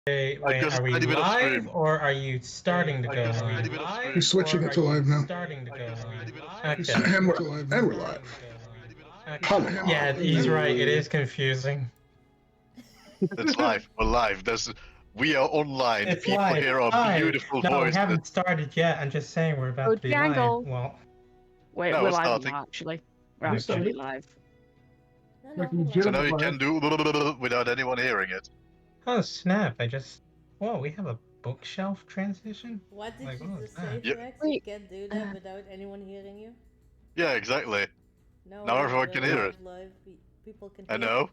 Wait, Just are we tiny bit of live stream. or are you starting to go Just live? tiny bit of stream. You're switching it to live now. Starting to go live. And Okay. we're live. Okay. Yeah, he's right. It is confusing. It's live. We're live. We are online. It's People live. hear our Hi. beautiful No, we voices. haven't started yet. I'm just saying we're about to be Jangle. live. Well, Wait, No, we're we're live starting. now, actually. We're We're actually live. So now you can do without anyone hearing it. oh snap! Whoa, we have a bookshelf transition. What did Like, you what just was say, that? Yep. Rex? You Wait. can't do that without anyone hearing you? Yeah, exactly. No, Now everyone can hear it. live, people can I hear know.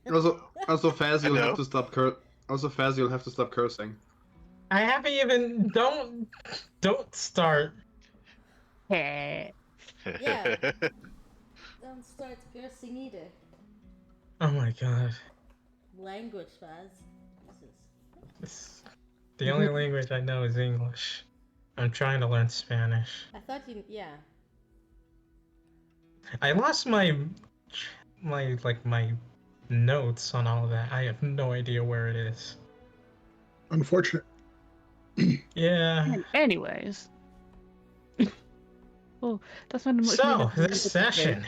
Also, Faz, you'll Hello? have to stop you'll have to stop cursing. I haven't even. Don't start. Hey. Yeah. Don't start cursing either. Oh my god. Language, Faz. Jesus. The only language I know is English. I'm trying to learn Spanish. I thought you, yeah. I lost my notes on all of that. I have no idea where it is. Unfortunate. Yeah. Anyways. Oh, that's not much. So, this session.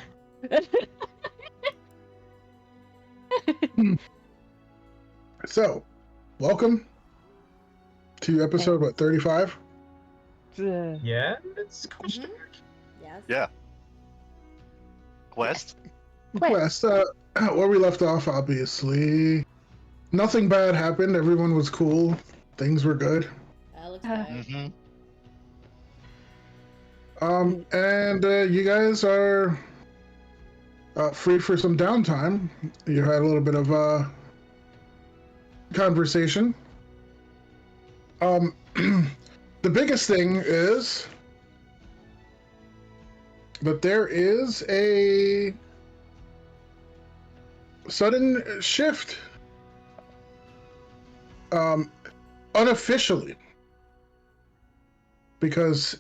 So, welcome to episode 35. Yeah, it's question. Yes. Yeah. Qwest. Quest. Where we left off, obviously, nothing bad happened. Everyone was cool. Things were good. Alex died. Mm-hmm. And you guys are free for some downtime. You had a little bit of conversation. The biggest thing is that there is a sudden shift, unofficially, because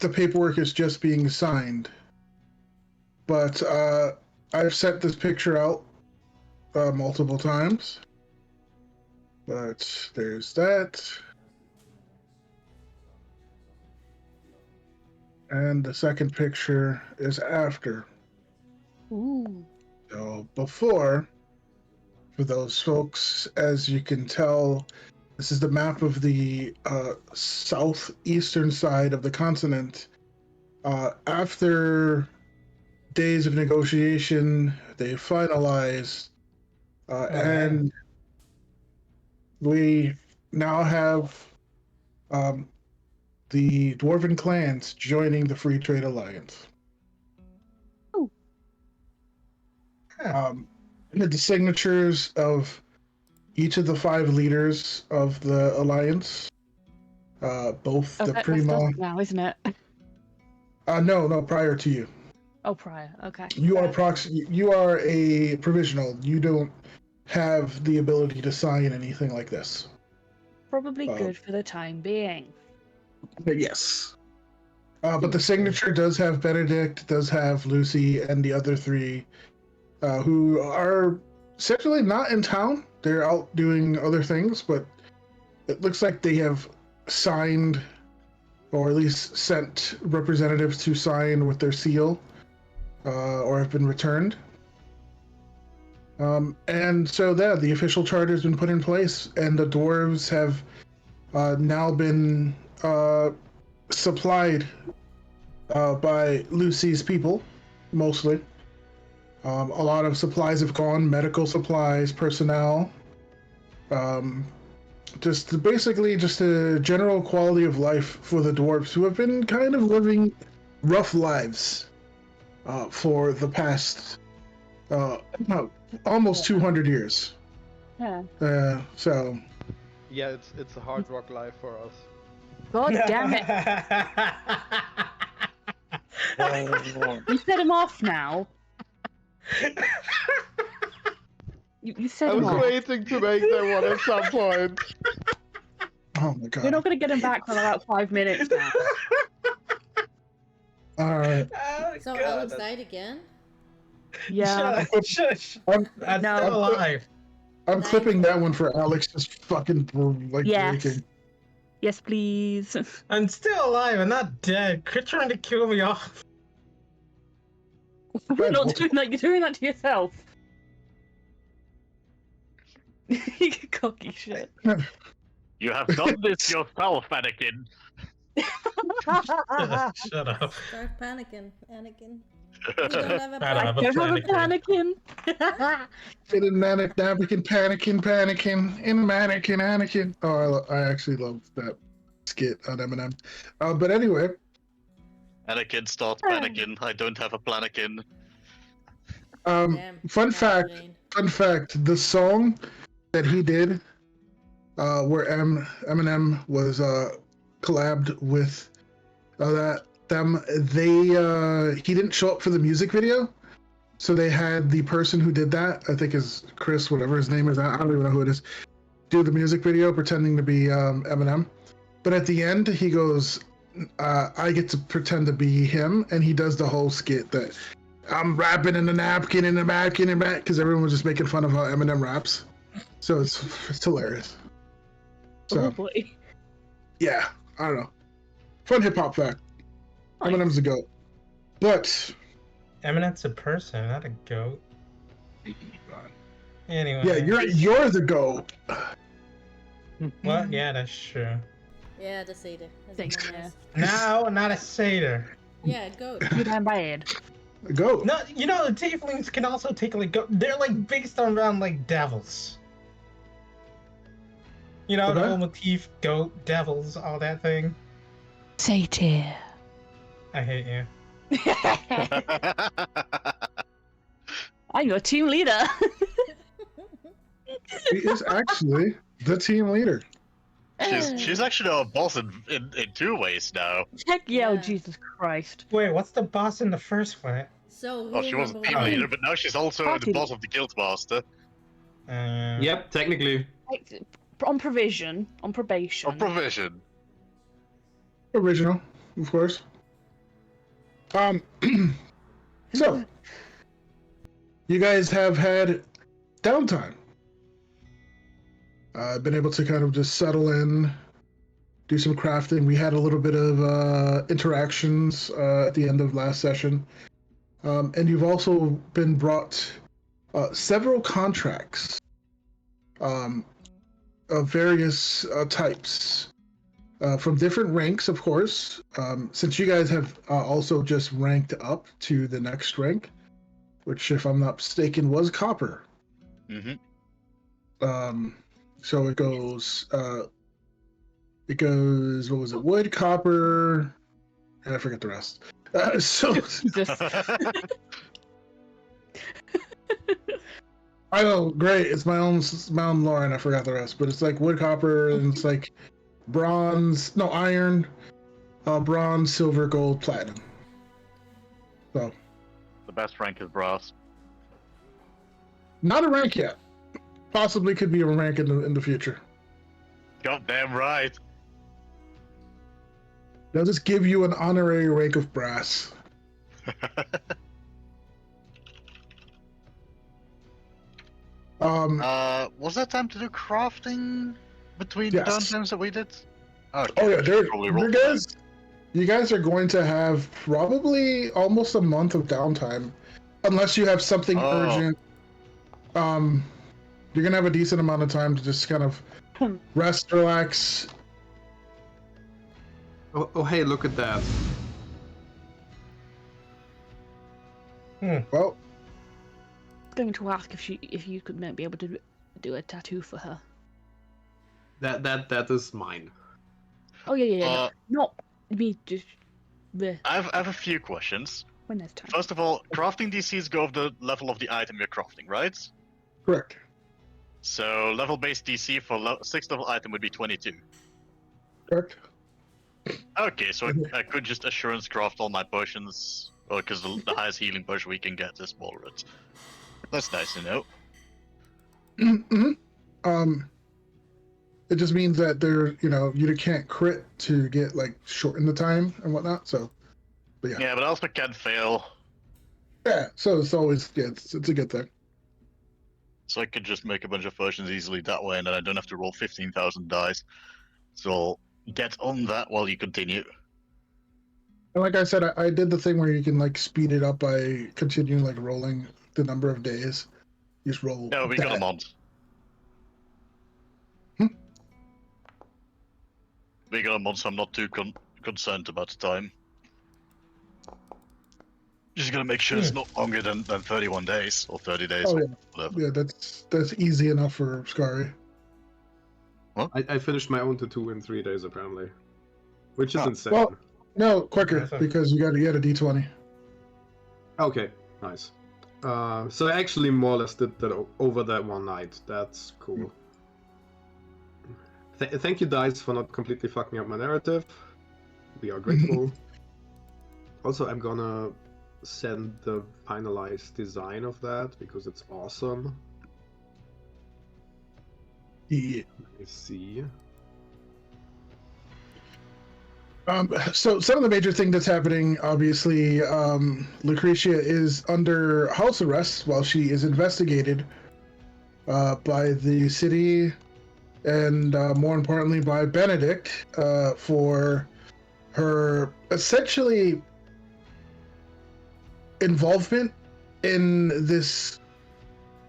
the paperwork is just being signed. But I've sent this picture out multiple times. But there's that. And the second picture is after. Ooh. So before, for those folks, as you can tell, this is the map of the southeastern side of the continent. After days of negotiation, they finalized, and we now have the Dwarven clans joining the Free Trade Alliance. Ooh. The signatures of each of the 5 leaders of the alliance, both the That's Primo. us now, isn't it? No, prior to you. Oh, prior. Okay. You are You are a provisional. You don't have the ability to sign anything like this. Probably good for the time being. But yes. But the signature does have Benedict, does have Lucy, and the other 3, who are essentially not in town. They're out doing other things, but it looks like they have signed, or at least sent representatives to sign with their seal, or have been returned. And so the official charter has been put in place, and the dwarves have now been supplied by Lucy's people, mostly. A lot of supplies have gone, medical supplies, personnel, just a general quality of life for the dwarves, who have been kind of living rough lives for the past almost 200 years. Yeah. So Yeah, it's a hard rock life for us. God damn it. You set him off now. You set I him was off. waiting to make that one at some point. oh my god. You're not going to get him back for about 5 minutes now. Alright. Oh, So God, Alex died again? Yeah. Shush. I'm I'm No. still alive. I'm clipping that one for Alex just fucking like Yes. breaking. Yes, please. I'm still alive. I'm not dead. Quit trying to kill me off. We're not doing that. You're doing that to yourself. You cocky shit. You have done this yourself, Anakin. Shut up. Start panicking, Anakin. You don't have a I don't have a Don't have a Anakin. Anakin. In a manic, panicking, in a mannequin, Anakin. Oh, I actually love that skit on Eminem. But anyway, Anakin starts panicking. I don't have a planakin. Damn, fun Mary fact, Jane. the song that he did, where Eminem was collabed with he didn't show up for the music video, so they had the person who did that, I think is Chris, whatever his name is, I don't even know who it is, do the music video pretending to be Eminem. But at the end, he goes, I get to pretend to be him, and he does the whole skit that I'm rapping in a napkin in a napkin and back, because everyone was just making fun of how Eminem raps. So it's hilarious. So Oh boy. yeah, I don't know. Fun hip hop fact. Eminem's a goat. But Eminent's a person, not a goat. Anyway. yeah, you're the goat. What? Yeah, that's true. Yeah, the satyr. Thanks, Nice. No, not a satyr. Yeah, goat. You damn bad. The goat. No, you know the tieflings can also take like they're like based around like devils. You know the Okay. whole motif, goat, devils, all that thing. Satyr. I hate you. I'm your team leader. He is actually the team leader. She's actually our boss in two ways now. Heck yeah, oh Yeah. Jesus Christ. Wait, what's the boss in the first one? So, Oh, she was number team one? leader, but now she's also Party the boss of the guild master. Yep, technically. On provision, on probation. On provision. Original, of course. So you guys have had downtime. I've been able to kind of just settle in, do some crafting. We had a little bit of interactions at the end of last session. And you've also been brought several contracts of various types from different ranks, of course. Since you guys have also just ranked up to the next rank, which, if I'm not mistaken, was copper. Mm-hmm. So it goes, what was it? Wood, copper, and I forget the rest. So I know, great. It's my own lore, and I forgot the rest. But it's like wood, copper, and it's like iron, bronze, silver, gold, platinum. So The best rank is brass. not a rank yet. Possibly could be a rank in the future. Goddamn right. They'll just give you an honorary rank of brass. Was that time to do crafting between Yes. the downtimes that we did? Okay, Oh yeah, I should probably roll for that. you guys are going to have probably almost a month of downtime, unless you have something urgent. You're gonna have a decent amount of time to just kind of rest, relax. Oh, hey, look at that. Well, Going to ask if you could maybe be able to do a tattoo for her. That is mine. Oh yeah. Not me, just I have a few questions. when there's time. First of all, crafting DCs go of the level of the item you're crafting, right? correct. So level-based DC for 6th level item would be 22. Correct. Okay, so I could just assurance craft all my potions, because the highest healing potion we can get is Walrus. That's nice to know. Mm-hmm. It just means that you can't crit to get like shorten the time and whatnot. So, but yeah. Yeah, but I also can fail. Yeah. So it's always it's a good thing. So I could just make a bunch of versions easily that way, and then I don't have to roll 15,000 dice. So get on that while you continue. And like I said, I did the thing where you can like speed it up by continuing like rolling the number of days. You just roll. Yeah, we got a that. mod. Hmm? We got a mod, so I'm not too concerned about the time. Just gotta make sure it's not longer than 31 days or 30 days Oh or yeah, whatever. yeah. That's easy enough for Scary. I finished my own tattoo in 3 days apparently, which is Ah, insane. Well, no, quicker Awesome. because you had a D20. Okay, nice. So I actually more or less did that over that one night. That's cool. Thank you, Dice, for not completely fucking up my narrative. We are grateful. Also, I'm gonna send the finalized design of that because it's awesome. Yeah. Let me see. So some of the major thing that's happening, obviously, Lucretia is under house arrest while she is investigated by the city and more importantly by Benedict for her essentially involvement in this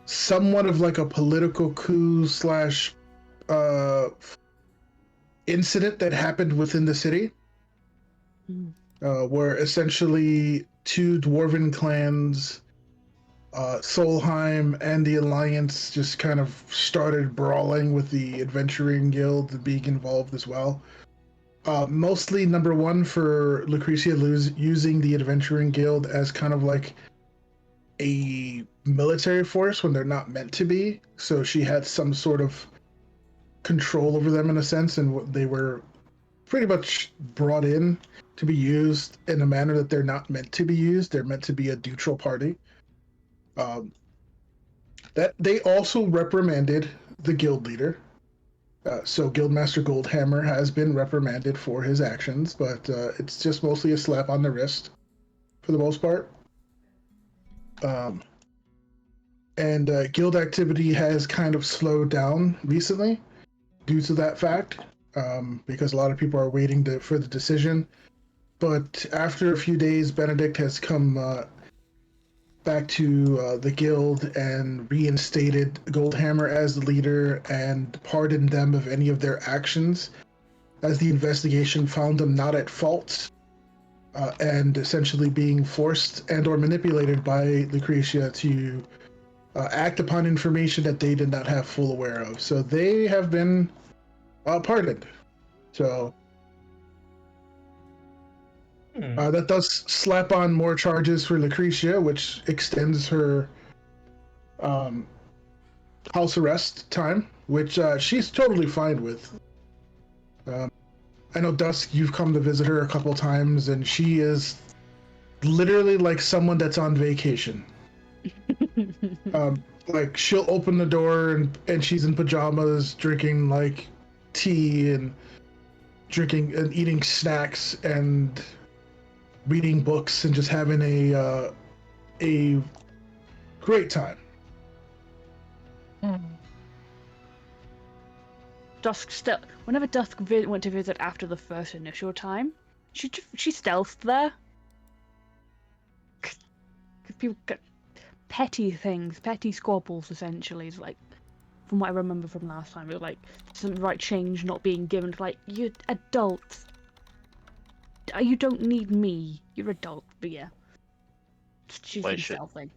somewhat of like a political coup slash incident that happened within the city. Where essentially two dwarven clans, Solheim and the Alliance, just kind of started brawling with the Adventuring Guild being involved as well. Mostly number one for Lucretia using the Adventuring Guild as kind of like a military force when they're not meant to be. So she had some sort of control over them in a sense, and they were pretty much brought in to be used in a manner that they're not meant to be used. They're meant to be a neutral party. That they also reprimanded the guild leader. So Guildmaster Goldhammer has been reprimanded for his actions, but it's just mostly a slap on the wrist for the most part. And guild activity has kind of slowed down recently due to that fact, because a lot of people are waiting for the decision. But after a few days, Benedict has come back to the guild and reinstated Goldhammer as the leader and pardoned them of any of their actions, as the investigation found them not at fault and essentially being forced and or manipulated by Lucretia to act upon information that they did not have full aware of. So they have been pardoned. So that does slap on more charges for Lucretia, which extends her house arrest time, which she's totally fine with. I know, Dusk, you've come to visit her a couple times, and she is literally like someone that's on vacation. Like, she'll open the door and she's in pajamas, drinking like tea and drinking and eating snacks and reading books and just having a great time. Dusk still. Whenever Dusk went to visit after the first initial time, she stealthed there. Cause people get petty things, petty squabbles. Essentially, is like, from what I remember from last time, it was like some right change not being given. Like, you're adults. You don't need me. You're adult, but yeah. She's been stealthing.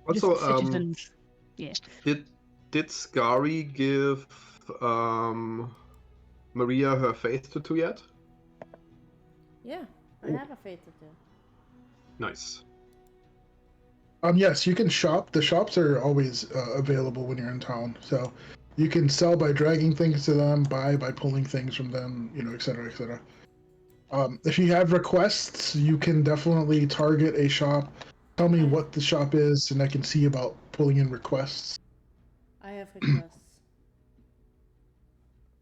Also, just citizens. Yeah. Did Scary give Maria her faith tattoo yet? Yeah, I have a fate tattoo. Nice. Yes, you can shop. The shops are always available when you're in town. So you can sell by dragging things to them, buy by pulling things from them, et cetera, et cetera. If you have requests, you can definitely target a shop. Tell me what the shop is, and I can see about pulling in requests. I have requests.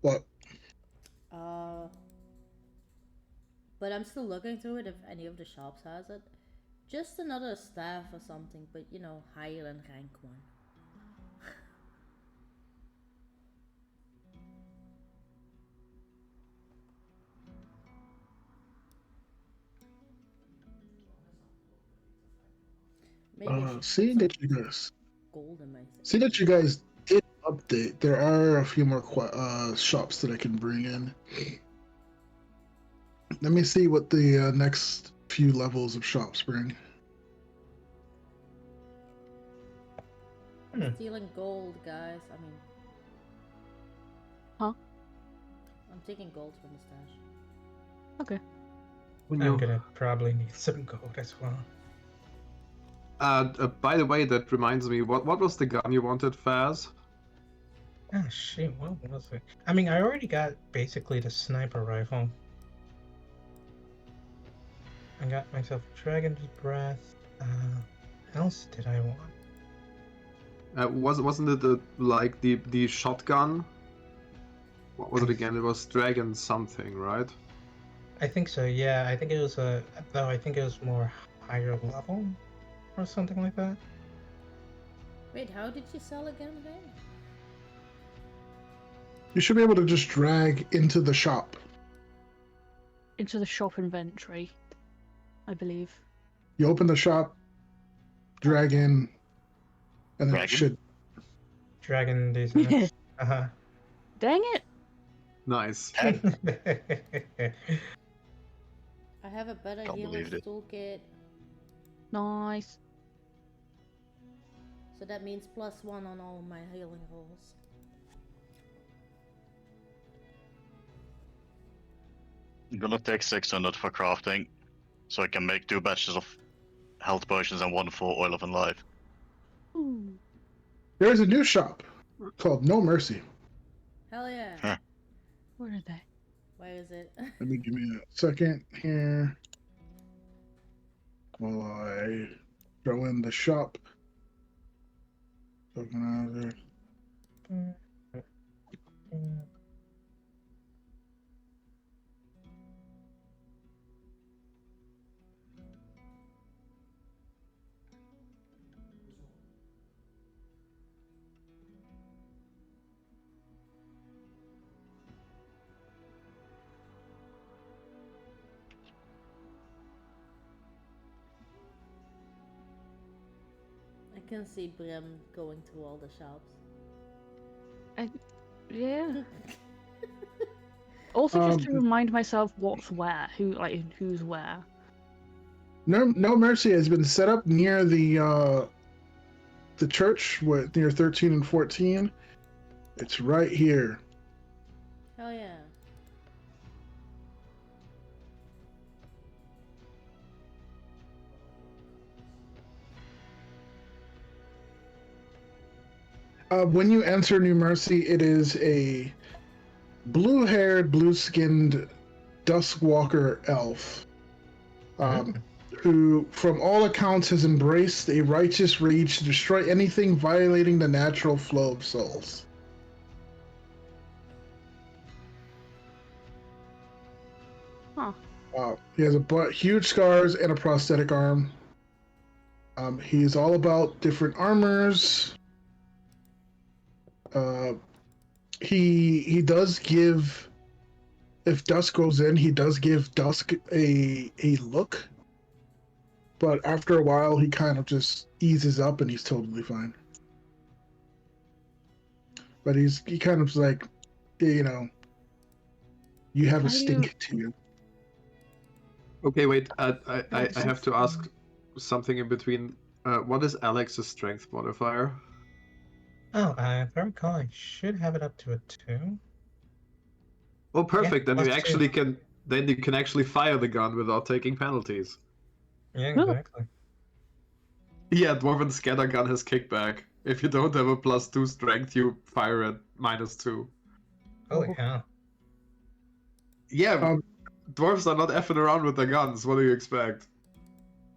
What? But I'm still looking through it if any of the shops has it. Just another staff or something, but higher than rank 1. Maybe I should Seeing put that you guys, gold in my. seeing that you guys did update, there are a few more shops that I can bring in. Let me see what the next few levels of shops bring. Stealing gold, guys. I mean. Huh? I'm taking gold from the stash. Okay. When I'm you, gonna probably need some gold as well. by the way, that reminds me. What was the gun you wanted, Faz? Oh shit, what was it? I mean, I already got basically the sniper rifle. I got myself Dragon's Breath. What else did I want? Wasn't it like the shotgun? What was it again? It was Dragon something, right? I think so, yeah. I think it was though I think it was more higher level or something like that. Wait, how did you sell again, today? You should be able to just drag into the shop. Into the shop inventory, I believe. You open the shop, drag in, and then it Dragon? should. Dragon design. Uh-huh. Dang it! Nice. I have a better Can't healing believe it. toolkit, Nice. so that means +1 on all my healing rolls. I'm gonna take 600 for crafting, so I can make 2 batches of health potions and 1 for Oil of Life. Ooh. There's a new shop called No Mercy. Hell yeah! Huh. Where are they? Where is it? Let me give me a second here while I throw in the shop. Organizer. I can see Brim going through all the shops. Yeah. Also, just to Um, remind myself what's where, who's where. No Mercy has been set up near the church, near 13 and 14. It's right here. Hell yeah! When you enter New Mercy, it is a blue-haired, blue-skinned Duskwalker elf, who, from all accounts, has embraced a righteous rage to destroy anything violating the natural flow of souls. Huh. He has huge scars and a prosthetic arm. He's all about different armors. He does give, if Dusk goes in, he does give Dusk a look, but after a while he kind of just eases up and he's totally fine. But he kind of like, you know, you have a How do stink to you. Okay, wait. I have to ask something in between. What is Alex's strength modifier? Oh, if I recall, I should have it up to a 2. Oh, perfect. Yeah, then you +2. actually can. Then you can actually fire the gun without taking penalties. Yeah, Huh. exactly. Yeah, Dwarven Scatter Gun has kickback. If you don't have a +2 strength, you fire at -2. Holy cow. Yeah, dwarves are not effing around with their guns. What do you expect?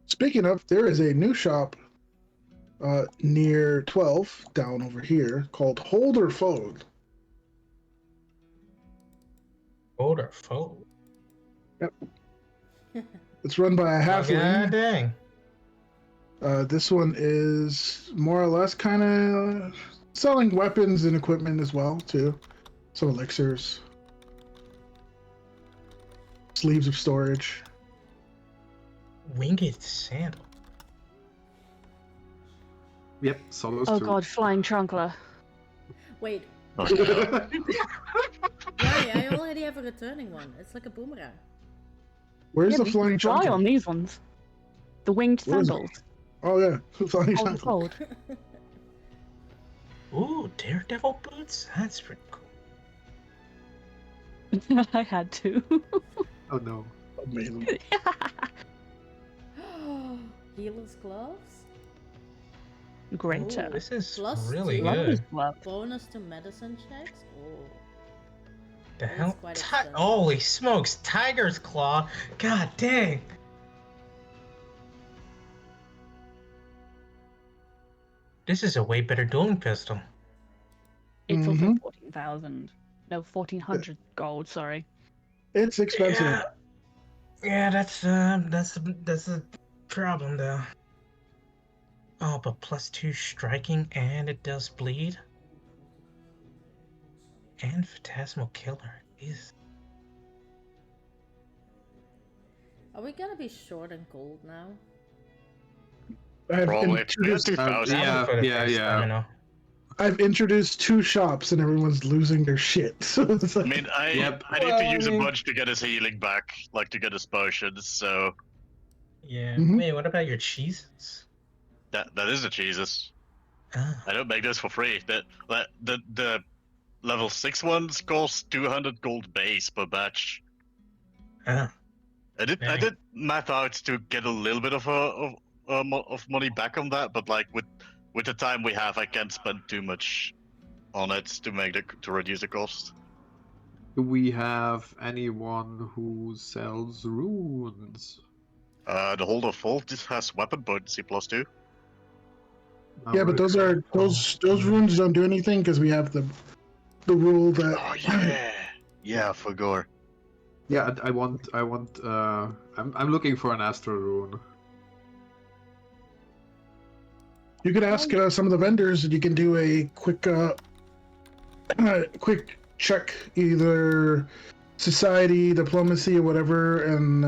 Speaking of, there is a new shop near 12 down over here called Hold or Fold. Hold or fold? It's run by a Oh, god halfling. dang. This one is more or less kind of selling weapons and equipment as well, too. Some elixirs. Sleeves of storage. Winged sandal. Yep, Solos Oh 2. god, flying trunkler. Wait, Oh, no. why? I already have a returning one. It's like a boomerang. Where's Yeah, the but you flying can fly chunky? on these ones. The winged Where is it? sandals. Oh yeah, flying Hold, chunky. hold. Ooh, daredevil boots? That's pretty cool. I had to. Oh no. Amazing. Healer's gloves? Greater. Ooh. This is Plus really two. Love good. these gloves. Bonus to medicine checks? Oh. The That is hell? quite expensive. Holy smokes, tiger's claw! God dang! This is a way better dueling pistol. It's also Mhm. 14,000. No, 1,400 gold, sorry. It's expensive. Yeah, yeah, that's the problem though. Oh, but +2 striking and it does bleed. And Phantasmal Killer. Jeez. Are we gonna be short in gold now? I've Probably. We had introduced, 2,000. Yeah, For the yeah, first yeah. time, you know. I've introduced 2 shops and everyone's losing their shit. So it's I like, mean, I Yep. I need to Well, I use a mean- bunch to get his healing back, like to get his potions. So Yeah. Mhm. Wait, what about your cheeses? that is the Jesus. Ah. I don't make this for free. The level 6 ones cost 200 gold base per batch. Ah. I Dang. did math out to get a little bit of money back on that, but like with the time we have, I can't spend too much on it to reduce the cost. Do we have anyone who sells runes? The Hold of Vault has weapon potency +2. yeah, but those are those runes don't do anything because we have the rule that Oh yeah, for gore. Yeah, I want. I'm looking for an Astro rune. you could ask some of the vendors and you can do a quick quick check, either society, diplomacy, or whatever, and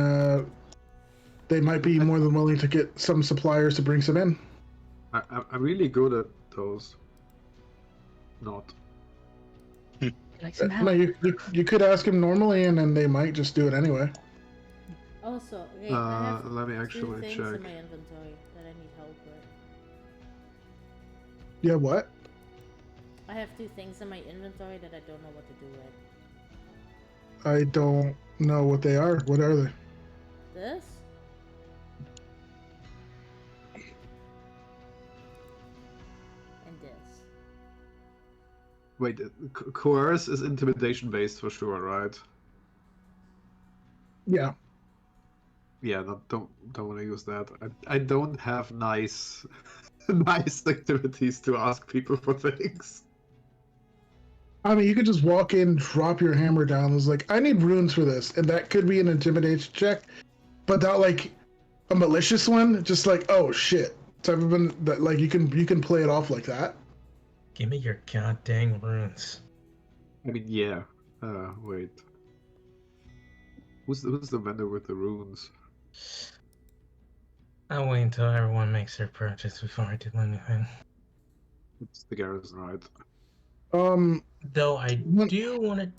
they might be more than willing to get some suppliers to bring some in. I'm really good at those. Not. Like some No, help. you could ask them normally, and then they might just do it anyway. Also, hey, I have Let me two actually things check. in my inventory that I need help with. Yeah, what? I have 2 things in my inventory that I don't know what to do with. I don't know what they are. What are they? This? And this. Wait, coerce is intimidation based for sure, right? Yeah. Yeah, don't want to use that. I don't have nice nice activities to ask people for things. I mean, you could just walk in, drop your hammer down. It's like, I need runes for this, and that could be an intimidation check, but not like a malicious one. Just like, oh shit, type of one that like you can play it off like that. Give me your goddamn runes. I mean, yeah. Wait. Who's the vendor with the runes? I'll wait until everyone makes their purchase before I do anything. It's the garrison, right? Though I One- do want to.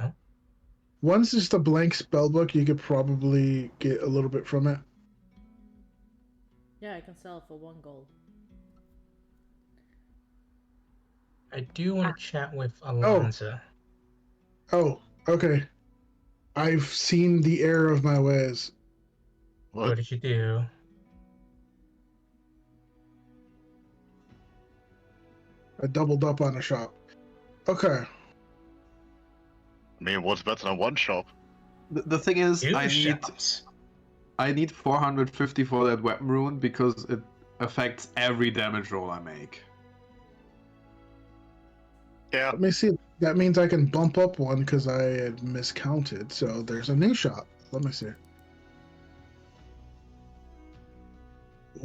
Oh, One's just a blank spell book. You could probably get a little bit from it. Yeah, I can sell for 1 gold. I do want to chat with Alonzo. Oh, okay. I've seen the error of my ways. What did you do? I doubled up on a shop. Okay. I mean, what's better than one shop? The thing is, Two I need 450 for that weapon rune because it affects every damage roll I make. Yeah, Let me see. That means I can bump up one because I had miscounted. So there's a new shop. Let me see.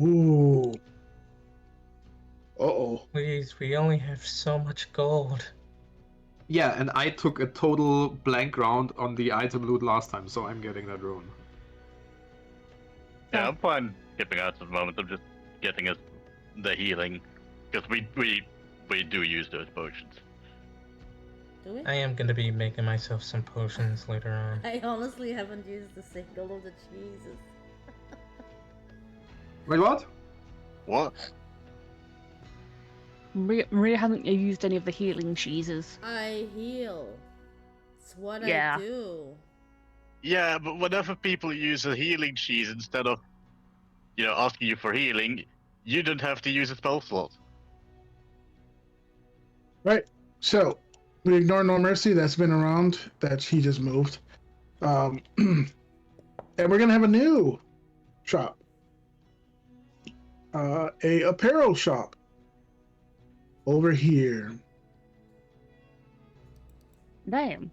Ooh. Uh-oh. Please, we only have so much gold. Yeah, and I took a total blank round on the item loot last time, so I'm getting that rune. yeah, I'm fine skipping out at the moment. I'm just getting the healing Because we do use those potions. Do we? I am gonna be making myself some potions later on. I honestly haven't used a single of the cheeses. Wait, what? What? Maria hasn't used any of the healing cheeses. I heal. It's what Yeah. I do. Yeah, but whenever people use a healing cheese instead of, asking you for healing, you don't have to use a spell slot. Right. So we ignore No Mercy. That's been around. That he just moved. And we're gonna have a new shop. A apparel shop. Over here. Damn.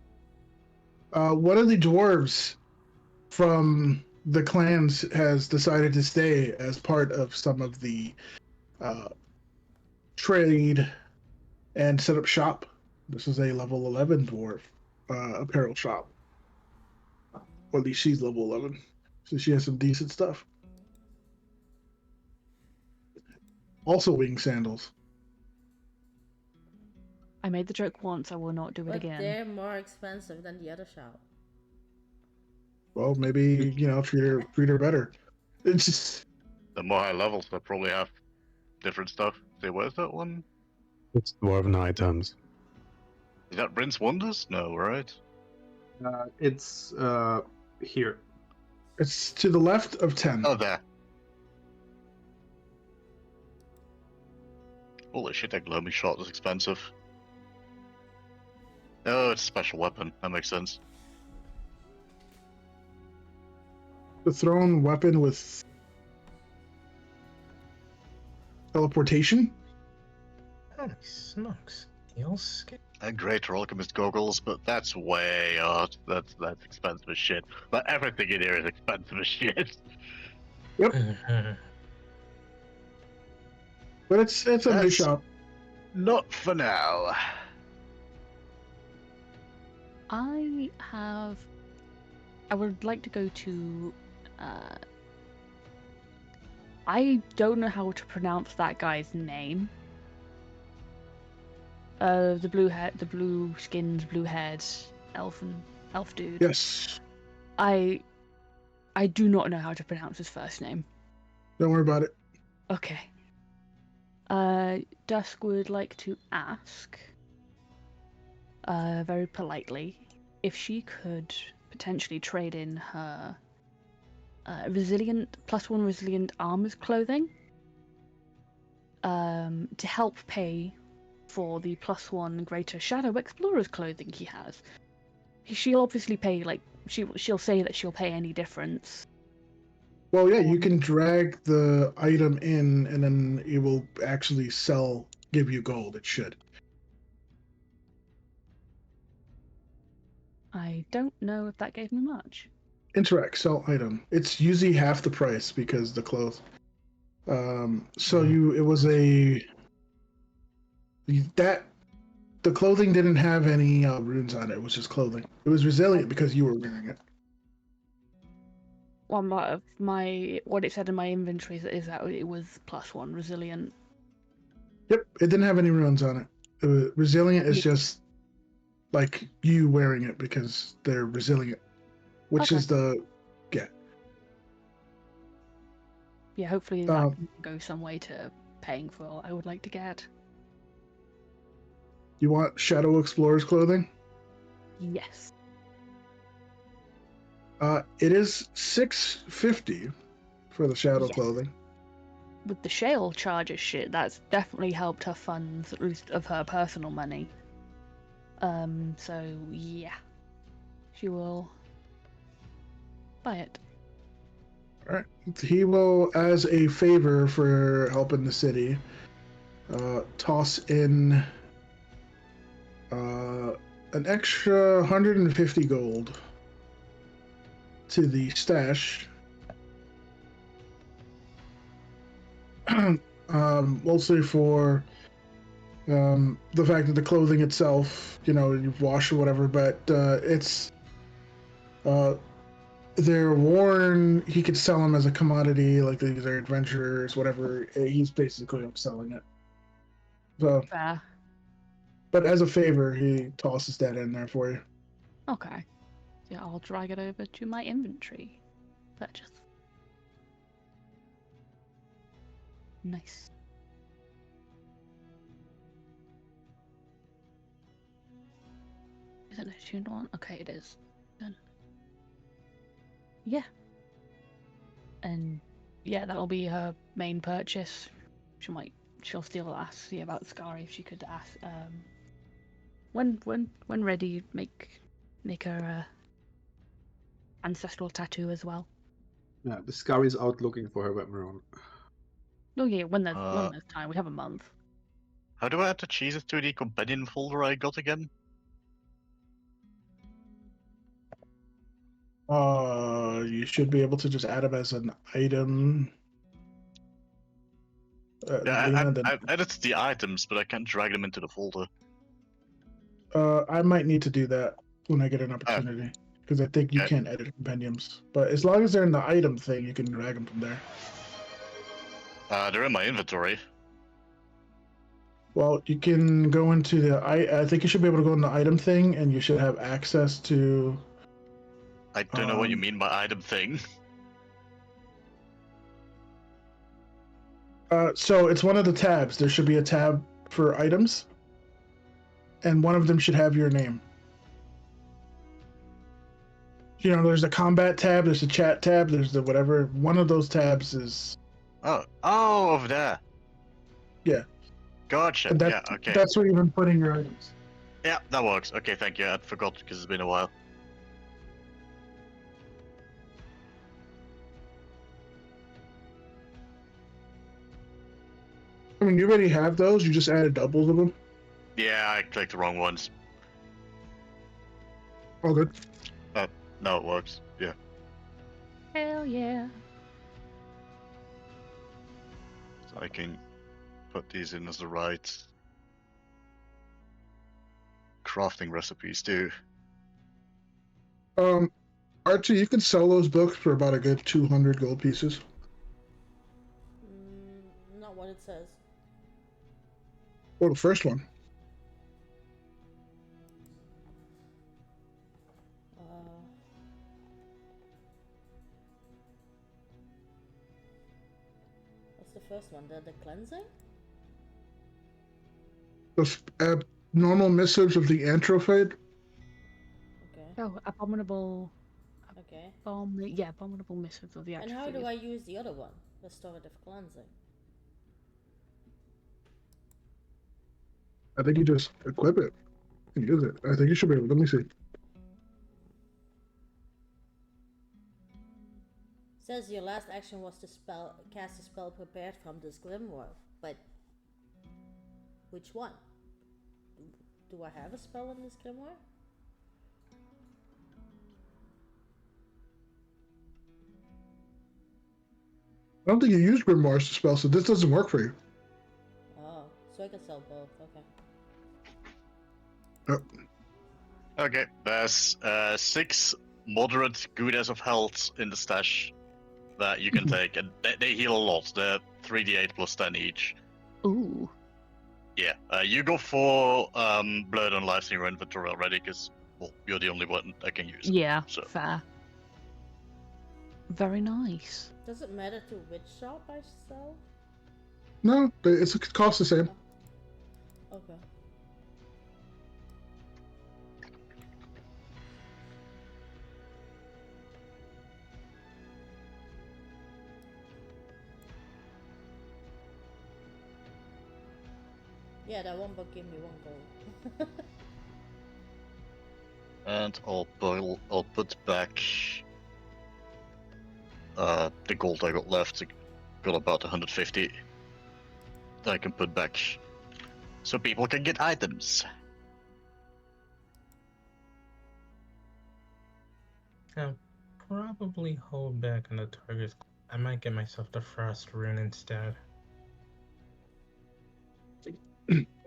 One of the dwarves from the clans has decided to stay as part of some of the trade and set up shop. This is a level 11 dwarf apparel shop. Or at least she's level 11. So she has some decent stuff. Also wing sandals. I made the joke once, I will not do it But again. they're more expensive than the other shop. Well, maybe, treat her better. It's just... The more high levels, they probably have different stuff. Say, where's that one? It's dwarven items. Is that Rinse Wonders? No, right? It's here. It's to the left of 10. Oh, there. Holy shit, that gloaming shot is expensive. Oh, it's a special weapon. That makes sense. The thrown weapon with teleportation. Holy smokes. Heal skill. And Greater Alchemist goggles, but that's way odd. That's expensive as shit. But everything in here is expensive as shit. Mhm. But it's a new That's- shop. Not for now. I would like to go to. I don't know how to pronounce that guy's name. The blue skins, blue haired elf dude. Yes. I do not know how to pronounce his first name. Don't worry about it. Okay. Dusk would like to ask, very politely, if she could potentially trade in her +1 resilient armor's clothing to help pay for the +1 greater shadow explorer's clothing he has. She'll obviously pay, she'll say that she'll pay any difference. Well, yeah, you can drag the item in, and then it will actually give you gold. It should. I don't know if that gave me much. Interact, sell item. It's usually half the price because the clothes. It was the clothing didn't have any runes on it. It was just clothing. It was resilient because you were wearing it. One of what it said in my inventory is that it was +1 resilient. Yep, it didn't have any runes on it. Resilient is just like you wearing it because they're resilient, which Okay. is Yeah, hopefully that can go some way to paying for what I would like to get. You want Shadow Explorer's clothing? Yes. It is $650 for the Shadow Yes. clothing. With the shale charges shit, that's definitely helped her funds, at least of her personal money. So yeah. She will buy it. Alright. He will, as a favor for helping the city, toss in an extra 150 gold to the stash. Mostly for the fact that the clothing itself, you've washed or whatever, but they're worn. He could sell them as a commodity, like these are adventurers, whatever. He's basically upselling it. So, Fair. but as a favor, he tosses that in there for you. Okay. Yeah, I'll drag it over to my inventory. Purchase. Nice. Is it a tuned one? Okay, it is. Done. Yeah. And yeah, that'll be her main purchase. She'll still ask, see about Scary if she could ask. When ready, make her ancestral tattoo as well. Yeah, the Scar is out looking for her weapon on. Oh yeah, when there's Uh, time, we have a month. How do I add the cheeses to the companion folder I got again? You should be able to just add them as an item. Yeah, Lena, then I've added the items, but I can't drag them into the folder. I might need to do that when I get an opportunity, because I think you Okay. can't edit compendiums. But as long as they're in the item thing, you can drag them from there. They're in my inventory. Well, you can go into the I think you should be able to go in the item thing, and you should have access to. I don't know what you mean by item thing. So it's one of the tabs. There should be a tab for items, and one of them should have your name. You know, there's a combat tab, there's a chat tab, there's the whatever. One of those tabs is. Oh, over there. Yeah. Gotcha. And Yeah, okay. That's where you've been putting your items. Yeah, that works. Okay, thank you. I forgot because it's been a while. I mean, you already have those. You just added doubles of them. Yeah, I clicked the wrong ones. All good. No, it works. Yeah. Hell yeah. So I can put these in as the right crafting recipes too. Archie, you can sell those books for about a good 200 gold pieces. Not what it says. Well, the first one. What's the first one? The cleansing? The normal missives of the Anthrophade. Okay. Oh, abominable. Okay. Abominable missives of the And actual. how do I use the other one? Restorative cleansing. I think you just equip it and use it. I think you should be able. Let me see. Says your last action was to cast a spell prepared from this grimoire, but which one? Do I have a spell in this grimoire? I don't think you used Grimoires to spell, so this doesn't work for you. Oh, so I can sell both. Okay. Yep. Okay, there's 6 moderate good as of health in the stash that you can take, and they heal a lot. They're 3d8 plus 10 each. Ooh. Yeah, you go for blood and lives in your inventory already, because well, you're the only one that can use it. Yeah. So. Fair. Very nice. Does it matter to which shop I sell? No, it costs the same. Okay. Yeah, that one book gave me 1 gold. And I'll put back the gold I got left. I got about 150 that I can put back so people can get items. I'll probably hold back on the targets. I might get myself the frost rune instead.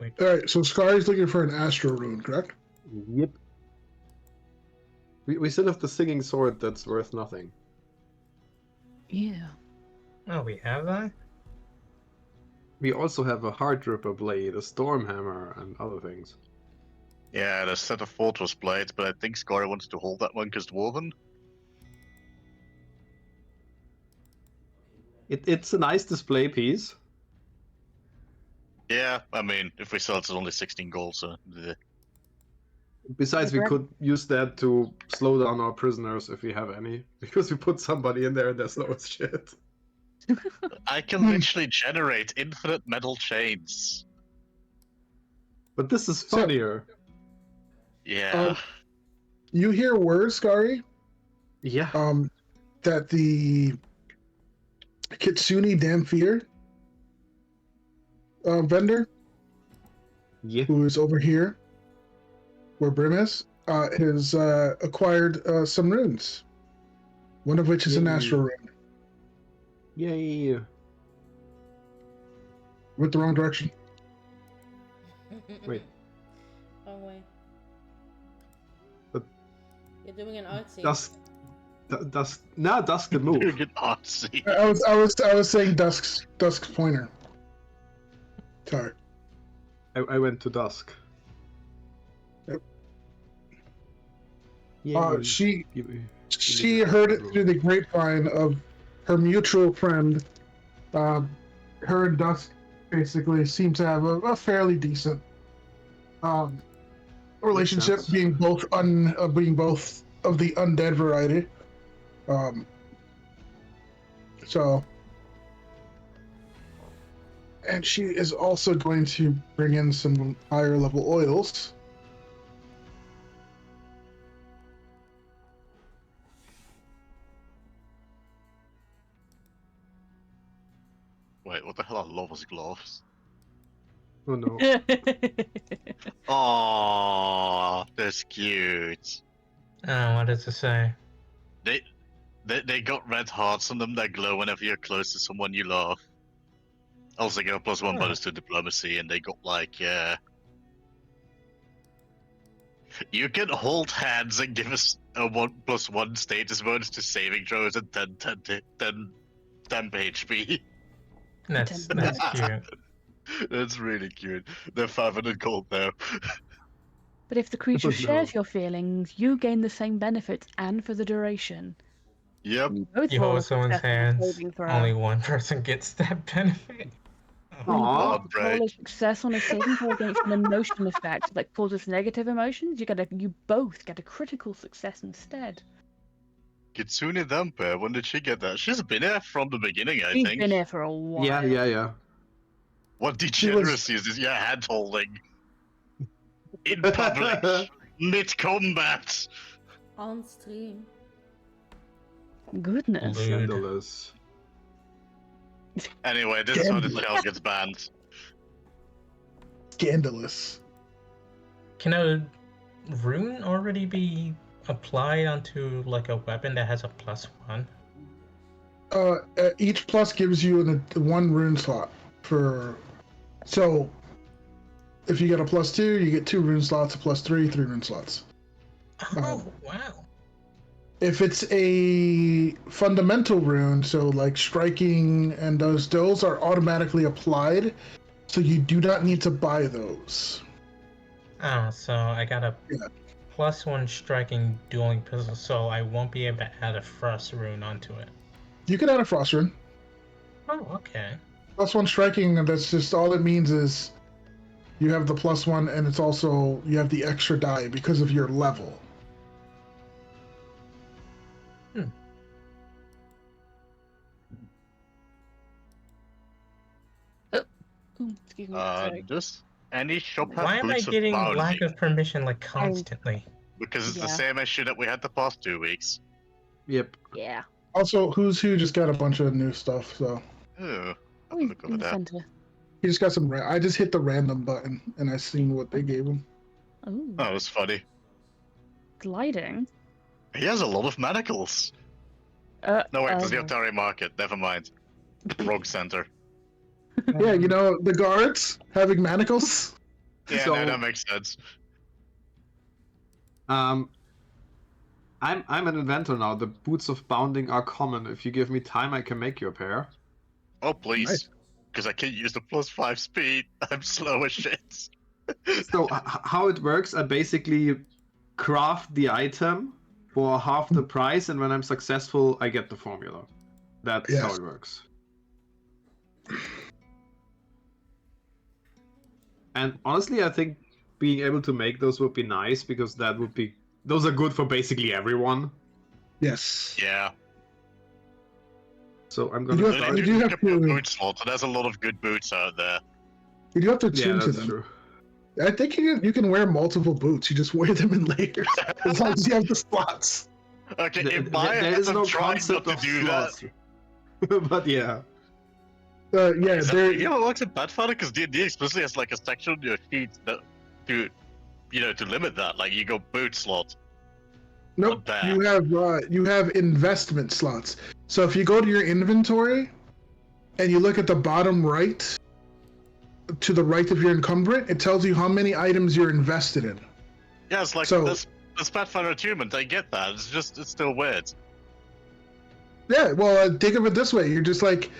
Wait. Alright, so Sky's looking for an Astro Rune, correct? Yep. We still have the singing sword that's worth nothing. Yeah. Oh, we have that? We also have a Heart Ripper blade, a Storm Hammer, and other things. Yeah, and a set of Fortress blades, but I think Scar wants to hold that one because Dwarven. It's a nice display piece. Yeah, I mean, if we sell it's only 16 gold, so. Besides, we could use that to slow down our prisoners if we have any, because we put somebody in there and they're slow as shit. I can literally generate infinite metal chains. But this is funnier. Yeah. You hear word, Scary, Yeah. that the Kitsune Damphir vendor, Yeah. who is over here, where Brim is, has acquired some runes. One of which is an Yay. astral rune. Yay. Went the wrong direction. Wait. Wrong way. But- You're doing an artsy. Dusk can move. You get artsy. I was saying Dusk's pointer. Sorry. I went to Dusk. Yep. Yeah. She heard it through the grapevine of her mutual friend. Her and Dusk basically seem to have a fairly decent relationship, sense. being both of the undead variety. And she is also going to bring in some higher level oils. Wait, what the hell are Lover's gloves? Oh no. Oh, that's cute. Oh, what does it say? They got red hearts on them that glow whenever you're close to someone you love. Also got +1 bonus to diplomacy, and they got like, yeah. You can hold hands and give us a 1+1 status bonus to saving throws and 10 HP. That's cute. That's really cute. They're 500 gold though. But if the creature no. shares your feelings, you gain the same benefits and for the duration. Yep. You both You roll a hold someone's successful hands, saving throw. only one person gets that benefit. When you Aw, both break. roll a success on a saving throw against an emotion effect that causes negative emotions, you both get a critical success instead. Kitsune Damper, when did she get that? She's been here from the beginning, I She's think. been here for a while. Yeah. What She was- degeneracy is this? Yeah, hand holding. In public. Mid-combat. On stream. Goodness. Lewd. Scandalous. Anyway, this is how the shell gets banned. Scandalous. Can a rune already be applied onto like a weapon that has a +1? Each plus gives you one rune slot for. So, if you get a +2, you get 2 rune slots. A +3, 3 rune slots. Oh, wow. If it's a fundamental rune, so like striking and those are automatically applied, so you do not need to buy those. Oh, so I got a Yeah. +1 striking dueling pistol, so I won't be able to add a frost rune onto it. You can add a frost rune. Oh, okay. +1 striking, and that's just all it means is you have the +1, and it's also you have the extra die because of your level. Ooh, excuse me. Sorry. Does any shop have Why am I boots of getting bounty? lack of permission like constantly? Because it's the Yeah. same issue that we had the past 2 weeks. Yep. Yeah. Also, Who's Who just got a bunch of new stuff, so Oh, have Oh, a he's look in over the there. center. he just got some. I just hit the random button, and I seen what they gave him. Ooh, Oh, that's funny. gliding. He has a lot of manacles. No, wait, there's the Atari market. Never mind. Rogue Center. Yeah, you know the guards having manacles. Yeah, So- no, that makes sense. I'm an inventor now. The boots of bounding are common. If you give me time, I can make you a pair. Oh, please. Nice. because I can't use the +5 speed. I'm slow as shit. So how it works, I basically craft the item for half the price, and when I'm successful, I get the formula. That's how Yes. it works. And honestly, I think being able to make those would be nice, because those are good for basically everyone. Yes. Yeah. So I'm You gonna do have- start. you do have Look at the to- boot slot, and there's a lot of good boots out there. You do have to Yeah, tune to that's them. true. I think you can wear multiple boots. You just wear them in layers as long as you have the slots. Okay, There in my there head, is I'm no trying not concept to of do slots. But yeah. Yeah, Is that there. really how it works in Pathfinder? Because D&D explicitly has like a section on your sheet that to limit that. Like you go boot slot. Nope. Not You have investment slots. So if you go to your inventory and you look at the bottom right, to the right of your encumbrance, it tells you how many items you're invested in. Yeah, it's like So- this Pathfinder attunement. I get that. It's still weird. Yeah, well, think of it this way. You're just like,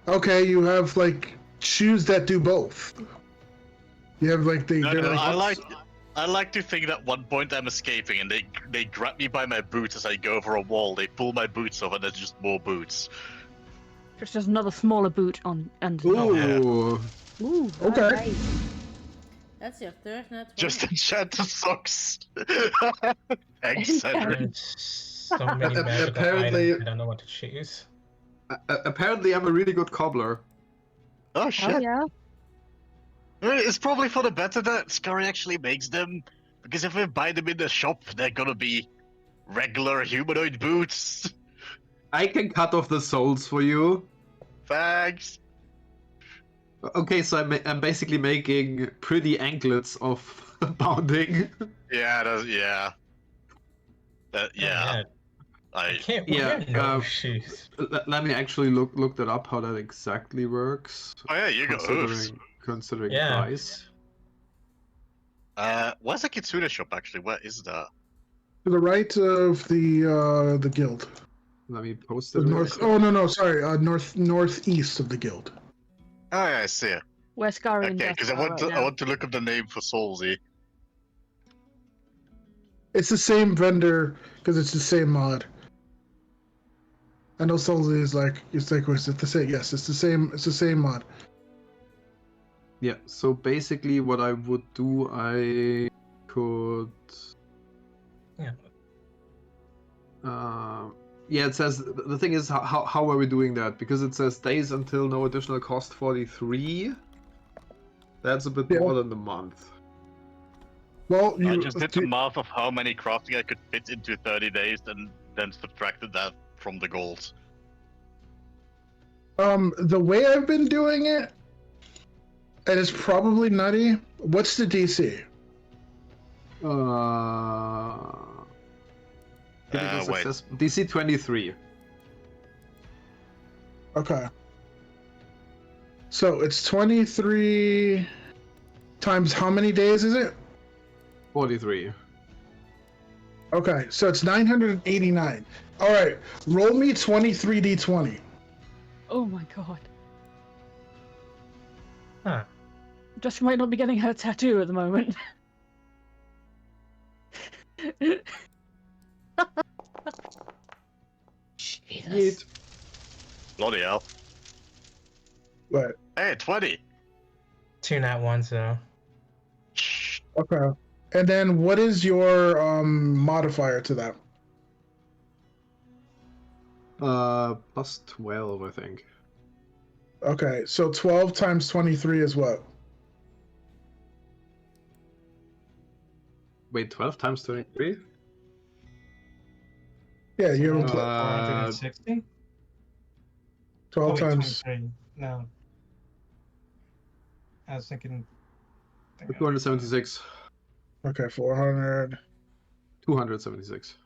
okay, you have like shoes that do both. You have like No, they're no, like, I like to think that one point I'm escaping and they grab me by my boots as I go over a wall. They pull my boots off and there's just more boots. Just there's another smaller boot on underneath. Ooh. Ooh, Okay. alright. That's your third net 20. Just enchanted socks. Thanks, Cedric. There's so many magical Apparently- items, I don't know what to choose. Apparently, I'm a really good cobbler. Oh shit. Oh yeah. It's probably for the better that Scurry actually makes them, because if we buy them in the shop, they're gonna be regular humanoid boots. I can cut off the soles for you. Thanks. Okay, so I'm basically making pretty anklets of bounding. Yeah, yeah. Oh, Yeah. I I can't Yeah, wear no uh, shoes. Let me actually look that up, how that exactly works. Oh yeah, you got hoofs. Considering Yeah. price. Where's the Kitsune shop actually? Where is that? to the right of the guild. Let me post The it. north. Oh no, sorry. Northeast of the guild. Oh yeah, I see it. Where Scary and Okay, Dust because I are want right to now. look up the name for Soulsy. It's the same vendor because it's the same mod. I know Soulsy is like it's the same. Yes, it's the same. It's the same mod. Yeah, so basically what I would do, I could... Yeah. Yeah, it says, the thing is, how are we doing that? Because it says days until no additional cost 43. That's a bit Yeah. more than the month. Well, I just did the math of how many crafting I could fit into 30 days, and then subtracted that from the goals. The way I've been doing it, and it's probably nutty. What's the DC? Critical Wait. success, DC 23. Okay. So it's 23 times how many days is it? 43. Okay, so it's 989. All right, roll me 23d20. Oh my god. Huh. Just might not be getting her tattoo at the moment. Yeet. Bloody hell. What? Hey, 20! 2 nat 1s though. Shh. Okay. And then what is your modifier to that? Plus 12, I think. Okay, so 12 times 23 is what? Wait, 12 times 23? Yeah, you have a 460? 12 Oh, wait, times. 23. No. I was thinking. 276. Okay, 400. 276.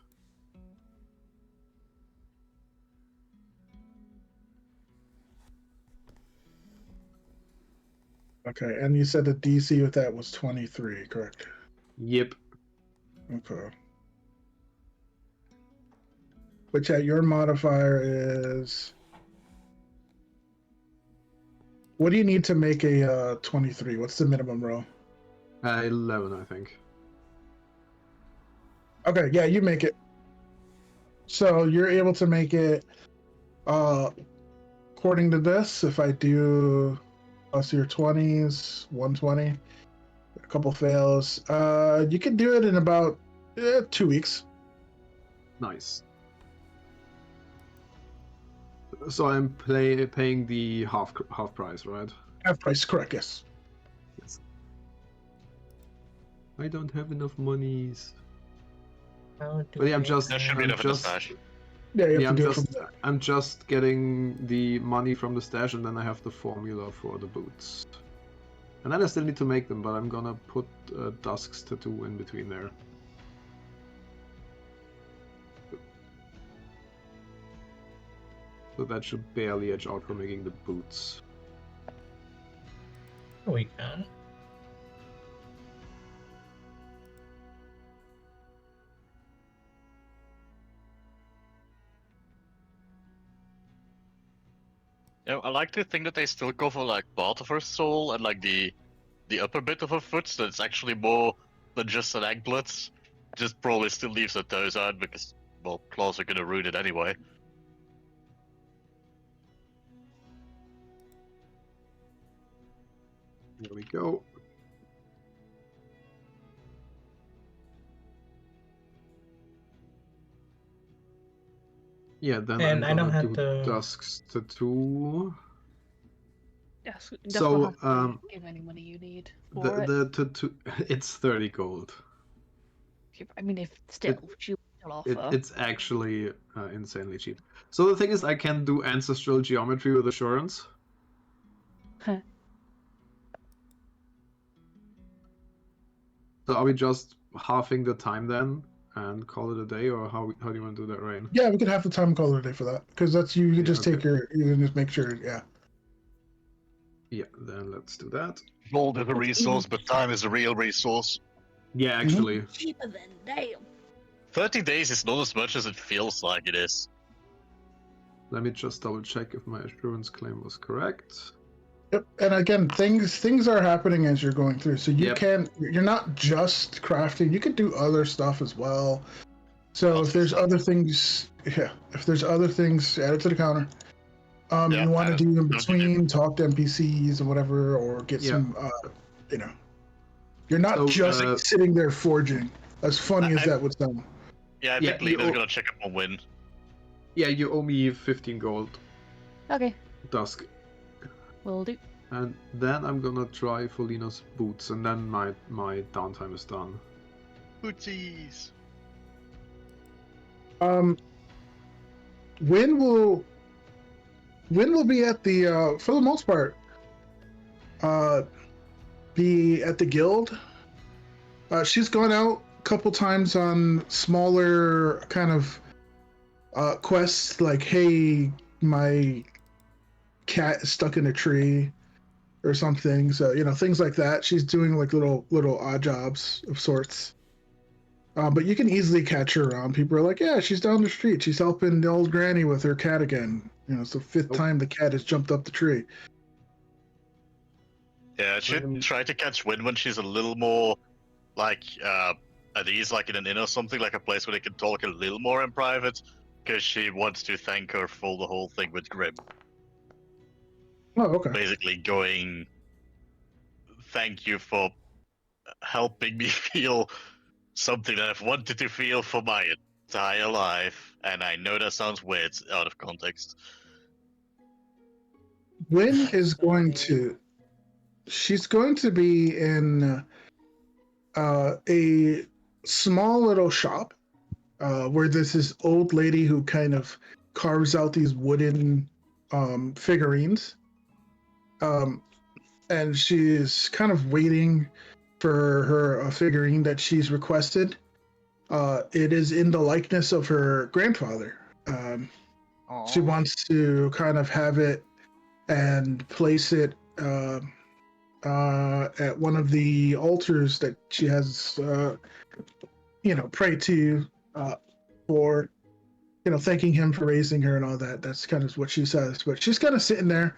Okay, and you said the DC with that was 23, correct? Yep. Okay. Which at your modifier is What do you need to make a 23? What's the minimum roll? 11, I think. Okay, yeah, you make it. So you're able to make it. According to this, if I do plus your 20s, 120, a couple fails, you can do it in about 2 weeks. Nice. So I'm paying the half price, right? Half price, correct? Yes. Yes. I don't have enough monies. But yeah, I'm just. There should be I'm enough in the just. stash. Yeah, you Yeah, have to do it from there. I'm just getting the money from the stash, and then I have the formula for the boots. And then I still need to make them, but I'm gonna put Dusk's tattoo in between there. So that should barely edge out for making the boots. We can. Yeah, I like to think that they still go for like part of her soul and like the upper bit of her foot, so it's actually more than just an anklet. Just probably still leaves her toes out because, well, claws are gonna ruin it anyway. There we go. Yeah, then And I I'm don't gonna have do to. Dusk's tattoo. Yes, So, have to give any money you need for it. The tattoo, it's 30 gold. I mean, if still, she will offer. It's actually insanely cheap. So the thing is, I can do ancestral geometry with assurance. Huh. So are we just halving the time then and call it a day, or how do you want to do that, Rain? Yeah, we could have the time call it a day for that because that's you. You Yeah, just take okay. you can just make sure. Yeah. Yeah, then let's do that. Gold is a resource, but time is a real resource. Yeah, actually. Cheaper than damn. 30 days is not as much as it feels like it is. Let me just double check if my assurance claim was correct. Yep. And again, things are happening as you're going through, so you Yep. can. You're not just crafting. You can do other stuff as well. So if there's other things, yeah, if there's other things, add it to the counter. Yeah, You want to add it. do in Don't you between, talk to NPCs or whatever, or get Yeah. some, you know, you're not So, just sitting there forging. As funny as that would sound. Yeah, I Yeah, think Lena's you- gonna check up on Win. Yeah, you owe me 15 gold, Okay, Dusk. will do. And then I'm gonna try for Lina's boots, and then my downtime is done. Bootsies! Win will be at the for the most part be at the guild. She's gone out a couple times on smaller kind of quests, like, hey, my cat is stuck in a tree or something. So things like that. She's doing like little odd jobs of sorts. But you can easily catch her around. People are like, yeah, she's down the street. She's helping the old granny with her cat again. It's the fifth time the cat has jumped up the tree. Yeah, I should try to catch Win when she's a little more, like, at ease, like in an inn or something, like a place where they can talk a little more in private, because she wants to thank her for the whole thing with Grim. Oh, okay. Basically going, thank you for helping me feel something that I've wanted to feel for my entire life. And I know that sounds weird out of context. Win is going to... She's going to be in a small little shop where there's this old lady who kind of carves out these wooden figurines. And she's kind of waiting for her figurine that she's requested. It is in the likeness of her grandfather. She wants to kind of have it and place it at one of the altars that she has, prayed to for, thanking him for raising her and all that. That's kind of what she says. But she's kind of sitting there,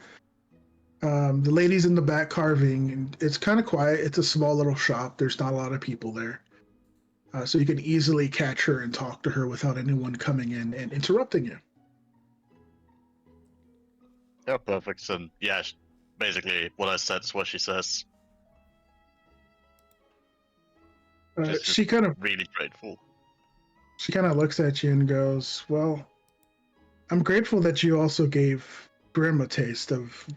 The lady's in the back carving, and it's kind of quiet. It's a small little shop. There's not a lot of people there. So you can easily catch her and talk to her without anyone coming in and interrupting you. Yeah, perfect. And yeah, basically what I said is what she says. She's just She kind of really grateful. looks at you and goes, "Well, I'm grateful that you also gave Grim a taste of,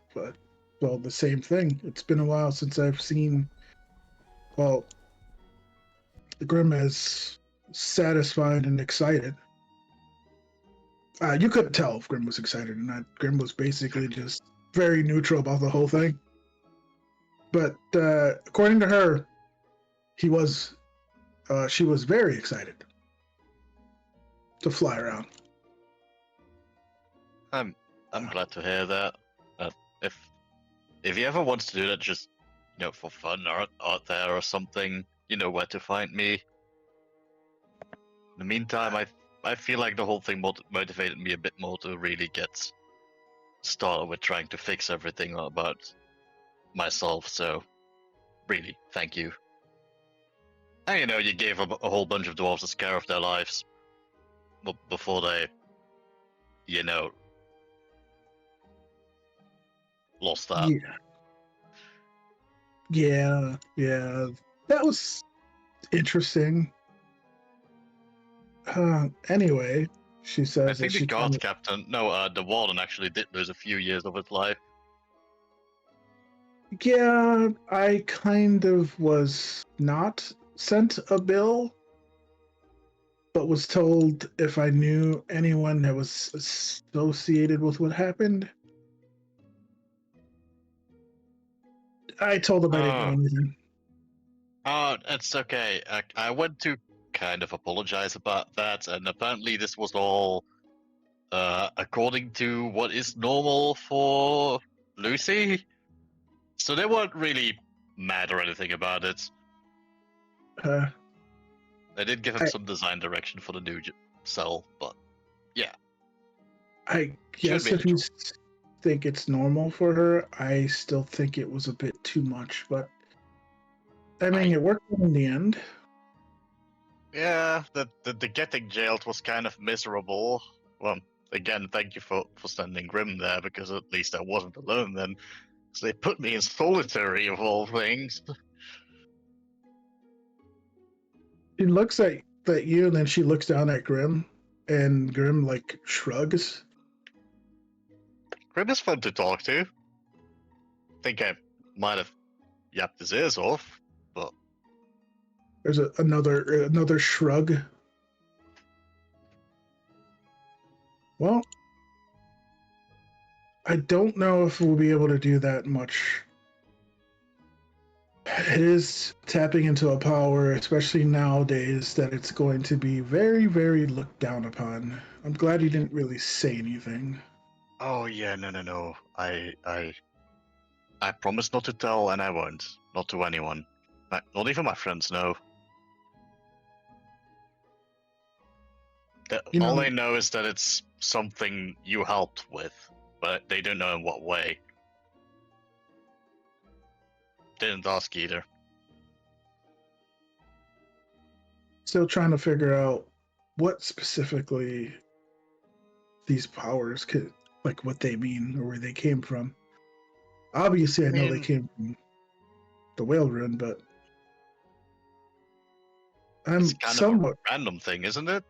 well, the same thing. It's been a while since I've seen, well, Grim as satisfied and excited. You couldn't tell if Grim was excited or not. Grim was basically just very neutral about the whole thing. But according to her, she was very excited to fly around. I'm glad to hear that. If he ever wants to do that, just for fun or out there or something, you know where to find me. In the meantime, I feel like the whole thing motivated me a bit more to really get started with trying to fix everything about myself. So, really, thank you. And you gave a whole bunch of dwarves a scare of their lives before they, lost that. Yeah. That was interesting. Anyway, she says I think that the guard captain, the warden actually did lose a few years of his life. Yeah, I kind of was not sent a bill, but was told if I knew anyone that was associated with what happened. I told them I didn't know anything. Oh, it's okay. I went to kind of apologize about that, and apparently this was all according to what is normal for Lucy. So they weren't really mad or anything about it. Uh, I did give him some design direction for the new cell, but yeah. I guess if you think it's normal for her, I still think it was a bit too much, but I mean, it worked in the end. Yeah, the getting jailed was kind of miserable. Well, again, thank you for sending Grim there, because at least I wasn't alone then. So they put me in solitary of all things. She looks at you, and then she looks down at Grim, and Grim like shrugs. Grim is fun to talk to. Think I might have yapped his ears off, but There's another shrug. Well, I don't know if we'll be able to do that much. It is tapping into a power, especially nowadays, that it's going to be very, very looked down upon. I'm glad you didn't really say anything. oh yeah, no. I promise not to tell, and I won't. Not to anyone. Not even my friends know. All they know is that it's something you helped with, but they don't know in what way. Didn't ask either. Still trying to figure out what specifically these powers could, like what they mean or where they came from. Obviously, I know they came from the whale rune, but It's kind of a random thing, isn't it?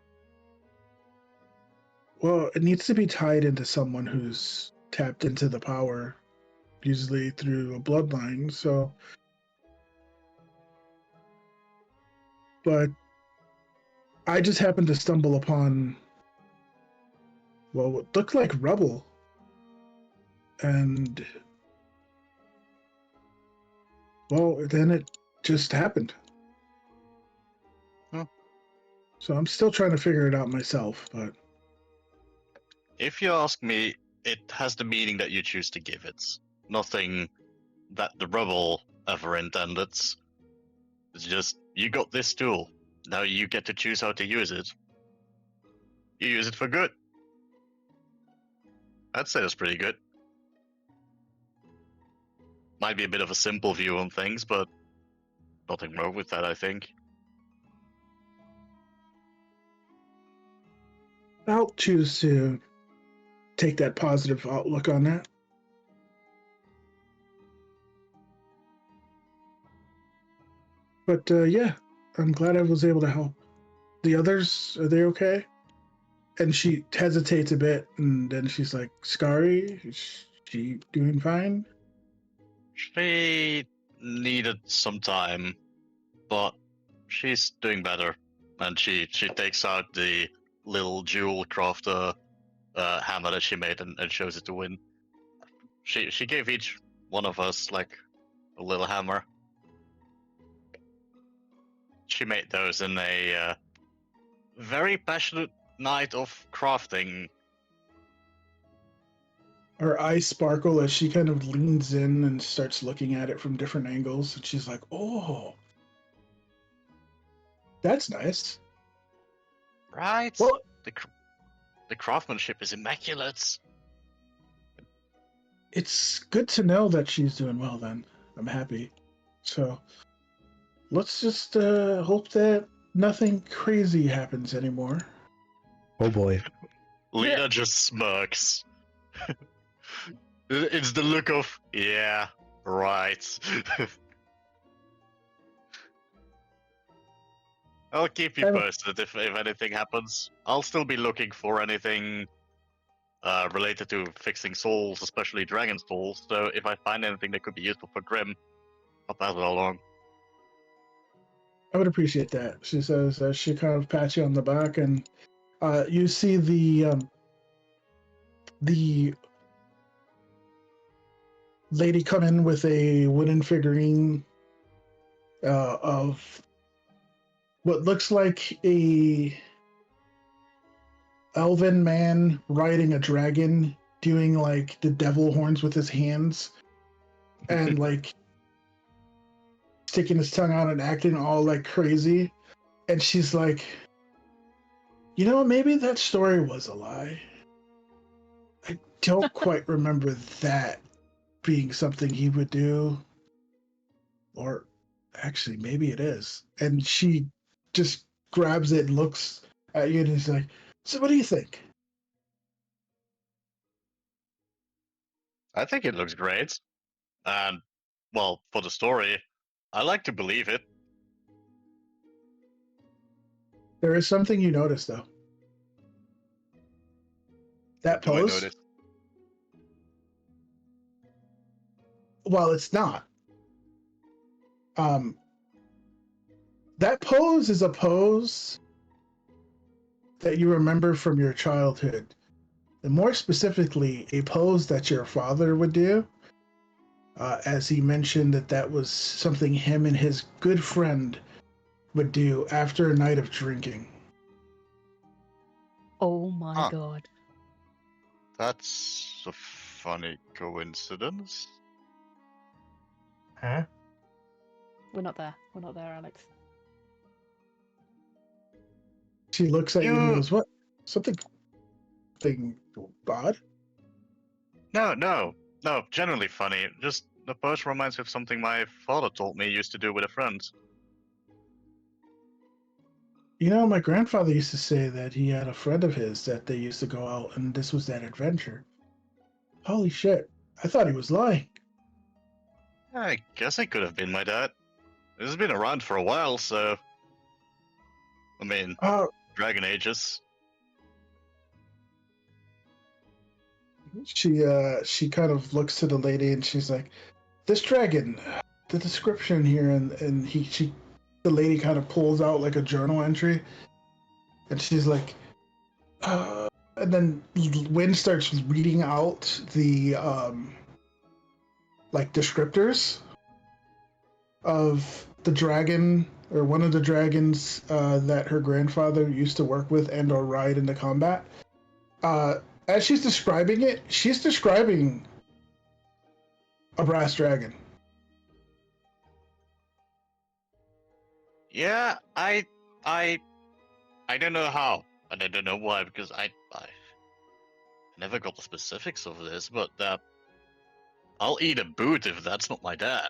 Well, it needs to be tied into someone who's tapped into the power, usually through a bloodline. So, but I just happened to stumble upon, well, what looked like rubble, and well, then it just happened. Huh. So I'm still trying to figure it out myself, but if you ask me, it has the meaning that you choose to give it. Nothing that the rubble ever intended. It's just, you got this tool. Now you get to choose how to use it. You use it for good. I'd say that's pretty good. might be a bit of a simple view on things, but nothing wrong with that, I think. I'll choose to take that positive outlook on that. But yeah, I'm glad I was able to help. The others, are they okay? And she hesitates a bit, and then she's like, Scary, is she doing fine? She needed some time, but she's doing better. And she takes out the little jewel crafter hammer that she made and shows it to Win. She gave each one of us like a little hammer. She made those in a very passionate night of crafting. Her eyes sparkle as she kind of leans in and starts looking at it from different angles, and she's like, oh, that's nice. Right? Well, The craftsmanship is immaculate. it's good to know that she's doing well then. I'm happy. So let's just hope that nothing crazy happens anymore. Oh boy. Lena just smirks. It's the look of, yeah, right. I'll keep you posted if anything happens. I'll still be looking for anything related to fixing souls, especially dragon souls. So if I find anything that could be useful for Grim, I'll pass it along. I would appreciate that. She says as she kind of pats you on the back, and you see the lady come in with a wooden figurine of what looks like a elven man riding a dragon, doing like the devil horns with his hands, and like sticking his tongue out and acting all like crazy. And she's like, you know, maybe that story was a lie. I don't quite remember that being something he would do. Or actually, maybe it is. And she just grabs it and looks at you and is like, so what do you think? I think it looks great. And, well, for the story, I like to believe it. There is something you notice, though. That Do I pose, notice? well, it's not. That pose is a pose that you remember from your childhood. And more specifically, a pose that your father would do. As he mentioned that was something him and his good friend would do after a night of drinking. Oh my Huh. god. That's a funny coincidence. Huh? We're not there. We're not there, Alex. She looks at you and You- goes, what? Something odd? No, generally funny. Just the pose reminds me of something my father told me he used to do with a friend. You know, my grandfather used to say that he had a friend of his that they used to go out and this was that adventure. Holy shit. I thought he was lying. I guess it could have been my dad. This has been around for a while, so... I mean, Dragon Ages. She kind of looks to the lady and she's like, this dragon, the description here, and the lady kind of pulls out like a journal entry, and she's like, and then Wynn starts reading out the like descriptors of the dragon, or one of the dragons that her grandfather used to work with and or ride in the combat. As she's describing it, she's describing a brass dragon. Yeah, I don't know how, and I don't know why, because I never got the specifics of this, but I'll eat a boot if that's not my dad.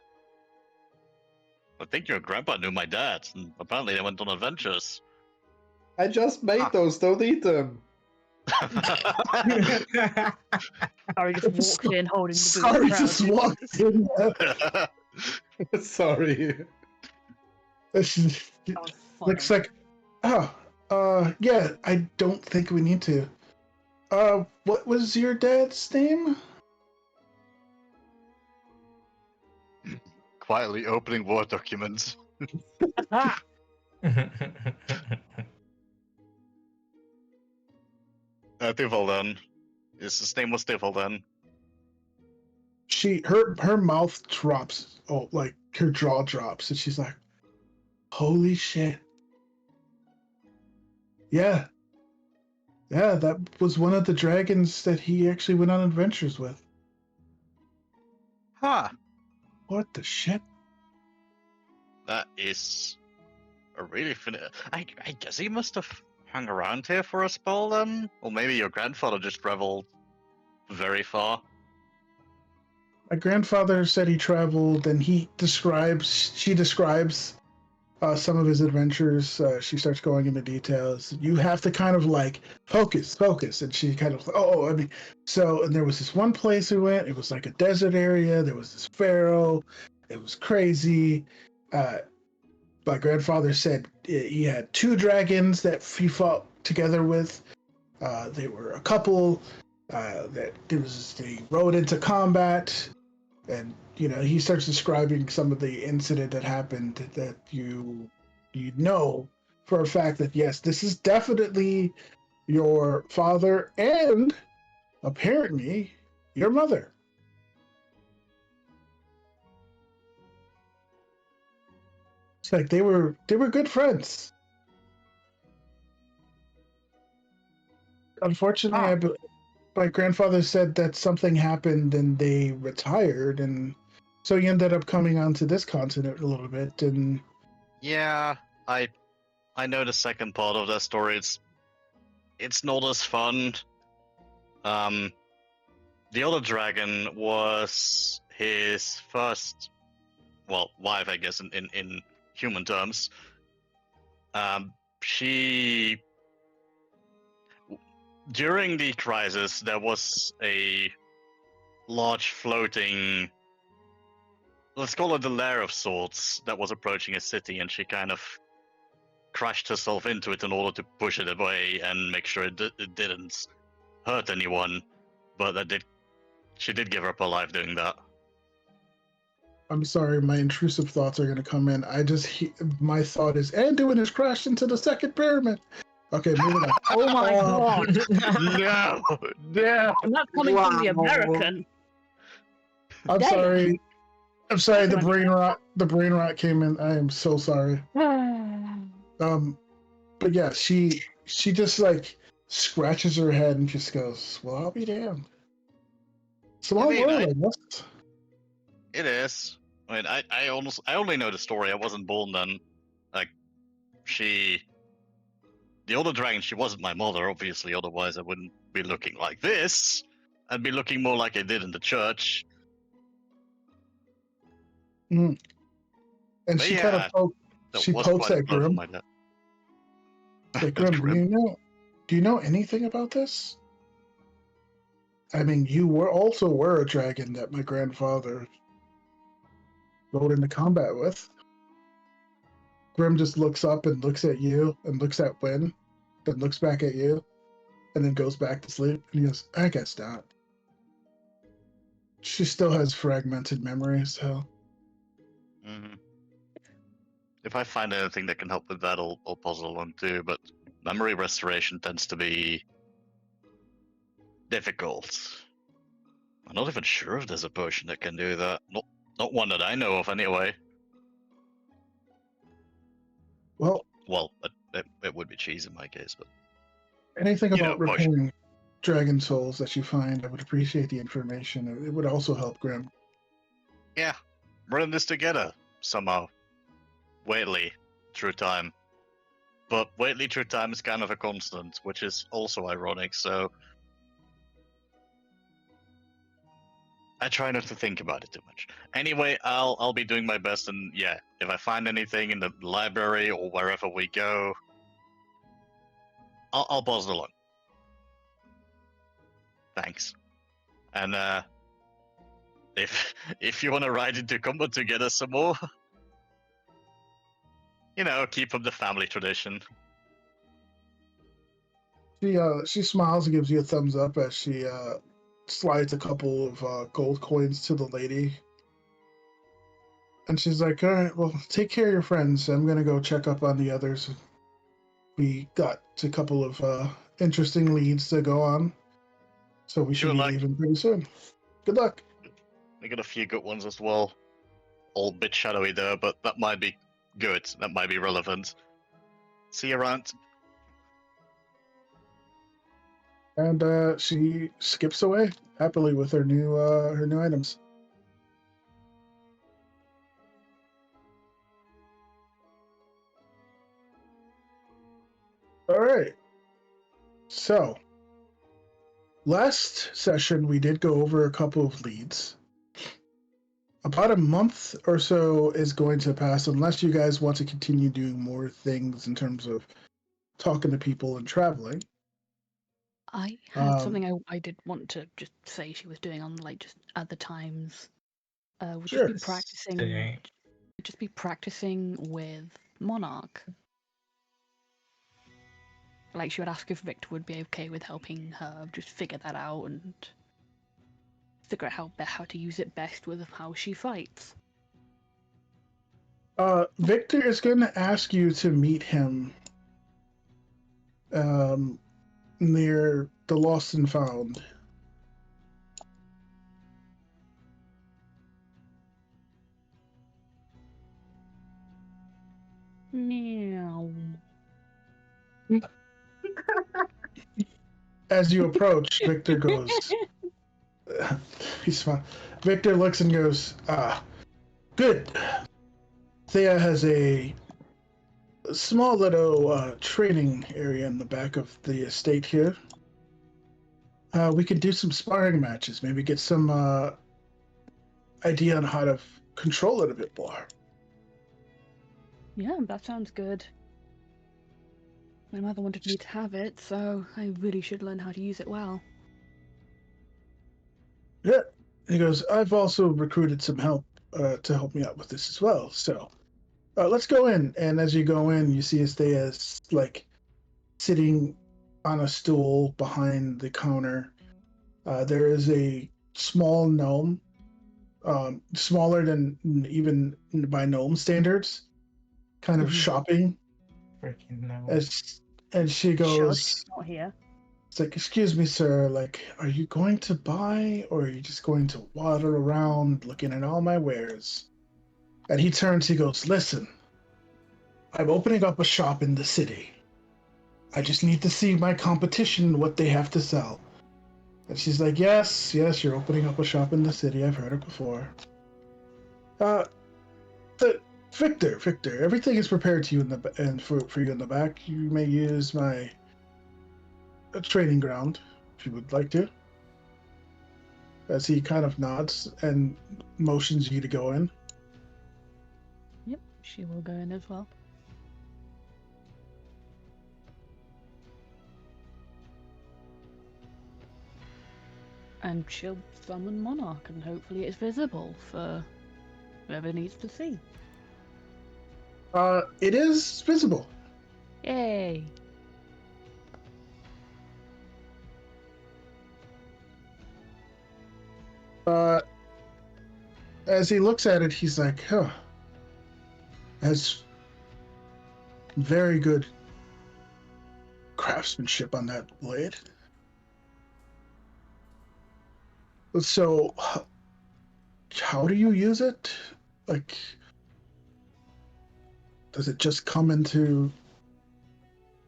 I think your grandpa knew my dad, and apparently they went on adventures. I just made those. Don't eat them. Harry just walked in holding the boot. Sorry, proud. just walked in. Sorry. This is- That was funny. looks like, yeah. I don't think we need to. What was your dad's name? Quietly opening Word documents. Tivalden. His name was Tivalden. Her mouth drops. Oh, like her jaw drops, and she's like, "Holy shit! Yeah, yeah, that was one of the dragons that he actually went on adventures with. Huh. What the shit? That is a really I guess he must have hung around here for a spell then? Or maybe your grandfather just traveled very far. My grandfather said he traveled, and she describes some of his adventures. She starts going into details. You have to kind of like focus, and she kind of, and there was this one place we went. It was like a desert area. There was this pharaoh. It was crazy. My grandfather said he had 2 dragons that he fought together with. They were a couple. They rode into combat. And he starts describing some of the incident that happened that you know for a fact that yes, this is definitely your father and apparently your mother. It's like they were good friends. Unfortunately, my grandfather said that something happened and they retired, and so he ended up coming onto this continent a little bit. And Yeah, I know the second part of that story. It's not as fun. The other dragon was his first, wife, I guess, in human terms. She During the crisis, there was a large floating, let's call it a lair of sorts, that was approaching a city, and she kind of crashed herself into it in order to push it away and make sure it didn't hurt anyone. But she did give up her life doing that. I'm sorry, my intrusive thoughts are going to come in. My thought is, Anduin has crashed into the second pyramid. Okay, moving on. Oh my god! No! And that's coming from the American. I'm Damn. sorry. I'm sorry. The brain rot came in. I am so sorry. But yeah, she just like scratches her head and just goes, "Well, I'll be damned." It's a long I mean, world, I guess. It is. I mean, I only know the story. I wasn't born then. Like, the older dragon, she wasn't my mother, obviously. Otherwise, I wouldn't be looking like this. I'd be looking more like I did in the church. And But she yeah, kind of that was pokes quite a at blow for Grim. my dad. Like, Grim, Grim. do you know anything about this? I mean, you were a dragon that my grandfather rode into combat with. Grim just looks up and looks at you and looks at Wynn, then looks back at you, and then goes back to sleep. And he goes, I guess not. She still has fragmented memories, so. Mm-hmm. If I find anything that can help with that, I'll pass it along too. But memory restoration tends to be difficult. I'm not even sure if there's a potion that can do that. Not one that I know of, anyway. Well, it would be cheese in my case, but anything about potion. repairing dragon souls that you find, I would appreciate the information. It would also help Grim. Yeah, we're in this together somehow. Waitley, through time. But Waitley through time is kind of a constant, which is also ironic, so I try not to think about it too much. Anyway, I'll be doing my best, and yeah, if I find anything in the library or wherever we go, I'll pass it along. Thanks. And if you want to ride into combat together some more, keep up the family tradition. She smiles and gives you a thumbs up as she slides a couple of gold coins to the lady. And she's like, all right, well, take care of your friends. I'm going to go check up on the others. We got a couple of interesting leads to go on. So we should Good be luck. leaving pretty soon. Good luck. We got a few good ones as well. All a bit shadowy there, but that might be good. That might be relevant. See you around. And she skips away happily with her new items. All right. So, last session we did go over a couple of leads. About a month or so is going to pass unless you guys want to continue doing more things in terms of talking to people and traveling. I had something I did want to just say she was doing on just other times. Would Sure. just be practicing. Say, Just be practicing with Monarch. Like she would ask if Victor would be okay with helping her just figure that out and figure out how to use it best with how she fights. Victor is going to ask you to meet him near the Lost and Found. Meow. As you approach, Victor goes. He's fine. Victor looks and goes, good. Thea has a small little training area in the back of the estate here. We could do some sparring matches, maybe get some idea on how to control it a bit more. Yeah, that sounds good. My mother wanted me to have it, so I really should learn how to use it well. Yeah. He goes, I've also recruited some help to help me out with this as well. So let's go in. And as you go in, you see Thea's sitting on a stool behind the counter. There is a small gnome, smaller than even by gnome standards, kind of shopping. freaking no. And she goes, Shush, not here. it's like, excuse me, sir, are you going to buy or are you just going to waddle around looking at all my wares? And he turns, he goes, listen, I'm opening up a shop in the city. I just need to see my competition, what they have to sell. And she's like, yes, you're opening up a shop in the city. I've heard it before. Victor, everything is prepared to you for you in the back. You may use my training ground if you would like to. As he kind of nods and motions you to go in. Yep, she will go in as well. And she'll summon Monarch, and hopefully it's visible for whoever needs to see. It is visible. Yay! As he looks at it, he's like, huh. That's very good craftsmanship on that blade. So, how do you use it? Does it just come into...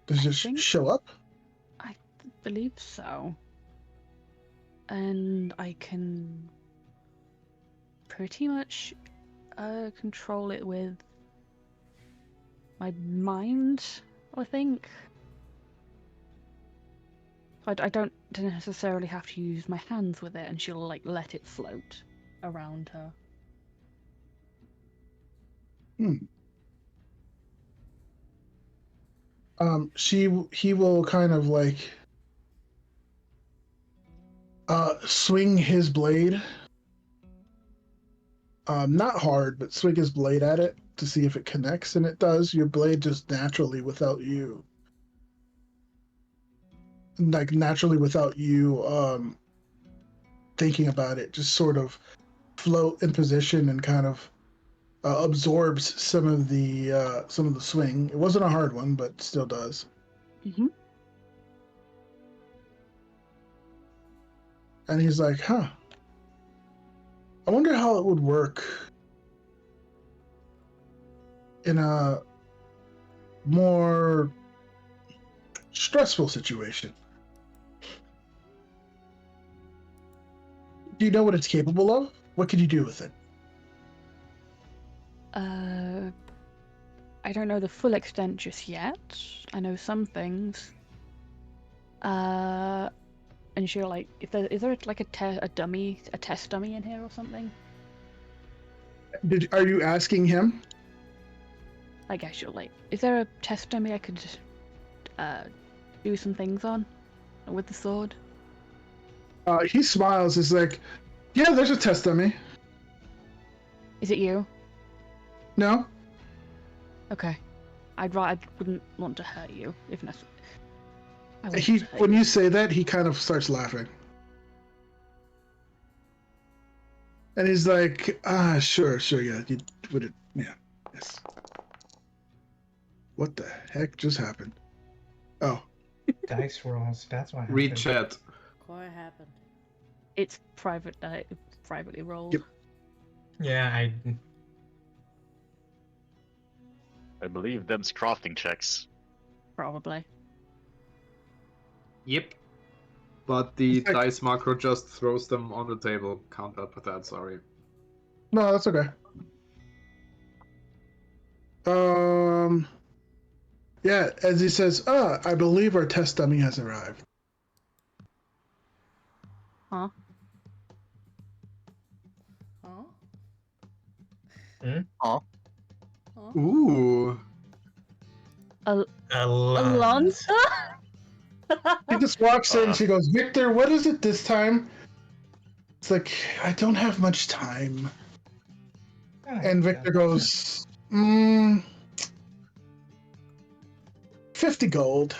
Does it just show up? I believe so. And I can pretty much control it with my mind, I think. I don't necessarily have to use my hands with it, and she'll like let it float around her. He will kind of like swing his blade. Not hard, but swing his blade at it to see if it connects, and it does. Your blade just naturally without you thinking about it, just sort of float in position and kind of absorbs some of the swing. It wasn't a hard one, but still does. Mm-hmm. And he's like, huh. I wonder how it would work in a more stressful situation. Do you know what it's capable of? What can you do with it? I don't know the full extent just yet. I know some things. And she'll like, is there like a test dummy in here or something? Are you asking him? I guess you're like, is there a test dummy I could do some things on with the sword? He smiles. He's like, yeah, there's a test dummy. Is it you? No? Okay. I wouldn't want to hurt you if necessary. When you say that, he kind of starts laughing. And he's like, sure, yeah, you would it, yeah, yes. What the heck just happened? Oh. Dice rolls, that's what happened. Read chat. What happened? It's privately rolled. Yep. Yeah, I believe them's crafting checks. Probably. Yep. But the It's like- dice macro just throws them on the table. Can't help with that, sorry. No, that's okay. Yeah, as he says, I believe our test dummy has arrived. Huh? Huh? Huh? Huh? Ooh. Alonso? He just walks in, she goes, Victor, what is it this time? It's like, I don't have much time. And Victor goes, 50 gold.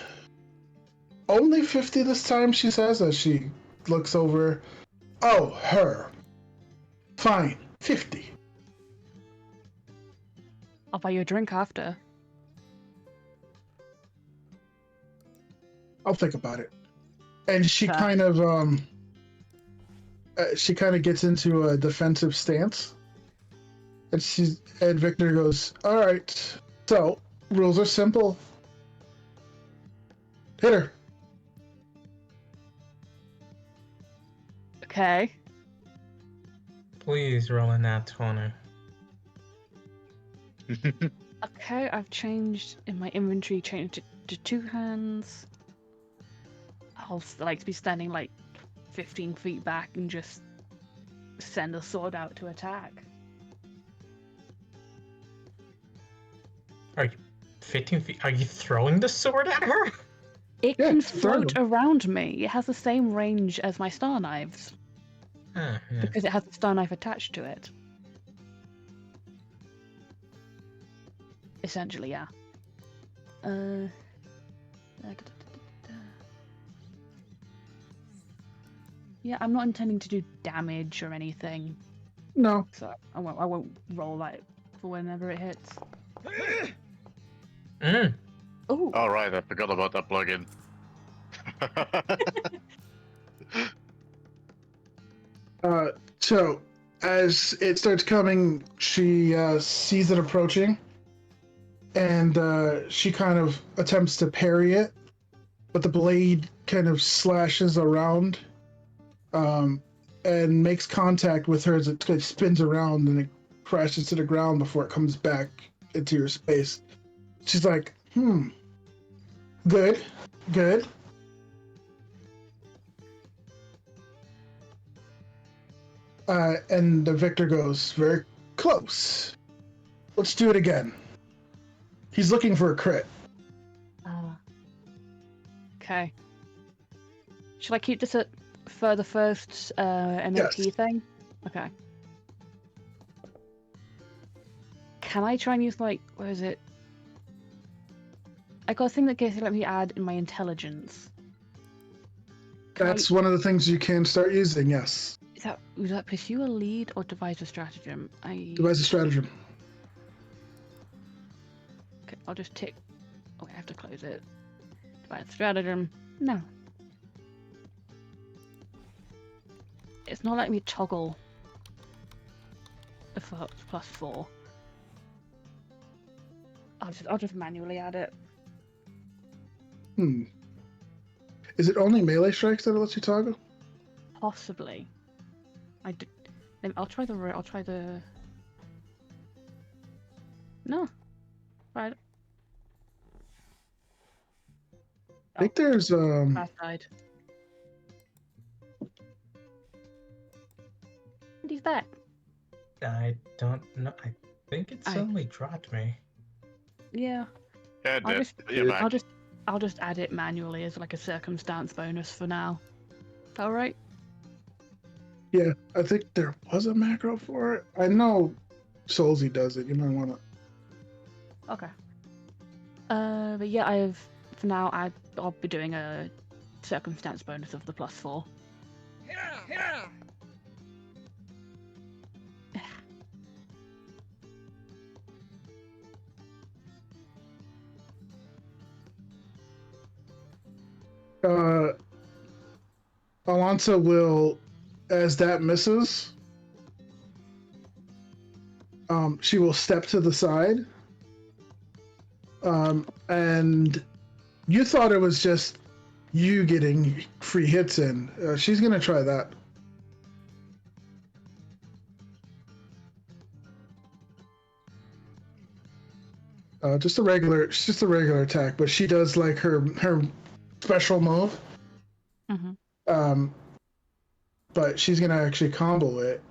Only 50 this time, she says, as she looks over. Oh, her. Fine, 50. I'll buy you a drink after. I'll think about it. And she Okay. kind of gets into a defensive stance. And Victor goes, all right, so rules are simple. Hit her. Okay. Please roll in that 20. Okay, I've changed in my inventory, changed it to 2 hands. I'll like be standing like 15 feet back and just send a sword out to attack. Are you 15 feet? Are you throwing the sword at her? It Yeah, can throw float around me. It has the same range as my star knives Yeah. because it has a star knife attached to it. Essentially, yeah. Yeah, I'm not intending to do damage or anything, No. so I won't roll that for whenever it hits. Oh, Alright, I forgot about that plugin. So as it starts coming, she sees it approaching, and she kind of attempts to parry it, but the blade kind of slashes around, and makes contact with her as it kind of spins around and it crashes to the ground before it comes back into your space. She's like, good. And the victor goes, very close. Let's do it again. He's looking for a crit. Okay. Should I keep this for the first MAP Yes. thing? Okay. Can I try and use, like, where is it? I got a thing that let me add in my intelligence. That's one of the things you can start using, yes. Was that pursue a lead or devise a stratagem? Devise a stratagem. Okay, I'll just tick. Oh, I have to close it. Devise stratagem. No. It's not letting me toggle the +4. I'll just manually add it. Is it only melee strikes that it lets you toggle? Possibly. I'll try the. No. Right. I think there's Last side. And he's back. I don't know. I think it suddenly dropped me. Yeah. Yeah, I'll just- you're back. I'll just add it manually as like a circumstance bonus for now. Is that alright? Yeah, I think there was a macro for it. I know Soulsy does it. You might want to. Okay. But yeah, for now I'll be doing a circumstance bonus of the +4. Yeah. Alonso will, as that misses, she will step to the side. And you thought it was just you getting free hits in. She's gonna try that. Just a regular attack, but she does like her special move. Mm-hmm. But she's gonna actually combo it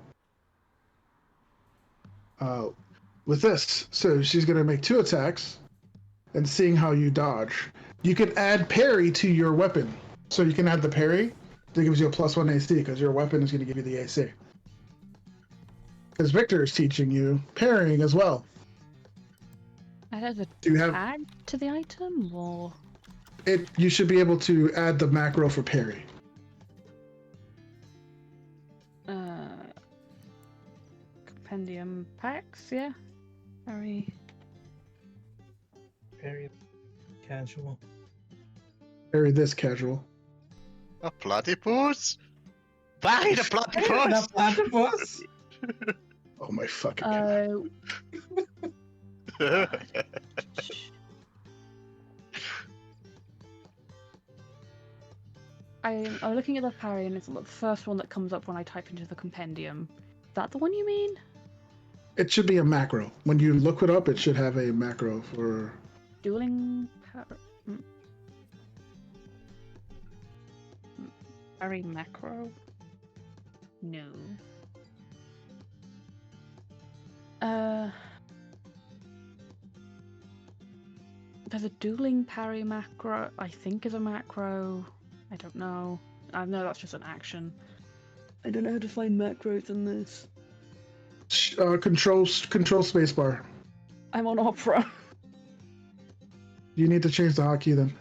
with this. So she's gonna make 2 attacks, and seeing how you dodge, you can add parry to your weapon. So you can add the parry that gives you a +1 AC because your weapon is gonna give you the AC. Because Victor is teaching you parrying as well. Add a Do you have tag to the item, or it? You should be able to add the macro for parry. compendium packs? Yeah. Very. Very casual. Parry this casual. A platypus? Parry the platypus! Platypus! Oh my fucking god. I'm looking at the parry, and it's the first one that comes up when I type into the compendium. Is that the one you mean? It should be a macro. When you look it up, it should have a macro for Dueling parry macro? No. There's a dueling parry macro, I think is a macro. I don't know. I know that's just an action. I don't know how to find macros in this. control spacebar. I'm on Opera. You need to change the hotkey then.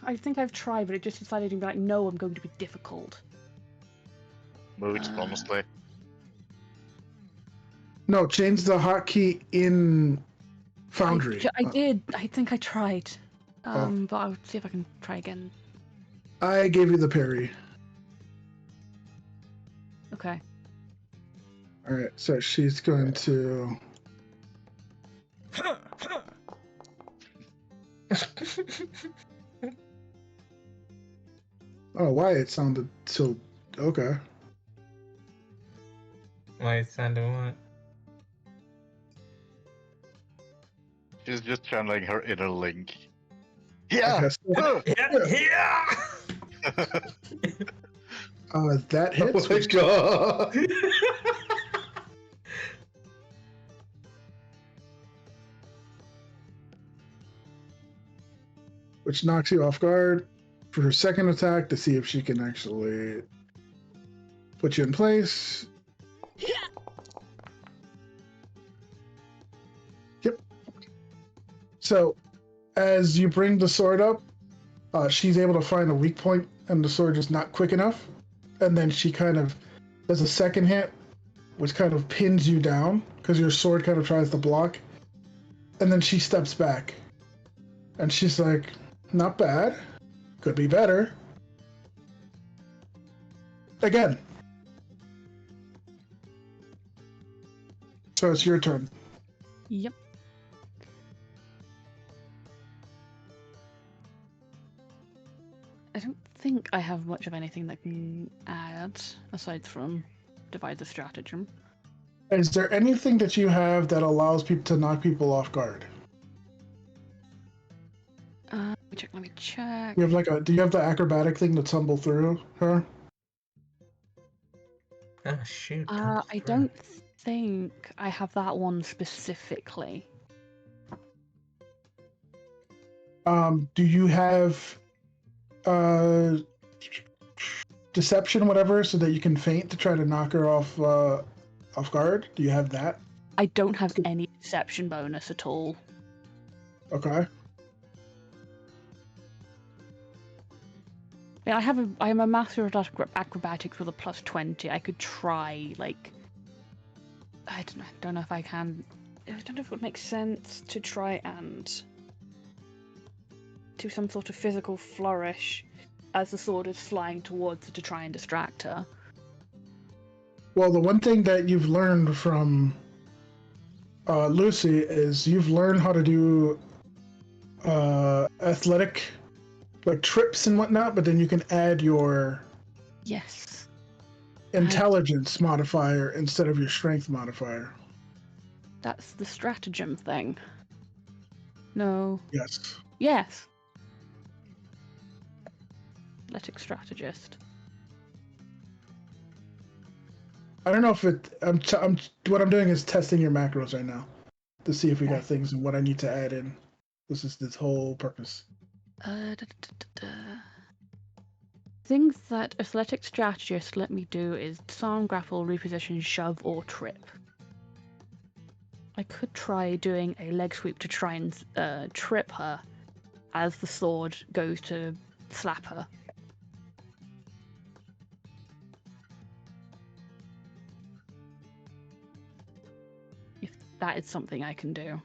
I think I've tried, but it just decided to be like, no, I'm going to be difficult. Moods, honestly. No, change the hotkey in Foundry. I did. I think I tried. But I'll see if I can try again. I gave you the parry. Okay. Alright, so she's going to... Oh, why it sounded so... Okay. Why it sounded what? She's just channeling her inner link. I Yeah! guess. Yeah! That hits. Oh my god! Which knocks you off guard for her second attack to see if she can actually put you in place. Yep. So, as you bring the sword up, she's able to find a weak point, and the sword is not quick enough. And then she kind of does a second hit, which kind of pins you down because your sword kind of tries to block. And then she steps back, and she's like, "Not bad. Could be better." Again. So it's your turn. Yep. I don't think I have much of anything that can add aside from divide the stratagem. Is there anything that you have that allows people to knock people off guard? Let me check. You have do you have the acrobatic thing to tumble through her? Oh shoot! I don't think I have that one specifically. Do you have deception, whatever, so that you can feint to try to knock her off guard? Do you have that? I don't have any deception bonus at all. Okay. Yeah, I'm a master of acrobatics with a +20. I could try, like, I don't know if I can. I don't know if it would make sense to try and do some sort of physical flourish as the sword is flying towards her to try and distract her. Well, the one thing that you've learned from Lucy is you've learned how to do athletic, like trips and whatnot, but then you can add your Yes. intelligence modifier instead of your strength modifier. That's the stratagem thing. No. Yes. Yes. Athletic strategist. I don't know if what I'm doing is testing your macros right now to see if we got things and what I need to add in. This is this whole purpose. Things that athletic strategists let me do is disarm, grapple, reposition, shove, or trip. I could try doing a leg sweep to try and trip her as the sword goes to slap her. If that is something I can do.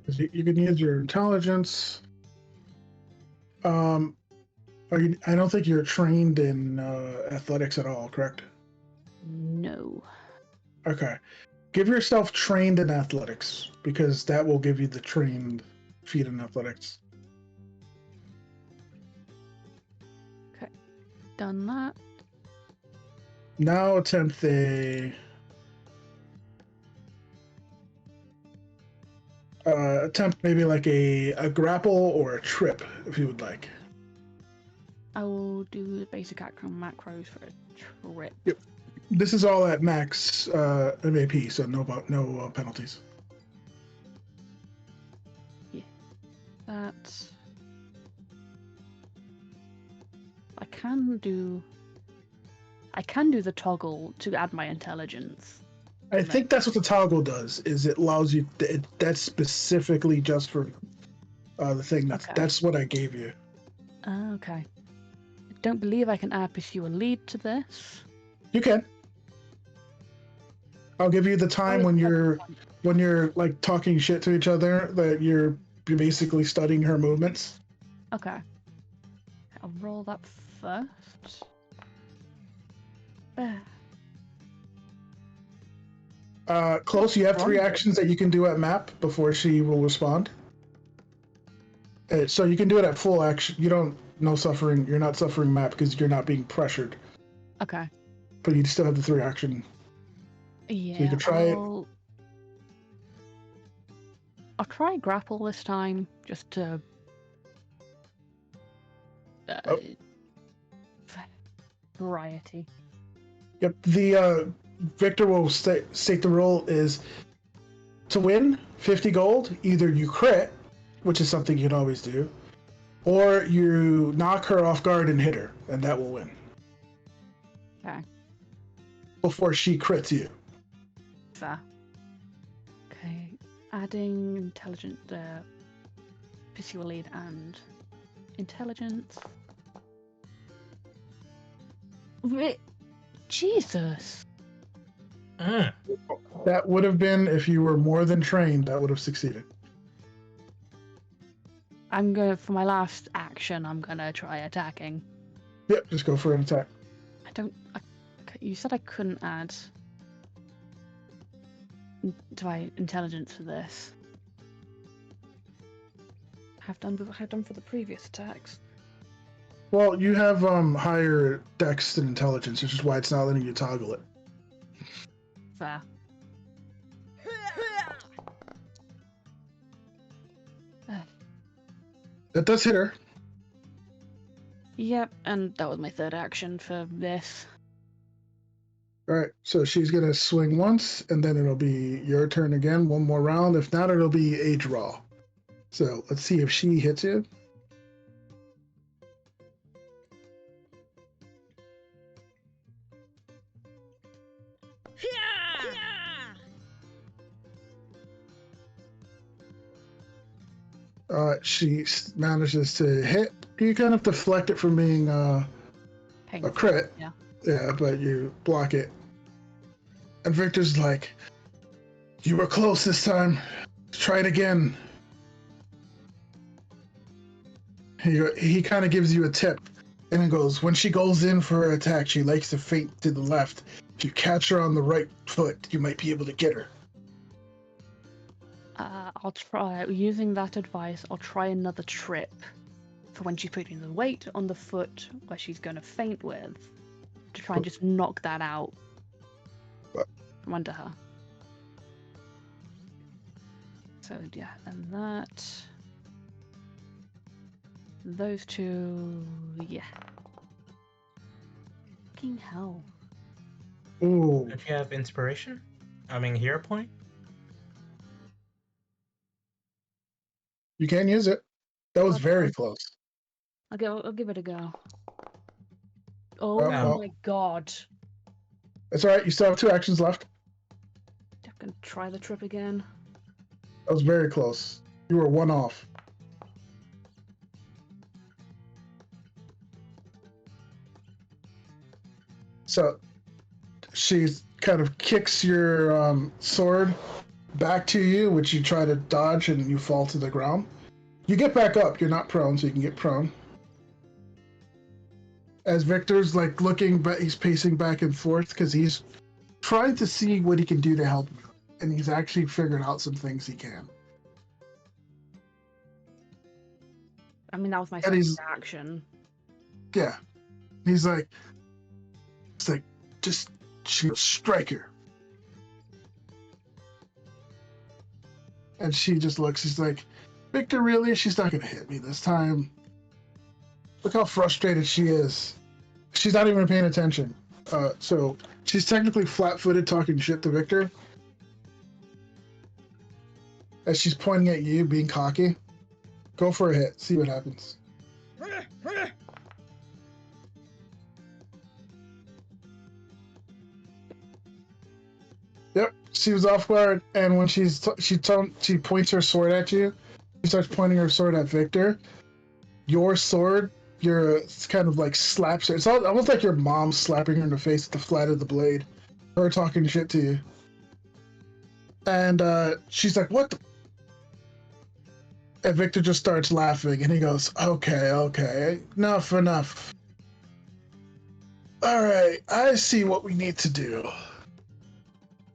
You can use your intelligence. I don't think you're trained in athletics at all, correct? No. Okay. Give yourself trained in athletics, because that will give you the trained feat in athletics. Okay. Done that. Now attempt maybe like a grapple or a trip, if you would like. I will do the basic macros for a trip. Yep. This is all at max MAP, so no penalties. Yeah. That's... I can do the toggle to add my intelligence. I think that's what the toggle does. Is it allows you? That's specifically just for the thing. That's what I gave you. Okay. I don't believe I can pursue a lead to this. You can. I'll give you the time when you're like talking shit to each other that you're basically studying her movements. Okay. I'll roll that first. Close, you have 3 actions that you can do at map before she will respond. So you can do it at full action. You're not suffering map because you're not being pressured. Okay. But you still have the 3 action. Yeah. So you can try it. I'll try grapple this time, just to variety. Yep. The Victor will state the rule is to win 50 gold. Either you crit, which is something you can always do, or you knock her off guard and hit her, and that will win. Okay. Before she crits you. Fair. Okay. Adding intelligent, visual lead and intelligence. Jesus. That would have been, if you were more than trained, that would have succeeded. For my last action, I'm gonna try attacking. Yep, just go for an attack. You said I couldn't add to my intelligence for this. I have done for the previous attacks. Well, you have higher dex than intelligence, which is why it's not letting you toggle it. Fair. That does hit her. Yep, and that was my third action for this. Alright, so she's gonna swing once, and then it'll be your turn again, one more round. If not, it'll be a draw. So let's see if she hits you. She manages to hit. You kind of deflect it from being a crit. Yeah. Yeah, but you block it. And Victor's like, you were close this time. Try it again. He kind of gives you a tip. And he goes, when she goes in for her attack, she likes to feint to the left. If you catch her on the right foot, you might be able to get her. I'll try, using that advice, I'll try another trip for when she's putting the weight on the foot where she's going to faint with, to try and just knock that out from under her. So yeah, and that, those two, yeah. Fucking hell. Ooh. Don't you have inspiration? I mean, hero point? You can use it. That was very close. I'll give it a go. Oh well. my god. It's alright, you still have 2 actions left. I'm gonna try the trip again. That was very close. You were 1 off. So, she kind of kicks your sword back to you, which you try to dodge and you fall to the ground. You get back up. You're not prone, so you can get prone. As Victor's like looking, but he's pacing back and forth because he's trying to see what he can do to help you. And he's actually figured out some things he can. I mean, that was my first action. Yeah. He's like, just strike her. And she just looks, she's like, Victor, really? She's not gonna hit me this time. Look how frustrated she is. She's not even paying attention. So she's technically flat-footed talking shit to Victor. As she's pointing at you, being cocky. Go for a hit, see what happens. Yep, she was off guard, and when she points her sword at you, she starts pointing her sword at Victor. Your sword, it's kind of like slaps her. It's almost like your mom slapping her in the face with the flat of the blade. Her talking shit to you. And she's like, what the? And Victor just starts laughing, and he goes, okay, enough. Alright, I see what we need to do.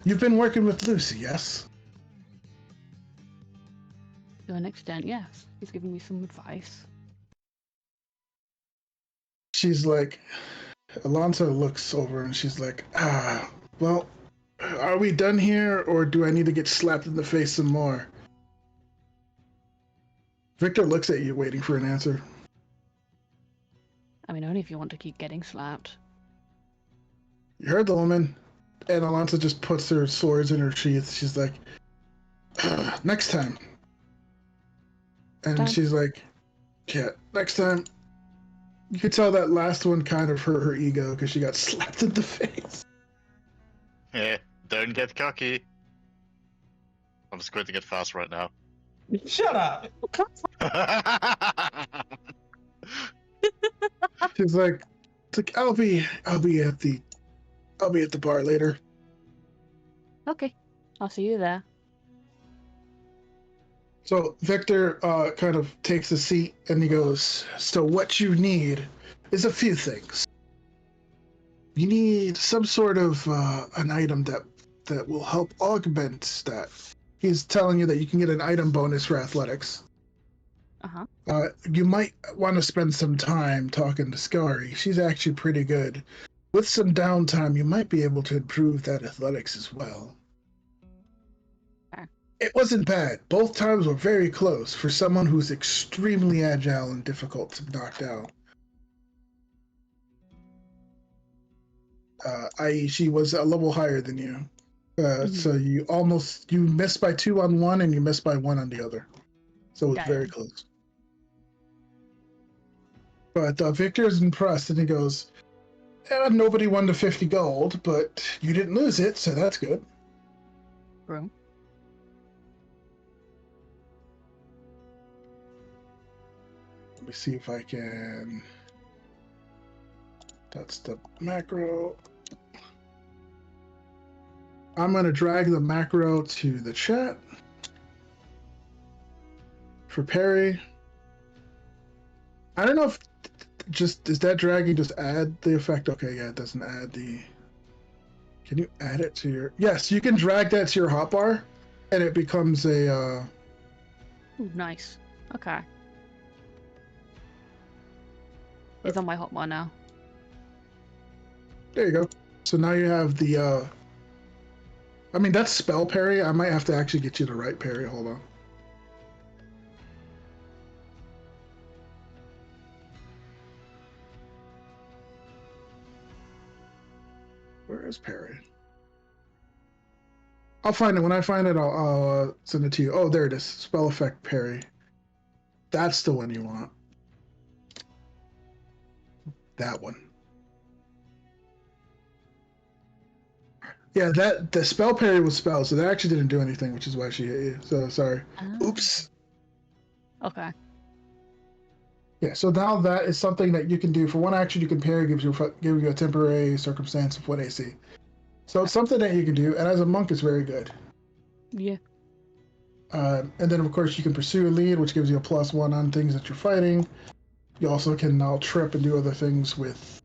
You've been working with Lucy, yes? To an extent, yes. He's giving me some advice. She's like, Alonso looks over and she's like, well, are we done here, or do I need to get slapped in the face some more? Victor looks at you, waiting for an answer. I mean, only if you want to keep getting slapped. You heard the woman. And Alonso just puts her swords in her sheath. She's like, next time. And she's like, yeah, next time. You could tell that last one kind of hurt her ego because she got slapped in the face. Yeah, don't get cocky. I'm just going to get fast right now. Shut up. She's like, I'll be at the bar later. Okay, I'll see you there. So Victor kind of takes a seat and he goes, so what you need is a few things. You need some sort of an item that will help augment that. He's telling you that you can get an item bonus for athletics. Uh-huh. You might want to spend some time talking to Scary. She's actually pretty good. With some downtime, you might be able to improve that athletics as well. Okay. It wasn't bad. Both times were very close for someone who's extremely agile and difficult to knock down. I.e., she was a level higher than you. So you missed by 2 on one and you missed by 1 on the other. So it was very close. But Victor's impressed and he goes, nobody won the 50 gold, but you didn't lose it, so that's good. True. Let me see if I can... That's the macro. I'm going to drag the macro to the chat for Perry. I don't know if does that dragging just add the effect? Okay, yeah, it doesn't add the... Can you add it to your... Yes, you can drag that to your hotbar and it becomes a... Ooh, nice. Okay. It's on my hotbar now. There you go. So now you have the... I mean, that's spell parry. I might have to actually get you the right parry. Hold on. Where is parry? I'll find it. When I find it, I'll send it to you. Oh, there it is. Spell effect parry. That's the one you want. That one. Yeah, the spell parry was spell, so that actually didn't do anything, which is why she hit you. So sorry. Oops. Okay. Yeah, so now that is something that you can do. For one action, you can parry, give you a temporary circumstance of 1 AC. So it's something that you can do, and as a monk, it's very good. Yeah. And then, of course, you can pursue a lead, which gives you a +1 on things that you're fighting. You also can now trip and do other things with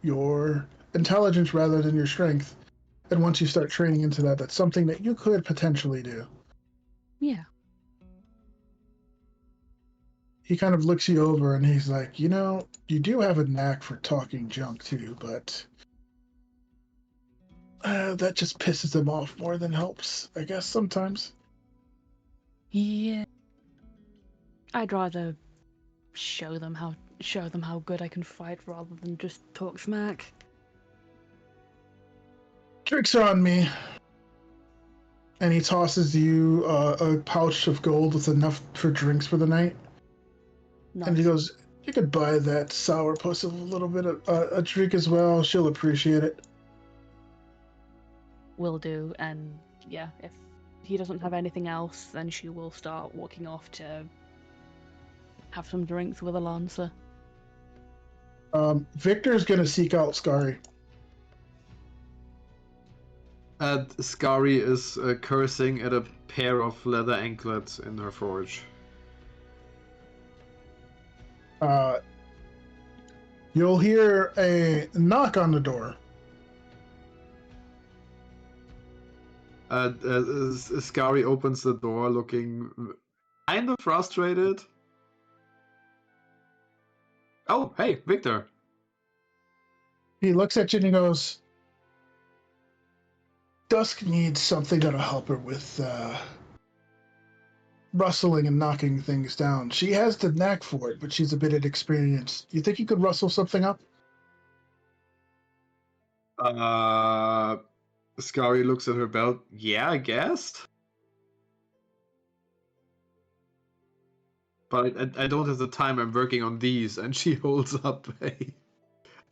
your intelligence rather than your strength. And once you start training into that, that's something that you could potentially do. Yeah. He kind of looks you over and he's like, you know, you do have a knack for talking junk too, but that just pisses him off more than helps, I guess, sometimes. Yeah. I'd rather show them how good I can fight rather than just talk smack. Drinks are on me. And he tosses you a pouch of gold with enough for drinks for the night. Nice. And he goes, you could buy that sourpuss a little bit of a drink as well. She'll appreciate it. Will do, and yeah, if he doesn't have anything else, then she will start walking off to have some drinks with Alonso. Victor's gonna seek out Scary. Scary is cursing at a pair of leather anklets in her forge. You'll hear a knock on the door. Scary opens the door looking kind of frustrated. Oh, hey, Victor. He looks at you and he goes, Dusk needs something that'll help her with rustling and knocking things down. She has the knack for it, but she's a bit inexperienced. You think you could rustle something up? Scary looks at her belt. Yeah, I guess. But I don't have the time. I'm working on these. And she holds up a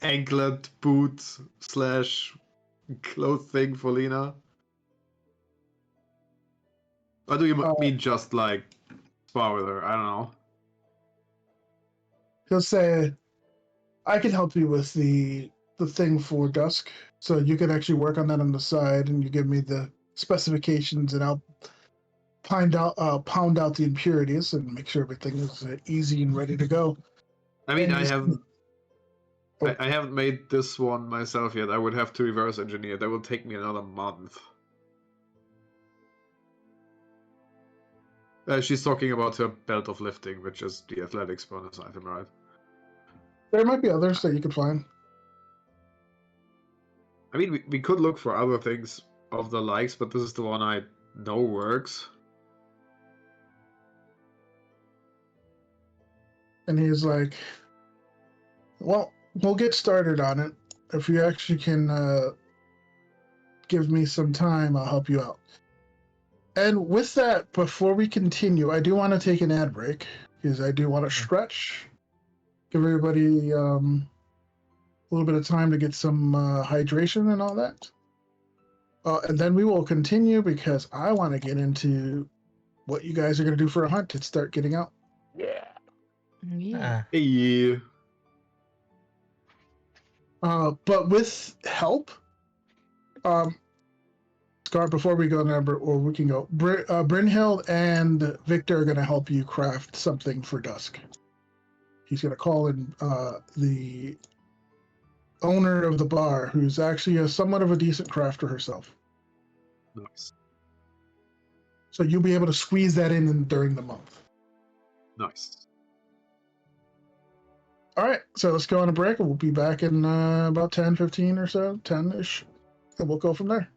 anklet boot / clothes thing for Lena. Or do you mean just like spar with her? I don't know. He'll say, I can help you with the thing for Dusk. So you can actually work on that on the side, and you give me the specifications, and I'll pound out the impurities and make sure everything is easy and ready to go. I mean, And I he's- haven't. Oh. I haven't made this one myself yet. I would have to reverse engineer. That will take me another month. She's talking about her belt of lifting, which is the athletics bonus item, right? There might be others that you could find. I mean, we could look for other things of the likes, but this is the one I know works. And he's like, well, we'll get started on it. If you actually can give me some time, I'll help you out. And with that, before we continue, I do want to take an ad break because I do want to stretch, give everybody a little bit of time to get some hydration and all that. And then we will continue because I want to get into what you guys are going to do for a hunt to start getting out. Yeah. Hey. But with help, Scar, before we go number, or we can go, Brynhild and Victor are going to help you craft something for Dusk. He's going to call in the owner of the bar, who's actually somewhat of a decent crafter herself. Nice. So you'll be able to squeeze that in during the month. Nice. All right, so let's go on a break, and we'll be back in about 10, 15 or so, 10-ish, and we'll go from there.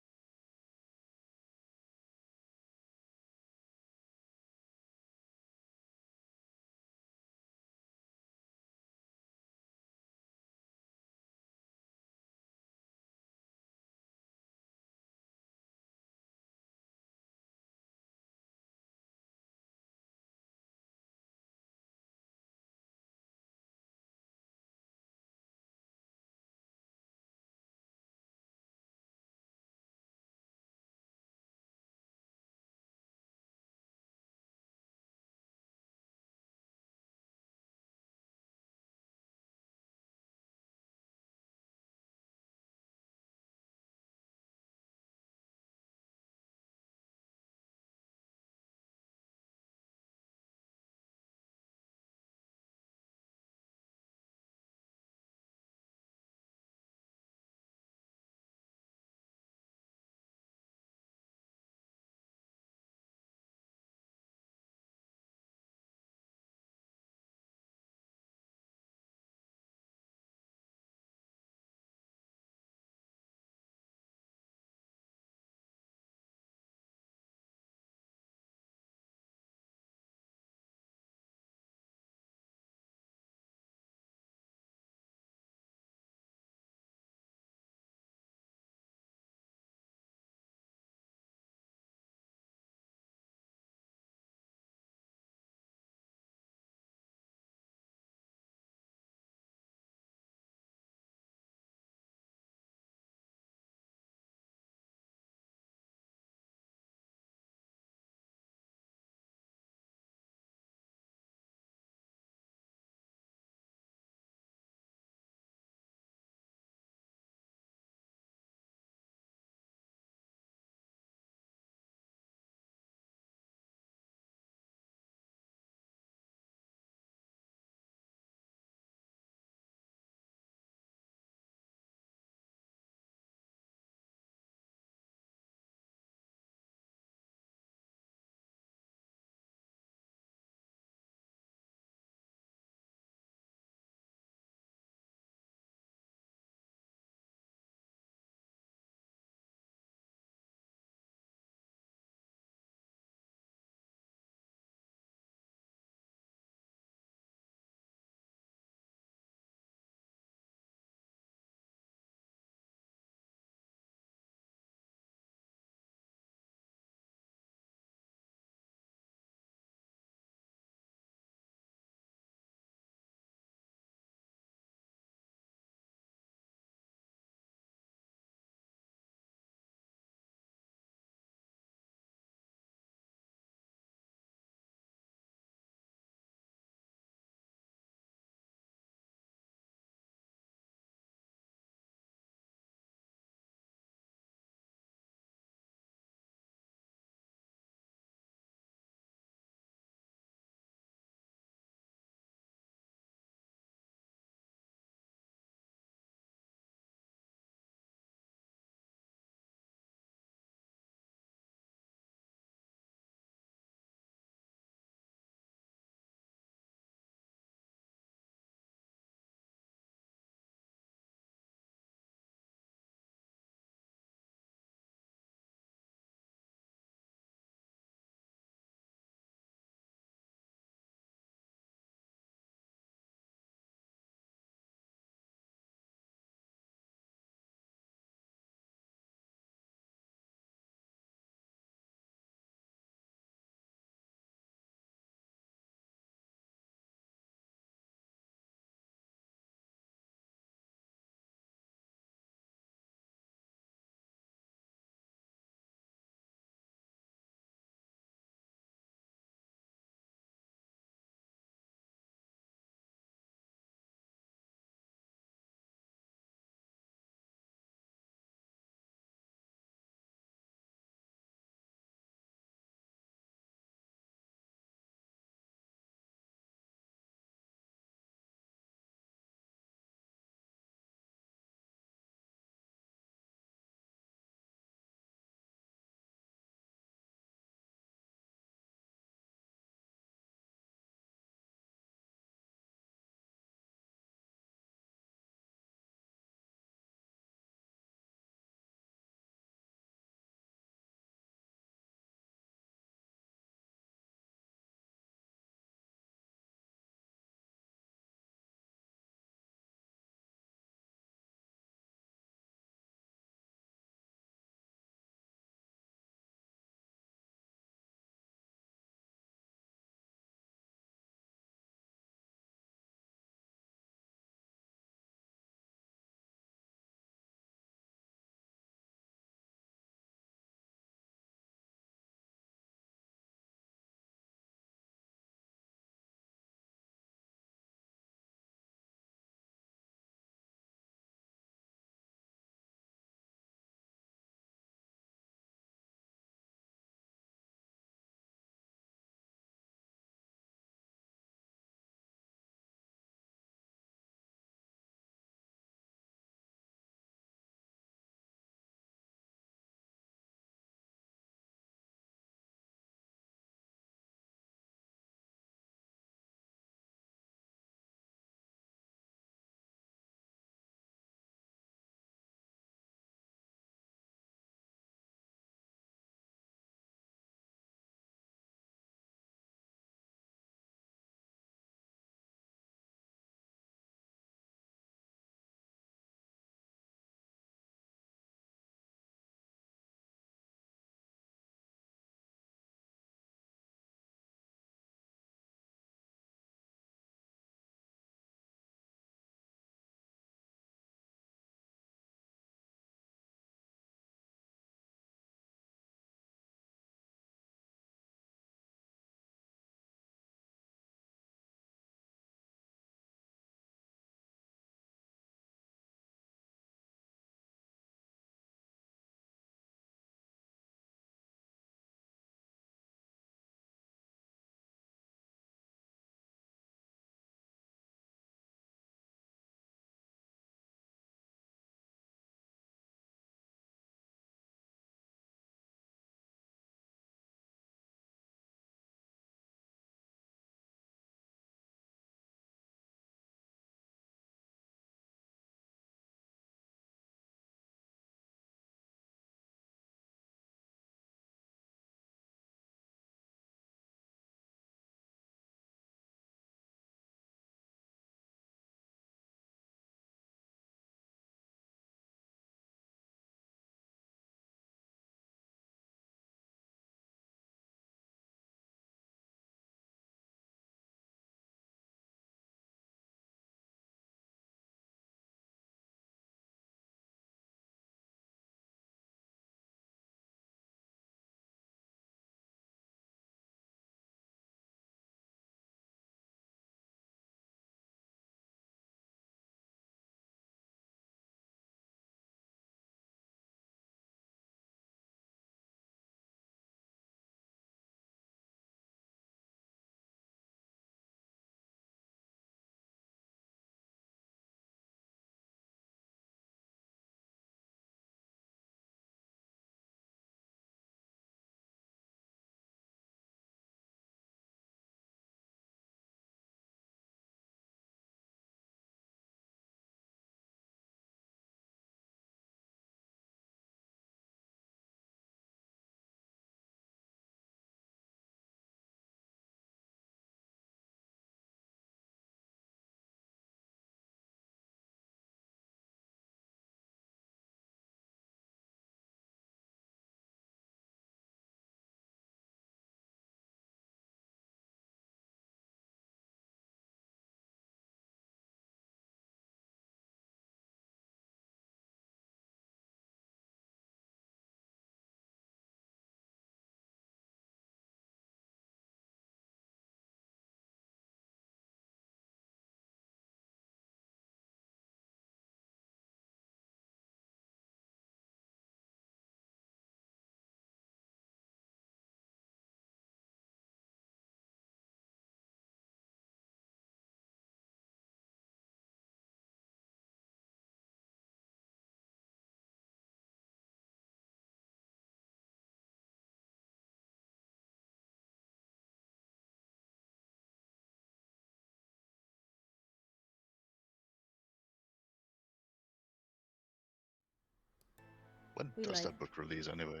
When We does like- that book release anyway?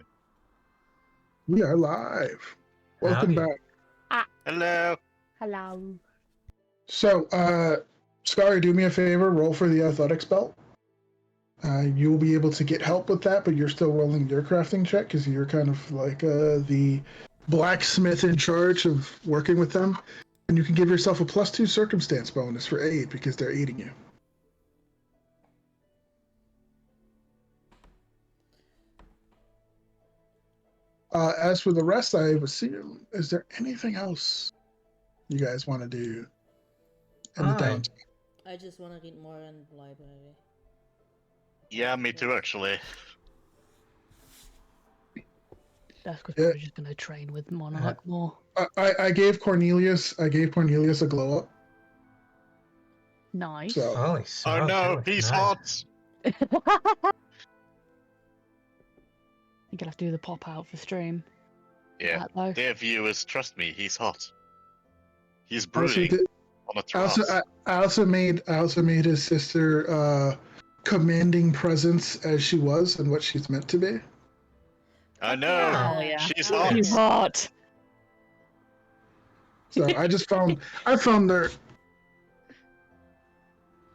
We are live. Welcome Howdy. back. Hello. Hello. So, Scary, do me a favor. Roll for the athletics belt. You will be able to get help with that, but you're still rolling your crafting check because you're kind of like the blacksmith in charge of working with them. And you can give yourself a +2 circumstance bonus for aid because they're aiding you. As for the rest, I assume, is there anything else you guys want to do in the Hi. downtime? I just want to read more in the library. Yeah, me too, actually. Dusk was Yeah. probably just gonna train with Monarch more. I gave Cornelius a glow up. Nice. So Holy Oh smoke, that no, looks he's nice. hot. I think I'll have to do the pop out for stream. Yeah, That though. dear viewers, trust me, he's hot. He's I also brooding did. on a I also, terrace. I also made his sister commanding presence as she was and what she's meant to be. I know. Oh yeah. She's I like hot. He's it. hot. So I found her.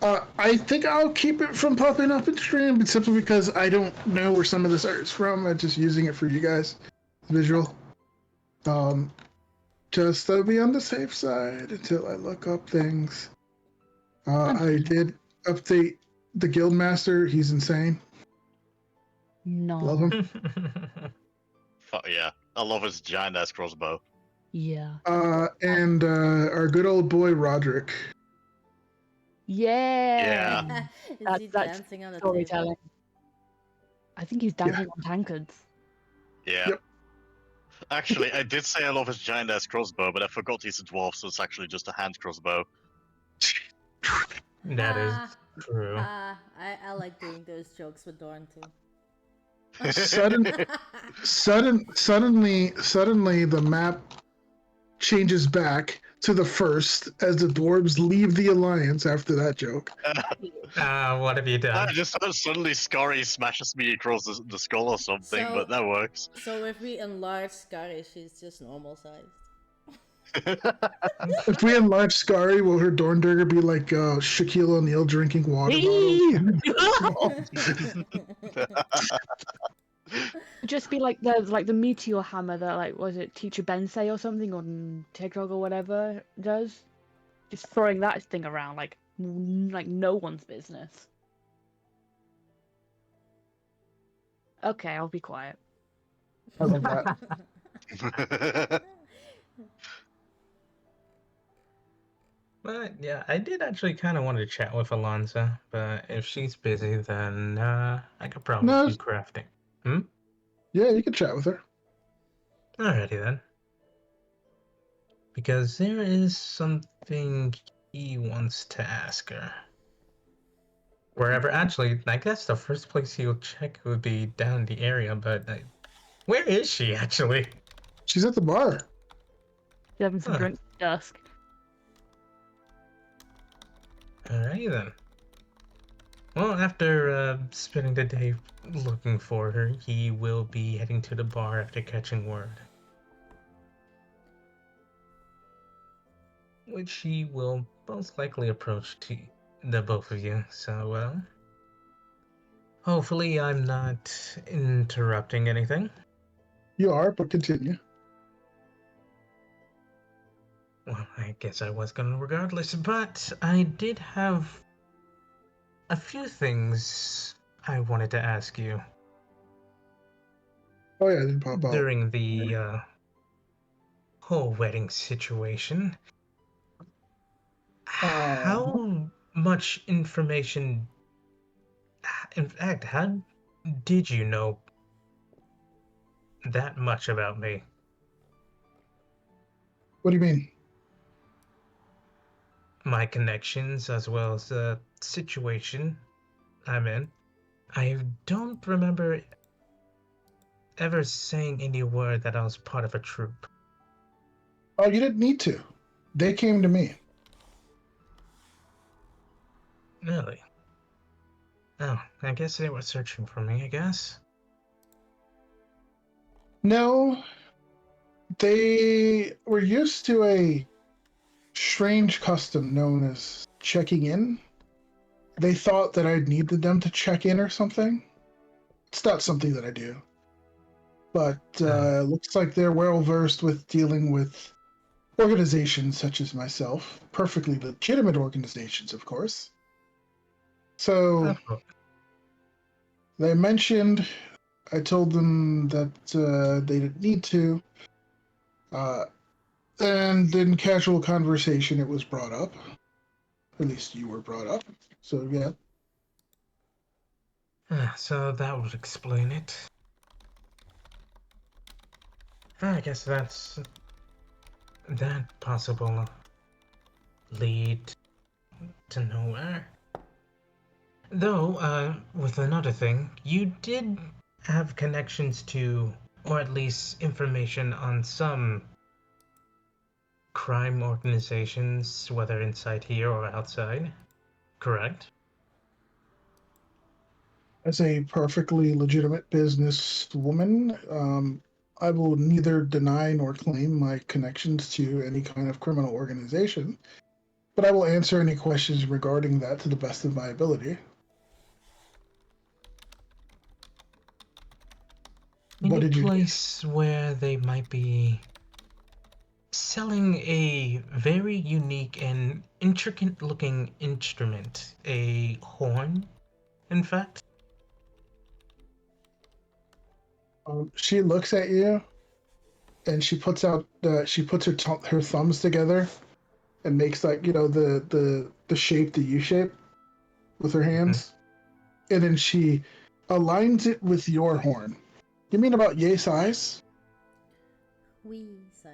I think I'll keep it from popping up in stream, but simply because I don't know where some of this art is from. I'm just using it for you guys, visual. Just to be on the safe side until I look up things. I did update the Guildmaster. He's insane. No. Love him. Fuck yeah. I love his giant ass crossbow. Yeah. And our good old boy Roderick. Yeah. Yeah. Is That's- he that's dancing on the Storytelling. table? I think he's dancing on tankards. Yeah. Yep. Actually, I did say I love his giant ass crossbow, but I forgot he's a dwarf, so it's actually just a hand crossbow. That is Ah, true. I like doing those jokes with Dorn too. Suddenly the map changes back to the first as the dwarves leave the alliance after that joke. What have you done? Just suddenly Scary smashes me across the skull or something, So- but that works. So if we enlarge Scary, she's just normal sized. If we enlarge Scary, will her Dorndurger be like Shaquille O'Neal drinking water bottles? Just be like the meteor hammer that was it Teacher Bensei or something on TikTok or whatever does. Just throwing that thing around like no one's business. Okay, I'll be quiet. I love that. But yeah, I did actually kind of want to chat with Alonza, but if she's busy, then I could probably No, do crafting. Yeah, you can chat with her. Alrighty then. Because there is something he wants to ask her. Actually, I guess the first place he'll check would be down the area, but where is she actually? She's at the bar. She's having some Huh. drinks at dusk. Alrighty then. Well, after spending the day looking for her, he will be heading to the bar after catching word. Which he will most likely approach to the both of you, so hopefully I'm not interrupting anything. You are, but continue. Well, I guess I was gonna regardless, but I did have a few things I wanted to ask you Oh yeah, I didn't pop out. during the whole wedding situation. How much information, in fact, how did you know that much about me? What do you mean? My connections, as well as the situation I'm in. I don't remember ever saying any word that I was part of a troop. Oh, you didn't need to. They came to me. Really? Oh, I guess they were searching for me, I guess. No, they were used to a strange custom known as checking in. They thought that I'd needed them to check in or something. It's not something that I do. But looks like they're well versed with dealing with organizations such as myself. Perfectly legitimate organizations, of course. So Of course. they mentioned, I told them that they didn't need to. And in casual conversation, it was brought up. At least you were brought up. So, yeah. So that would explain it. I guess that's that possible lead to nowhere. Though, with another thing, you did have connections to, or at least information on some crime organizations, whether inside here or outside, correct? As a perfectly legitimate businesswoman, I will neither deny nor claim my connections to any kind of criminal organization, but I will answer any questions regarding that to the best of my ability. What Any did you do? place where they might be selling a very unique and intricate looking instrument, a horn, in fact? She looks at you and she puts out she puts her thumbs together and makes like the shape, the U shape with her hands, and then she aligns it with your horn. You mean about yay size? Wee size.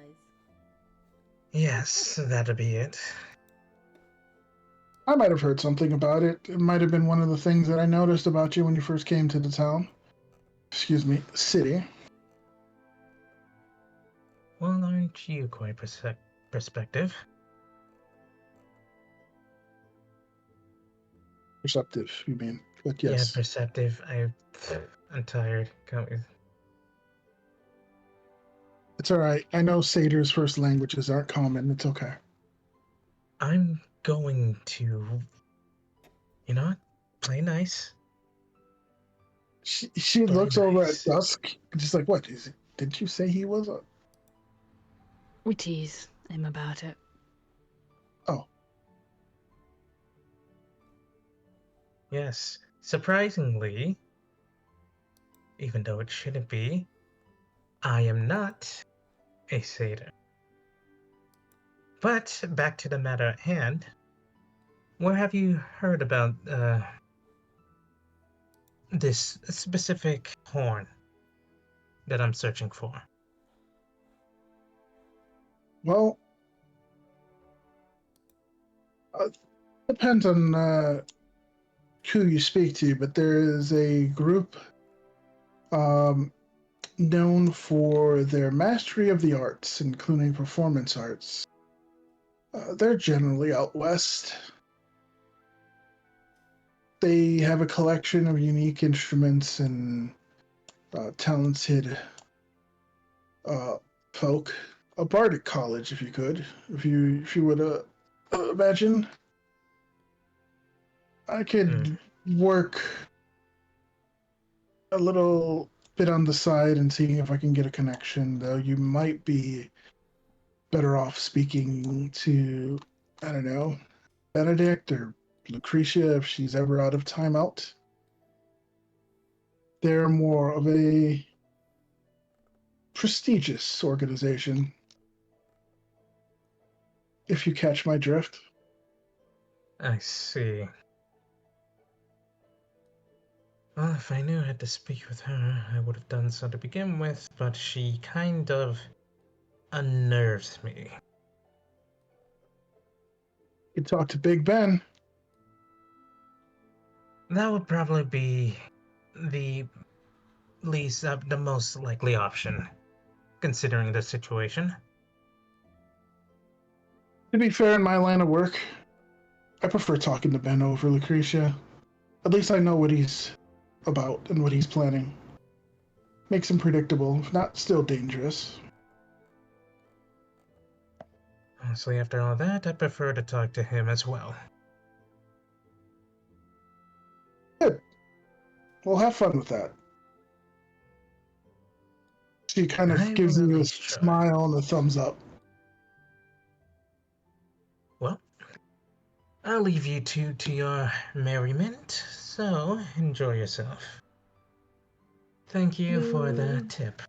Yes, that'd be it. I might have heard something about it. It might have been one of the things that I noticed about you when you first came to the town. Excuse me, city. Well, aren't you quite perspective? Perceptive, you mean? But Yeah, yes, perceptive. I'm tired. it's all right. I know satyrs' first languages aren't common. It's okay. I'm going to, you know, what? Play nice. She Play looks over at nice. Dusk, just like, what is it? Didn't you say he was a? We tease him about it. Oh, Yes, surprisingly, even though it shouldn't be, I am not a satyr. But back to the matter at hand. Where have you heard about this specific horn that I'm searching for? well, depends on who you speak to, but there is a group um, known for their mastery of the arts, including performance arts. They're generally out west. They have a collection of unique instruments and talented folk. A bardic college, if you could, if you would imagine. I could work a little bit on the side and seeing if I can get a connection, though you might be better off speaking to, I don't know, Benedict or Lucretia if she's ever out of timeout. They're more of a prestigious organization, if you catch my drift. I see. Well, if I knew I had to speak with her, I would have done so to begin with, but she kind of unnerves me. You talk to Big Ben. That would probably be the the most likely option, considering the situation. To be fair, in my line of work, I prefer talking to Ben over Lucretia. At least I know what he's about and what he's planning. Makes him predictable, if not still dangerous. Honestly, after all that, I prefer to talk to him as well. Good. Well, have fun with that. She kind of I gives will at you a least try. smile and a thumbs up. Well, I'll leave you two to your merriment, so enjoy yourself. Thank you for the tip.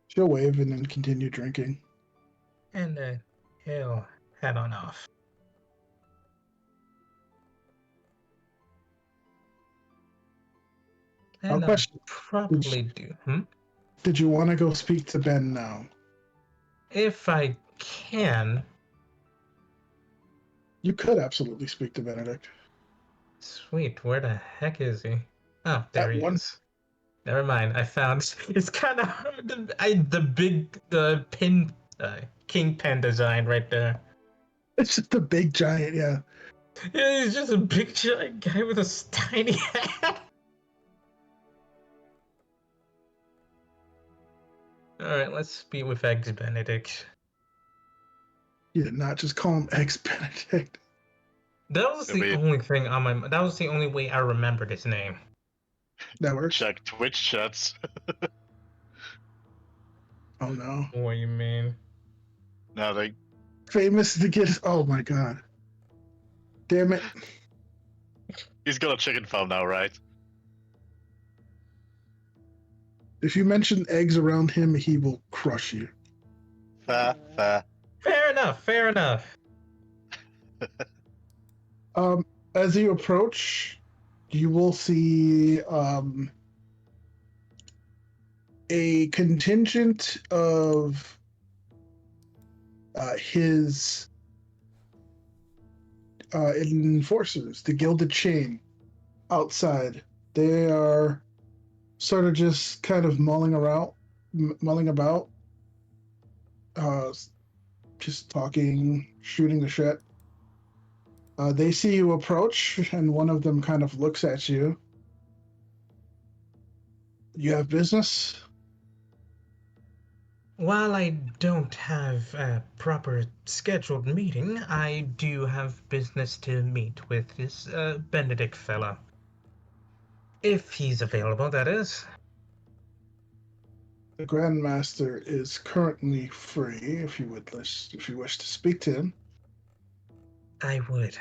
She'll wave and then continue drinking. And he'll head on off. I'll And question. probably do. Did you want to go speak to Ben now? If I can. You could absolutely speak to Benedict. Sweet, where the heck is he? Oh, there At he one, is. Never mind, I found. It's kind of the pin kingpin design right there. it's just a big giant, yeah. Yeah, he's just a big giant guy with a tiny hat. All right, let's speak with Eggs Benedict. You did not just call him ex Benedict. That was the only thing on my. That was the only way I remembered his name. That works. Check Twitch chats. Oh no. What do you mean? Now they. Famous to get. Oh my god. Damn it. He's got a chicken farm now, right? If you mention eggs around him, he will crush you. Fair. Fair enough. Fair enough. As you approach, you will see a contingent of his enforcers, the Gilded Chain, outside. They are sort of just kind of mulling about, just talking, shooting the shit. They see you approach, and one of them kind of looks at you. You have business? While I don't have a proper scheduled meeting, I do have business to meet with this Benedict fella. If he's available, that is. The Grandmaster is currently free. If you wish to speak to him, I would.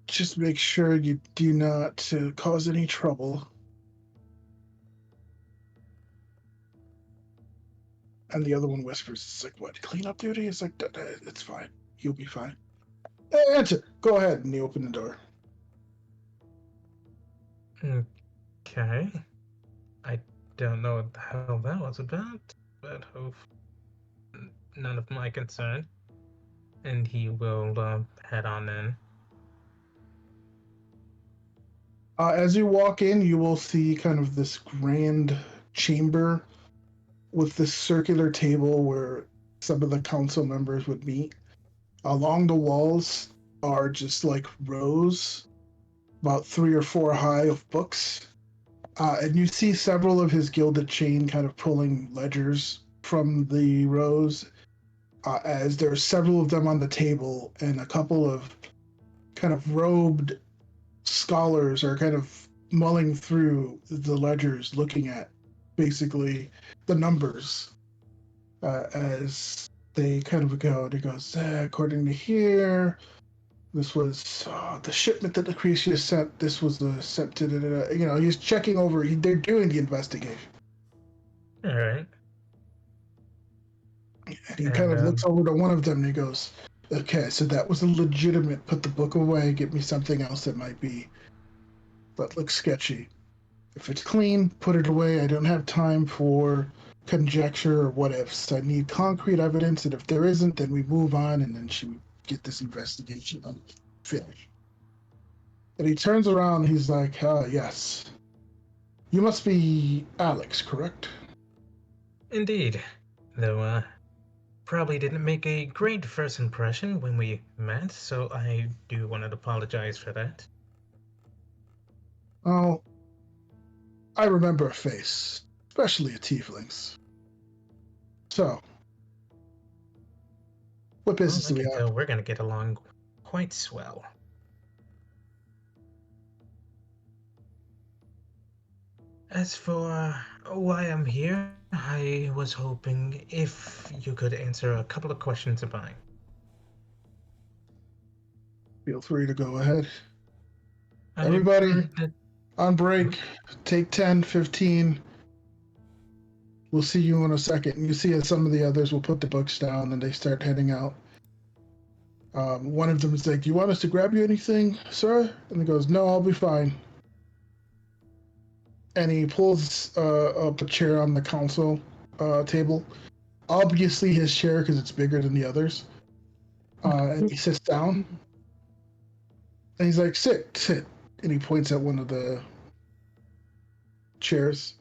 just make sure you do not cause any trouble. And the other one whispers, "It's like what? Cleanup duty?" It's like it's fine. You'll be fine. Hey, answer. Go ahead. And you open the door. Okay. I don't know what the hell that was about, but hope none of my concern. And he will head on in. As you walk in, you will see kind of this grand chamber with this circular table where some of the council members would meet. Along the walls are just like rows, about 3 or 4 high, of books. And you see several of his Gilded Chain kind of pulling ledgers from the rows, as there are several of them on the table, and a couple of kind of robed scholars are kind of mulling through the ledgers, looking at basically the numbers as they kind of go. And it goes, according to here, this was the shipment that Lucretius sent. This was the sent to he's checking over. They're doing the investigation. All right. And he kind of looks over to one of them and he goes, okay, so that was a legitimate, put the book away, get me something else that might be, that looks sketchy. If it's clean, put it away. I don't have time for conjecture or what ifs. I need concrete evidence, and if there isn't, then we move on, and then she would get this investigation finished. And he turns around and he's like, yes. You must be Alex, correct? Indeed. Though, probably didn't make a great first impression when we met, so I do want to apologize for that. Oh, I remember a face, especially a tiefling's. So, what Well, business I do we can have? tell we're gonna get along quite swell. As for why I'm here, I was hoping if you could answer a couple of questions of mine. Feel free to go ahead. I've Everybody, heard that. on break, take 10, 15. We'll see you in a second. And you see as some of the others will put the books down and they start heading out. One of them is like, "Do you want us to grab you anything, sir?" And he goes, "No, I'll be fine." And he pulls up a chair on the council table. Obviously his chair because it's bigger than the others. And he sits down. And he's like, "Sit, sit." And he points at one of the chairs.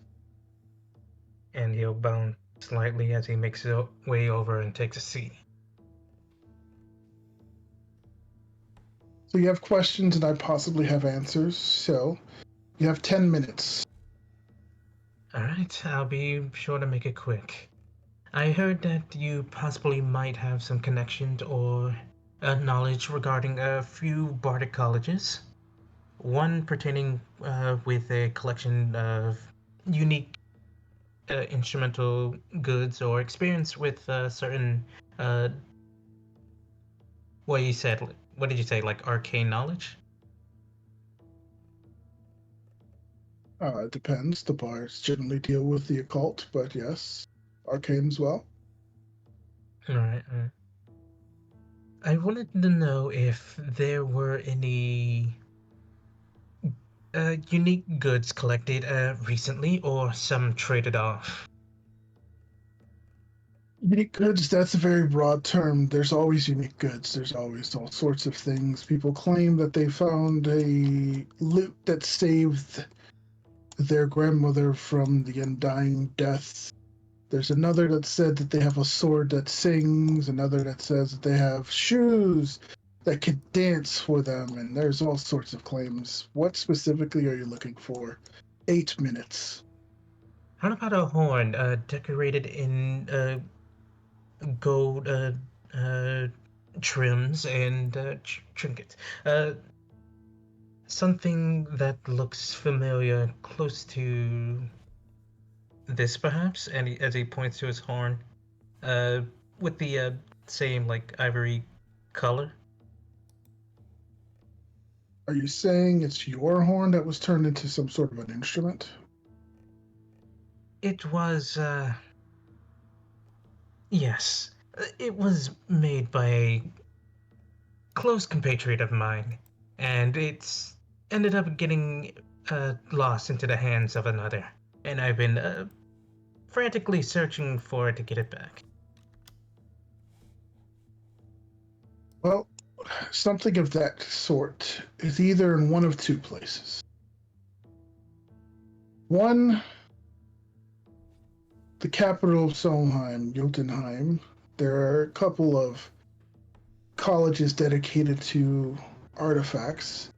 And he'll bounce slightly as he makes his way over and takes a seat. So you have questions and I possibly have answers. So you have 10 minutes. Alright, I'll be sure to make it quick. I heard that you possibly might have some connections or knowledge regarding a few bardic colleges. One pertaining with a collection of unique instrumental goods or experience with certain uh, what you said. What did you say? Like arcane knowledge? It depends. The bars generally deal with the occult, but yes, arcane as well. All right. I wanted to know if there were any unique goods collected recently or some traded off. Unique goods, that's a very broad term. There's always unique goods. There's always all sorts of things. People claim that they found a loot that saved their grandmother from the undying death. There's another that said that they have a sword that sings, another that says that they have shoes that can dance for them, and there's all sorts of claims. What specifically are you looking for? 8 minutes. How about a horn decorated in gold uh, trims and trinkets? Something that looks familiar, close to this perhaps, and as he points to his horn, uh, with the same like ivory color. Are you saying it's your horn that was turned into some sort of an instrument? It was, yes, it was made by a close compatriot of mine, and it's ended up getting lost into the hands of another, and I've been frantically searching for it to get it back. Well, something of that sort is either in one of two places. One, the capital of Solheim, Jotunheim. There are a couple of colleges dedicated to artifacts.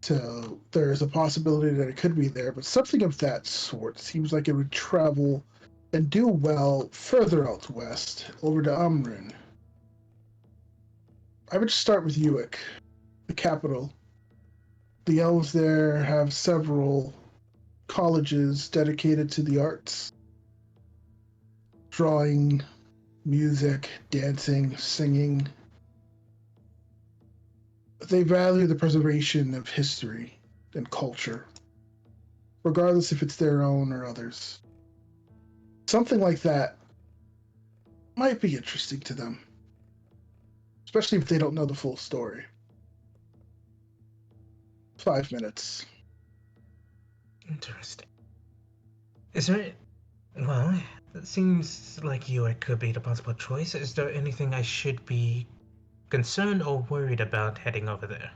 So there's a possibility that it could be there, but something of that sort seems like it would travel and do well further out west, over to Amryn. I would start with Uick, the capital. The elves there have several colleges dedicated to the arts. Drawing, music, dancing, singing. They value the preservation of history and culture, regardless if it's their own or others. Something like that might be interesting to them, especially if they don't know the full story. 5 minutes. Interesting. Is there? Well, it seems like you could be the possible choice. Is there anything I should be concerned or worried about heading over there?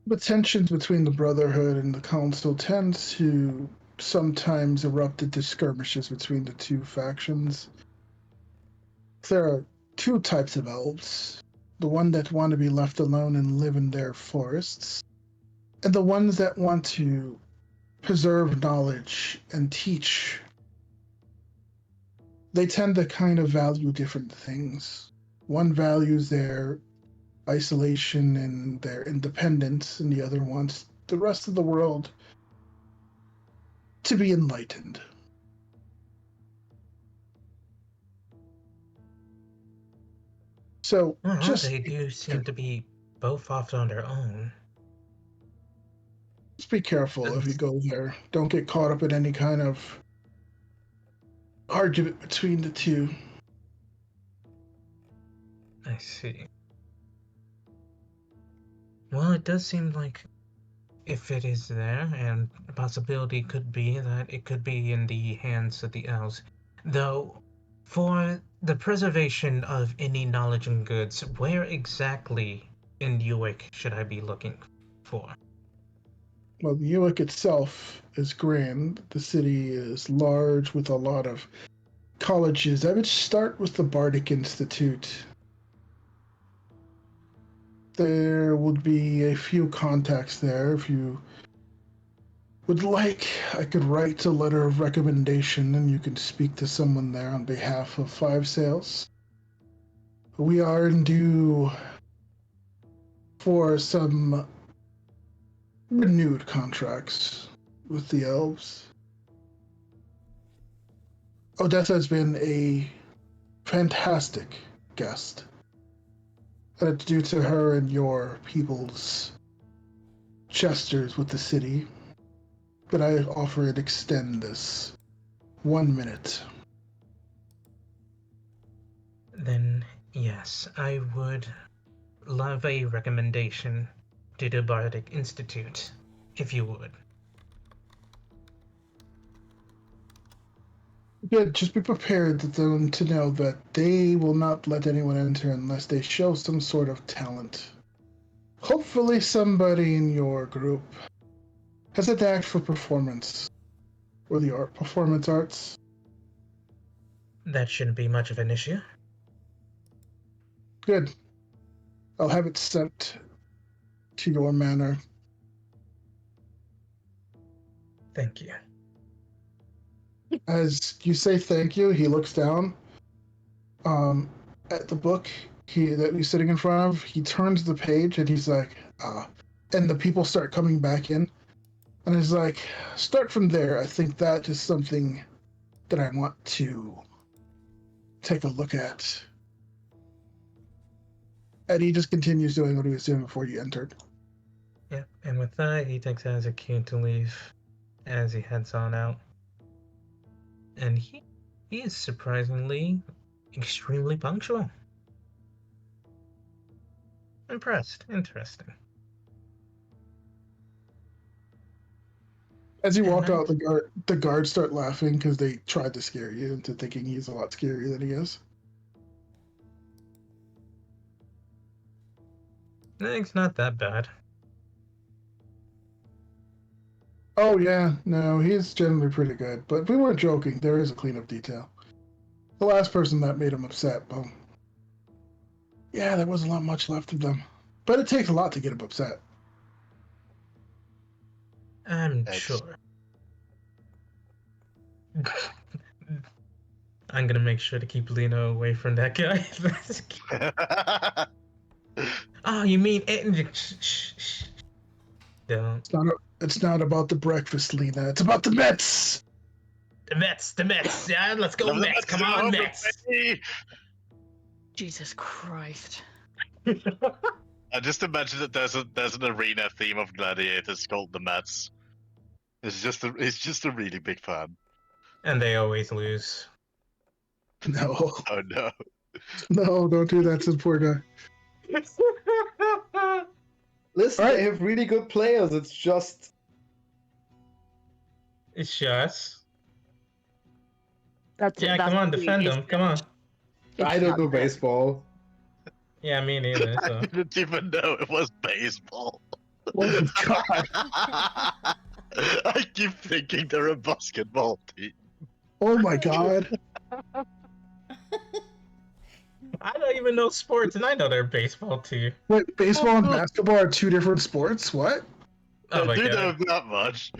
The tensions between the Brotherhood and the Council tend to sometimes erupt into skirmishes between the two factions. There are two types of elves. The one that want to be left alone and live in their forests, and the ones that want to preserve knowledge and teach. They tend to kind of value different things. One values their isolation and their independence, and the other wants the rest of the world to be enlightened. So, Well, just they do seem to be both off on their own. be careful if you go there. Don't get caught up in any kind of argument between the two. I see. Well, it does seem like if it is there, and a possibility could be that it could be in the hands of the elves. Though, for the preservation of any knowledge and goods, where exactly in Uick should I be looking for? Well, Uick itself is grand. The city is large with a lot of colleges. I would start with the Bardic Institute. There would be a few contacts there. If you would like, I could write a letter of recommendation and you can speak to someone there on behalf of Five Sails. We are due for some renewed contracts with the elves. Odessa has been a fantastic guest. And it's due to her and your people's gestures with the city that I offer and extend this 1 minute. Then, yes, I would love a recommendation to the Bardic Institute, if you would. Good, just be prepared to know that they will not let anyone enter unless they show some sort of talent. Hopefully somebody in your group has a knack for performance, or the performance arts. That shouldn't be much of an issue. Good. I'll have it sent to your manor. Thank you. As you say thank you, he looks down at the book that he's sitting in front of. He turns the page and he's like, and the people start coming back in. And he's like, start from there. I think that is something that I want to take a look at. And he just continues doing what he was doing before you entered. Yeah, and with that, he takes it as a cue to leave as he heads on out. And he is surprisingly extremely punctual. Impressed. Interesting. As you And walk I- out, the guards start laughing because they tried to scare you into thinking he's a lot scarier than he is. It's not that bad. Oh yeah, no, he's generally pretty good. But we weren't joking. There is a cleanup detail. The last person that made him upset, well, yeah, there wasn't much left of them. But it takes a lot to get him upset. I'm That's- sure. I'm gonna make sure to keep Lena away from that guy. Oh, you mean it? Shh. Don't. It's not about the breakfast, Lena. It's about the Mets. The Mets. Yeah, let's go Mets. Come on, Mets. Jesus Christ. I just imagine that there's an arena theme of gladiators called the Mets. It's just a really big fan. And they always lose. No, Oh no. no, don't do that to the poor guy. Listen, Alright. they have really good players. It's just It's just. That's Yeah, that's come on, the defend thing, them. Come on. I don't know baseball. Yeah, me neither. I So. didn't even know it was baseball. Oh my god. I keep thinking they're a basketball team. Oh my god. I don't even know sports, and I know they're baseball too. Wait, baseball and basketball are two different sports? What? Oh I my do know god. that much.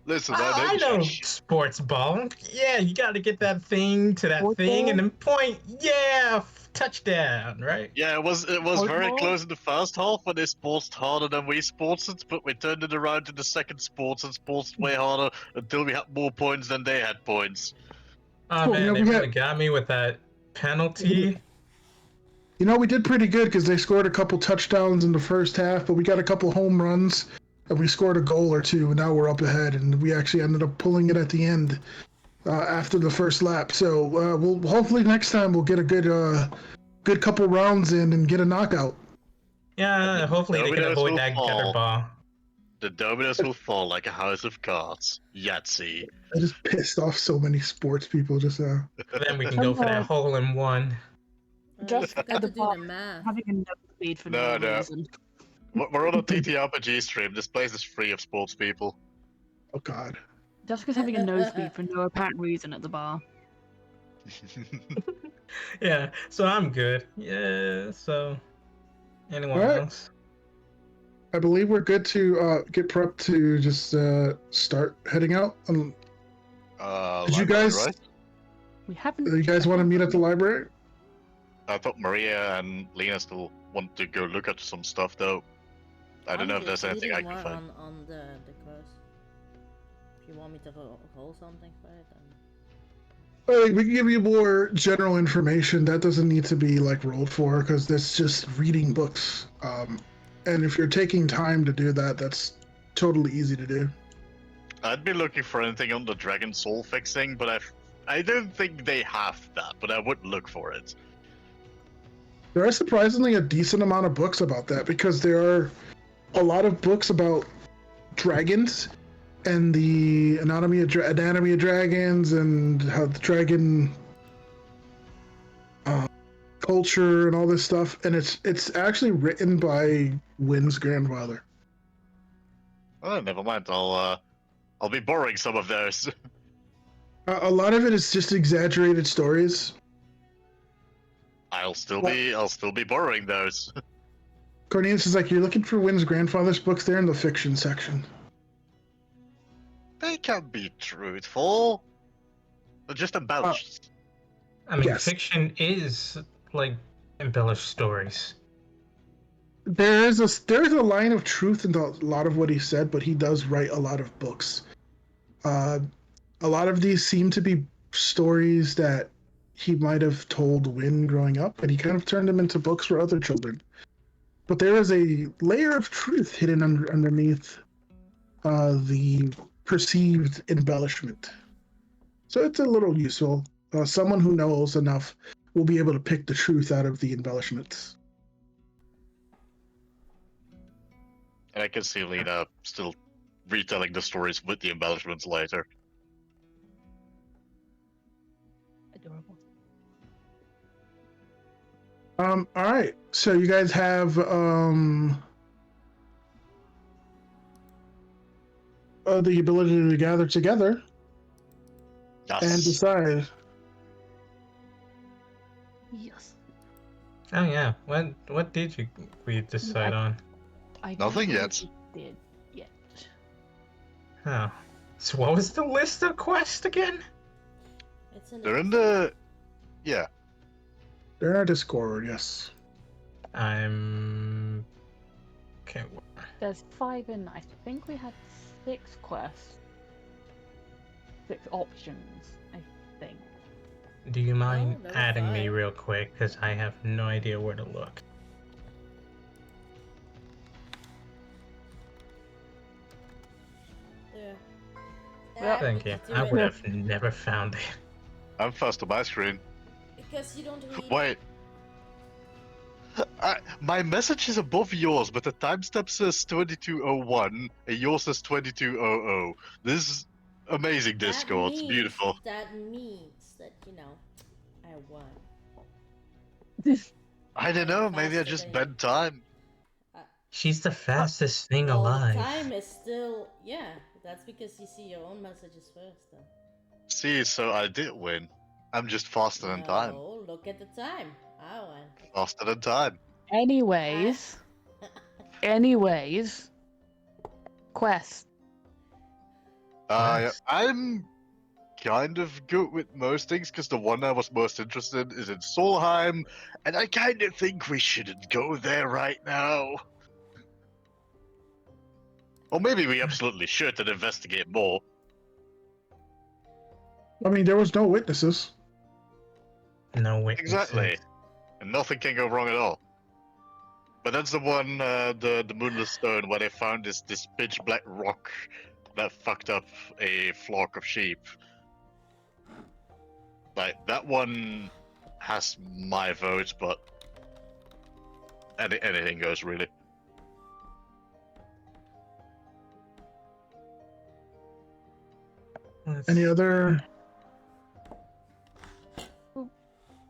Listen, I know sports ball. Yeah, you got to get that thing to that thing and then point. Yeah, touchdown, right? Yeah, it was very close in the first half when they sportsed harder than we sportsed, but we turned it around in the second sports and sportsed way harder until we had more points than they had points. Oh Cool, man, they we really had, got me with that penalty. we did pretty good because they scored a couple touchdowns in the first half, but we got a couple home runs and we scored a goal or two, and now we're up ahead, and we actually ended up pulling it at the end after the first lap. So we'll hopefully next time we'll get a good couple rounds in and get a knockout. Yeah, hopefully they can Dominoes avoid will that gutter fall. ball. The dominoes will fall like a house of cards. Yahtzee. I just pissed off so many sports people just now. Then we can go for that hole in one. Just Got at the to do bar, the math. having a nosebleed for No, no no. reason. We're on a TTRPG stream. This place is free of sports people. Oh god. Jessica's having a nosebleed for no apparent reason at the bar. Yeah, so I'm good. Yeah, so anyone Alright. else? I believe we're good to get prepped to just start heading out. Did you Library, guys right? We haven't. you guys want to meet at the library? I thought Maria and Lena still want to go look at some stuff, though. I don't know if there's anything I can find. On the quest. If you want me to roll something for it, then... We can give you more general information. That doesn't need to be like rolled for because that's just reading books. And if you're taking time to do that, that's totally easy to do. I'd be looking for anything on the Dragon Soul fixing, but I don't think they have that, but I would look for it. There are surprisingly a decent amount of books about that because there are a lot of books about dragons and the anatomy of dragons and how the dragon culture and all this stuff, and it's actually written by Wynn's grandfather. Oh, never mind. I'll be borrowing some of those. A lot of it is just exaggerated stories. I'll still be borrowing those. Cornelius is like, you're looking for Wynn's grandfather's books. They're in the fiction section. They can be truthful. They're just embellished. I mean, Yes. fiction is like embellished stories. There's a line of truth in a lot of what he said, but he does write a lot of books. A lot of these seem to be stories that he might have told Wynn growing up, and he kind of turned them into books for other children. But there is a layer of truth hidden underneath the perceived embellishment. So it's a little useful. Someone who knows enough will be able to pick the truth out of the embellishments. And I can see Lena still retelling the stories with the embellishments later. Adorable. All right. So you guys have the ability to gather together Yes. and decide. Yes. Oh yeah, what did we decide on? I Nothing don't yet. think we did yet. Oh, so what was the list of quests again? It's in They're in the... Yeah. They're in our Discord, yes. I'm okay. There's 5 in. I think we had 6 quests. 6 options, I think. Do you mind there were adding me 5. real quick? Because I have no idea where to look. Yeah. Well, Thank you. I would have never found it. I'm first on my screen. Because you don't read. Wait. My message is above yours, but the timestamp says 2201 and yours says 2200. This is amazing, That Discord. It's means- beautiful. That means that, I won. I don't know, maybe I Faster just than bent time. She's the fastest thing Well, alive. time is still... Yeah, that's because you see your own messages first, then. See, so I did win. I'm just faster than time. No, look at the time. I won. Faster than time. Anyways, Qwest. Quest. I'm kind of good with most things because the one I was most interested in is in Solheim, and I kind of think we shouldn't go there right now. Or maybe we absolutely should and investigate more. I mean, there was no witnesses. No witnesses. Exactly. And nothing can go wrong at all. But that's the one, the Moonless Stone, where they found this pitch black rock that fucked up a flock of sheep. Like, that one has my vote, but anything goes, really. Any other?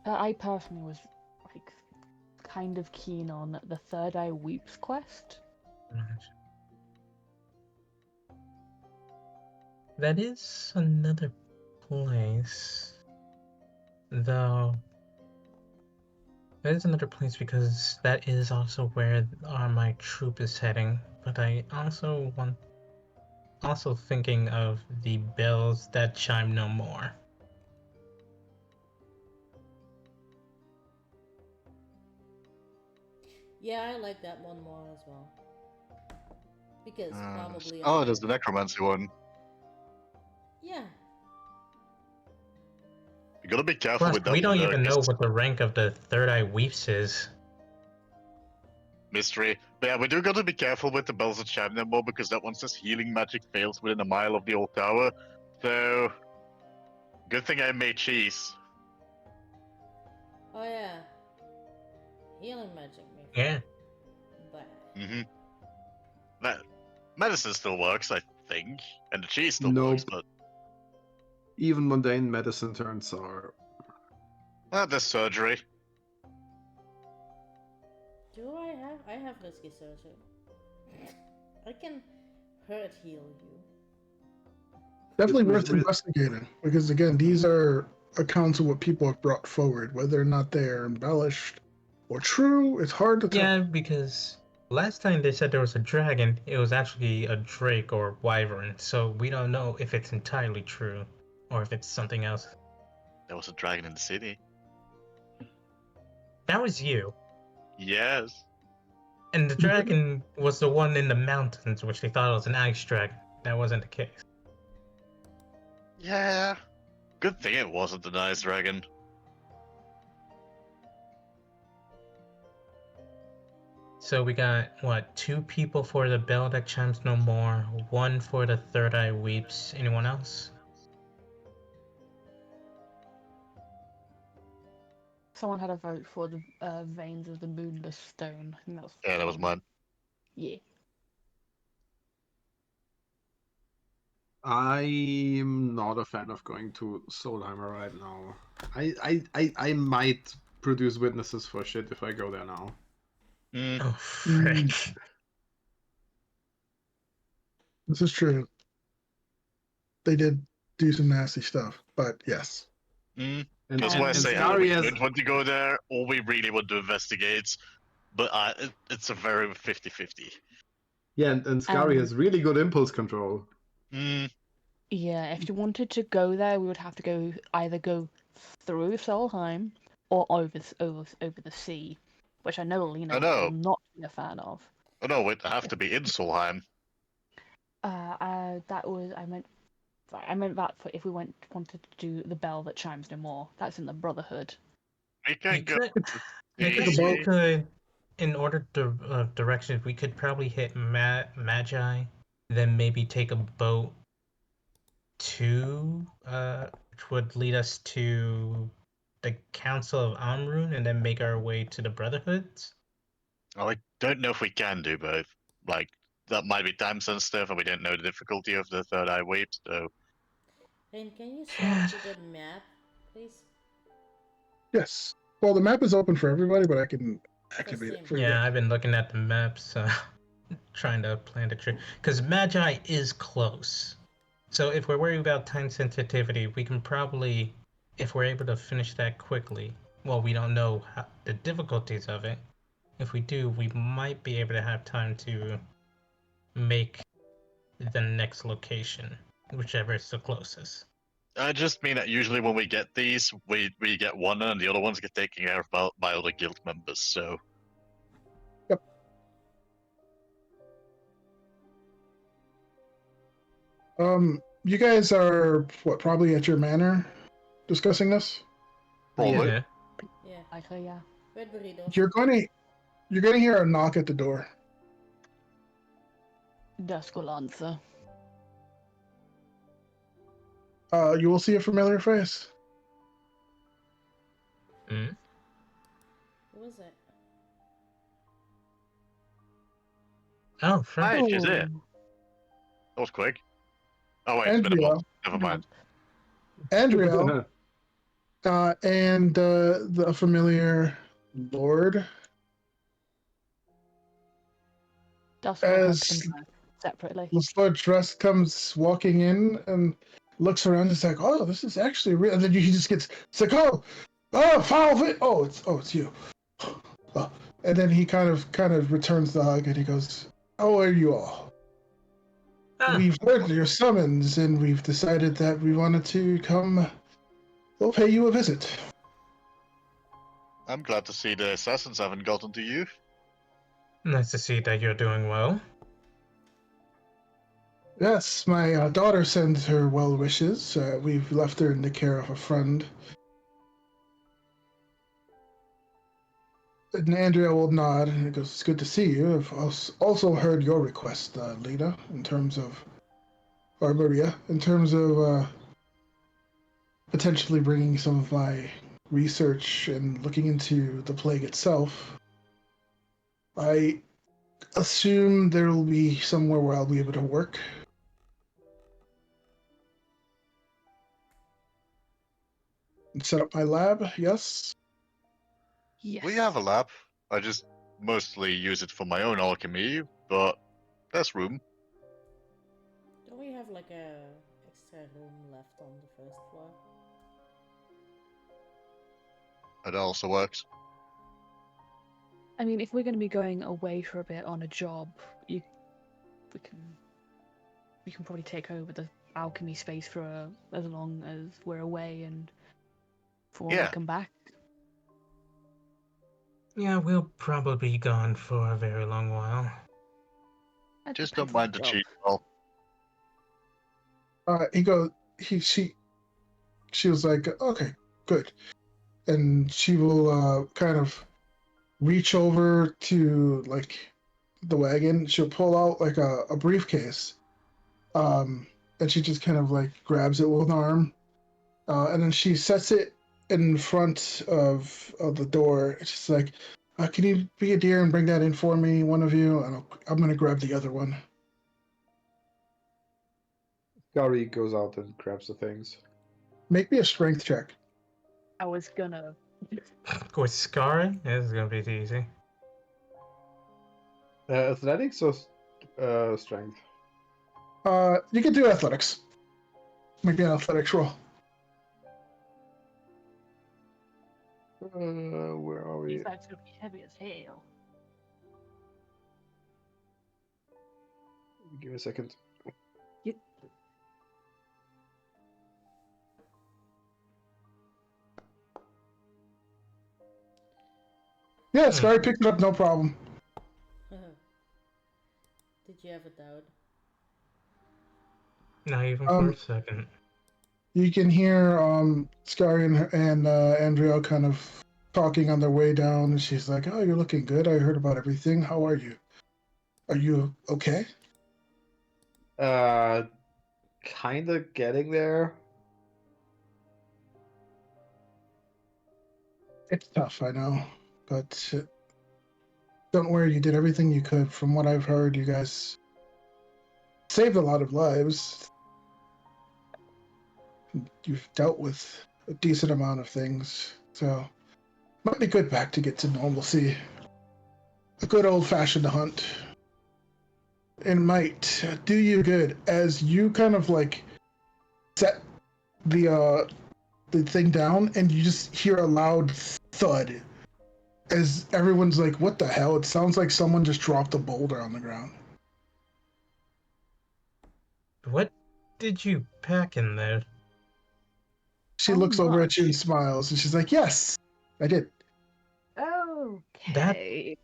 I personally was like kind of keen on the Third Eye Weeps quest. That is another place, though. That is another place because that is also where my troop is heading. But I also thinking of the bells that chime no more. Yeah, I like that one more as well. Because probably... Oh, there's the Necromancy one. Yeah. You gotta be careful Plus, with that we don't one, even know 'cause what the rank of the Third Eye Weeps is. mystery. But yeah, we do gotta be careful with the Bells of Cham no more because that one says healing magic fails within a mile of the old tower. So, good thing I made cheese. Oh yeah. Healing magic may Yeah. But... That medicine still works, I think, and the cheese still Nope. works, but Even mundane medicine turns sour. there's surgery. Do I have... I have risky surgery. I can hurt heal you. Definitely It was worth re- investigating because again, these are accounts of what people have brought forward. Whether or not they are embellished or true, it's hard to tell. Yeah, because last time they said there was a dragon, it was actually a drake or wyvern, so we don't know if it's entirely true or if it's something else. There was a dragon in the city. That was you. Yes. And the dragon was the one in the mountains, which they thought was an ice dragon. That wasn't the case. Yeah. Good thing it wasn't an ice dragon. So we got, what, 2 people for the bell that chimes no more, 1 for the Third Eye Weeps. Anyone else? Someone had a vote for the Veins of the Moonless Stone. I think that was... Yeah, that was mine. Yeah. I'm not a fan of going to Solheimer right now. I might produce witnesses for shit if I go there now. Oh, frick. This is true. They did do some nasty stuff, but yes. And, That's why I and say Scary we has, don't want to go there, or we really want to investigate. But it's a very 50-50. yeah, and Scary has really good impulse control. Yeah, if you wanted to go there, we would have to either go through Solheim or over the sea, which I know Lena will not be a fan of. Oh no, wait, I have to be in Solheim. I meant that for if we wanted to do the bell that chimes no more. That's in the Brotherhood. We can go. I guess we could, in order to directions, we could probably hit Magi, then maybe take a boat to, which would lead us to the Council of Amrun, and then make our way to the Brotherhoods. Oh, I don't know if we can do both. Like, that might be time sensitive, and we don't know the difficulty of the Third Eye Weep, so... Rain, can you swap to the map, please? Yes. Well, the map is open for everybody, but I can activate it for you. Yeah, I've been looking at the maps. trying to plant a tree. Because Magi is close. So if we're worried about time sensitivity, we can probably, if we're able to finish that quickly, well, we don't know the difficulties of it. If we do, we might be able to have time to make the next location, whichever is the closest. I just mean that usually when we get these, we get one and the other ones get taken care of by other guild members, so... You guys are what, probably at your manor discussing this? Probably. Yeah. Yeah. Likely, yeah. Red burritos. You're gonna hear a knock at the door. Dusk will answer. You will see a familiar face. Hmm? Who is it? Oh, Hi, Frank. she's here. That was quick. Oh wait, it's been a Andrea. month. Never mind. Andrea, and the familiar lord. Dusk will As help them both separately. this Lord Trust comes walking in and looks around, it's like, oh, this is actually real. And then he just gets, it's like, oh, foul fit. Oh, it's you. Oh. And then he kind of returns the hug and he goes, how are you all? Ah, We've heard your summons and we've decided that we wanted to come. We'll pay you a visit. I'm glad to see the assassins haven't gotten to you. nice to see that you're doing well. Yes, my daughter sends her well wishes. We've left her in the care of a friend. And Andrea will nod and goes, it's good to see you. I've also heard your request, Lena, or Maria, in terms of potentially bringing some of my research and looking into the plague itself. I assume there will be somewhere where I'll be able to work. And set up my lab, yes? Yes. We have a lab. I just mostly use it for my own alchemy, but there's room. Don't we have like a extra room left on the first floor? It also works. I mean, if we're going to be going away for a bit on a job, we can probably take over the alchemy space for as long as we're away and for when we Yeah. come back. Yeah, we'll probably be gone for a very long while. That Just depends don't on mind the job. cheat roll. She was like, okay, good. And she will kind of reach over to like the wagon. She'll pull out like a briefcase. And she just kind of like grabs it with an arm. And then she sets it in front of the door. It's just like, can you be a dear and bring that in for me, one of you? And I'm going to grab the other one. Gary goes out and grabs the things. Make me a strength check. I was gonna. With scarring, this is gonna be easy. Athletics or strength? You can do athletics. Make me an athletics roll. Where are we? These bags gonna be heavy as hell. Give me a second. Yeah, Sky picked it up, no problem. Did you ever doubt? Not even for a second. You can hear Sky and Andrea kind of talking on their way down, and she's like, "Oh, you're looking good. I heard about everything. How are you? Are you okay?" Kinda getting there. It's tough, I know, but don't worry. You did everything you could. From what I've heard, you guys saved a lot of lives. You've dealt with a decent amount of things, so might be good back to get to normalcy. A good old-fashioned hunt. and might do you good as you kind of like set the thing down, and you just hear a loud thud as everyone's like, "What the hell?" It sounds like someone just dropped a boulder on the ground. What did you pack in there? She Oh, looks over at you and much. smiles, and she's like, "Yes, I did." Okay.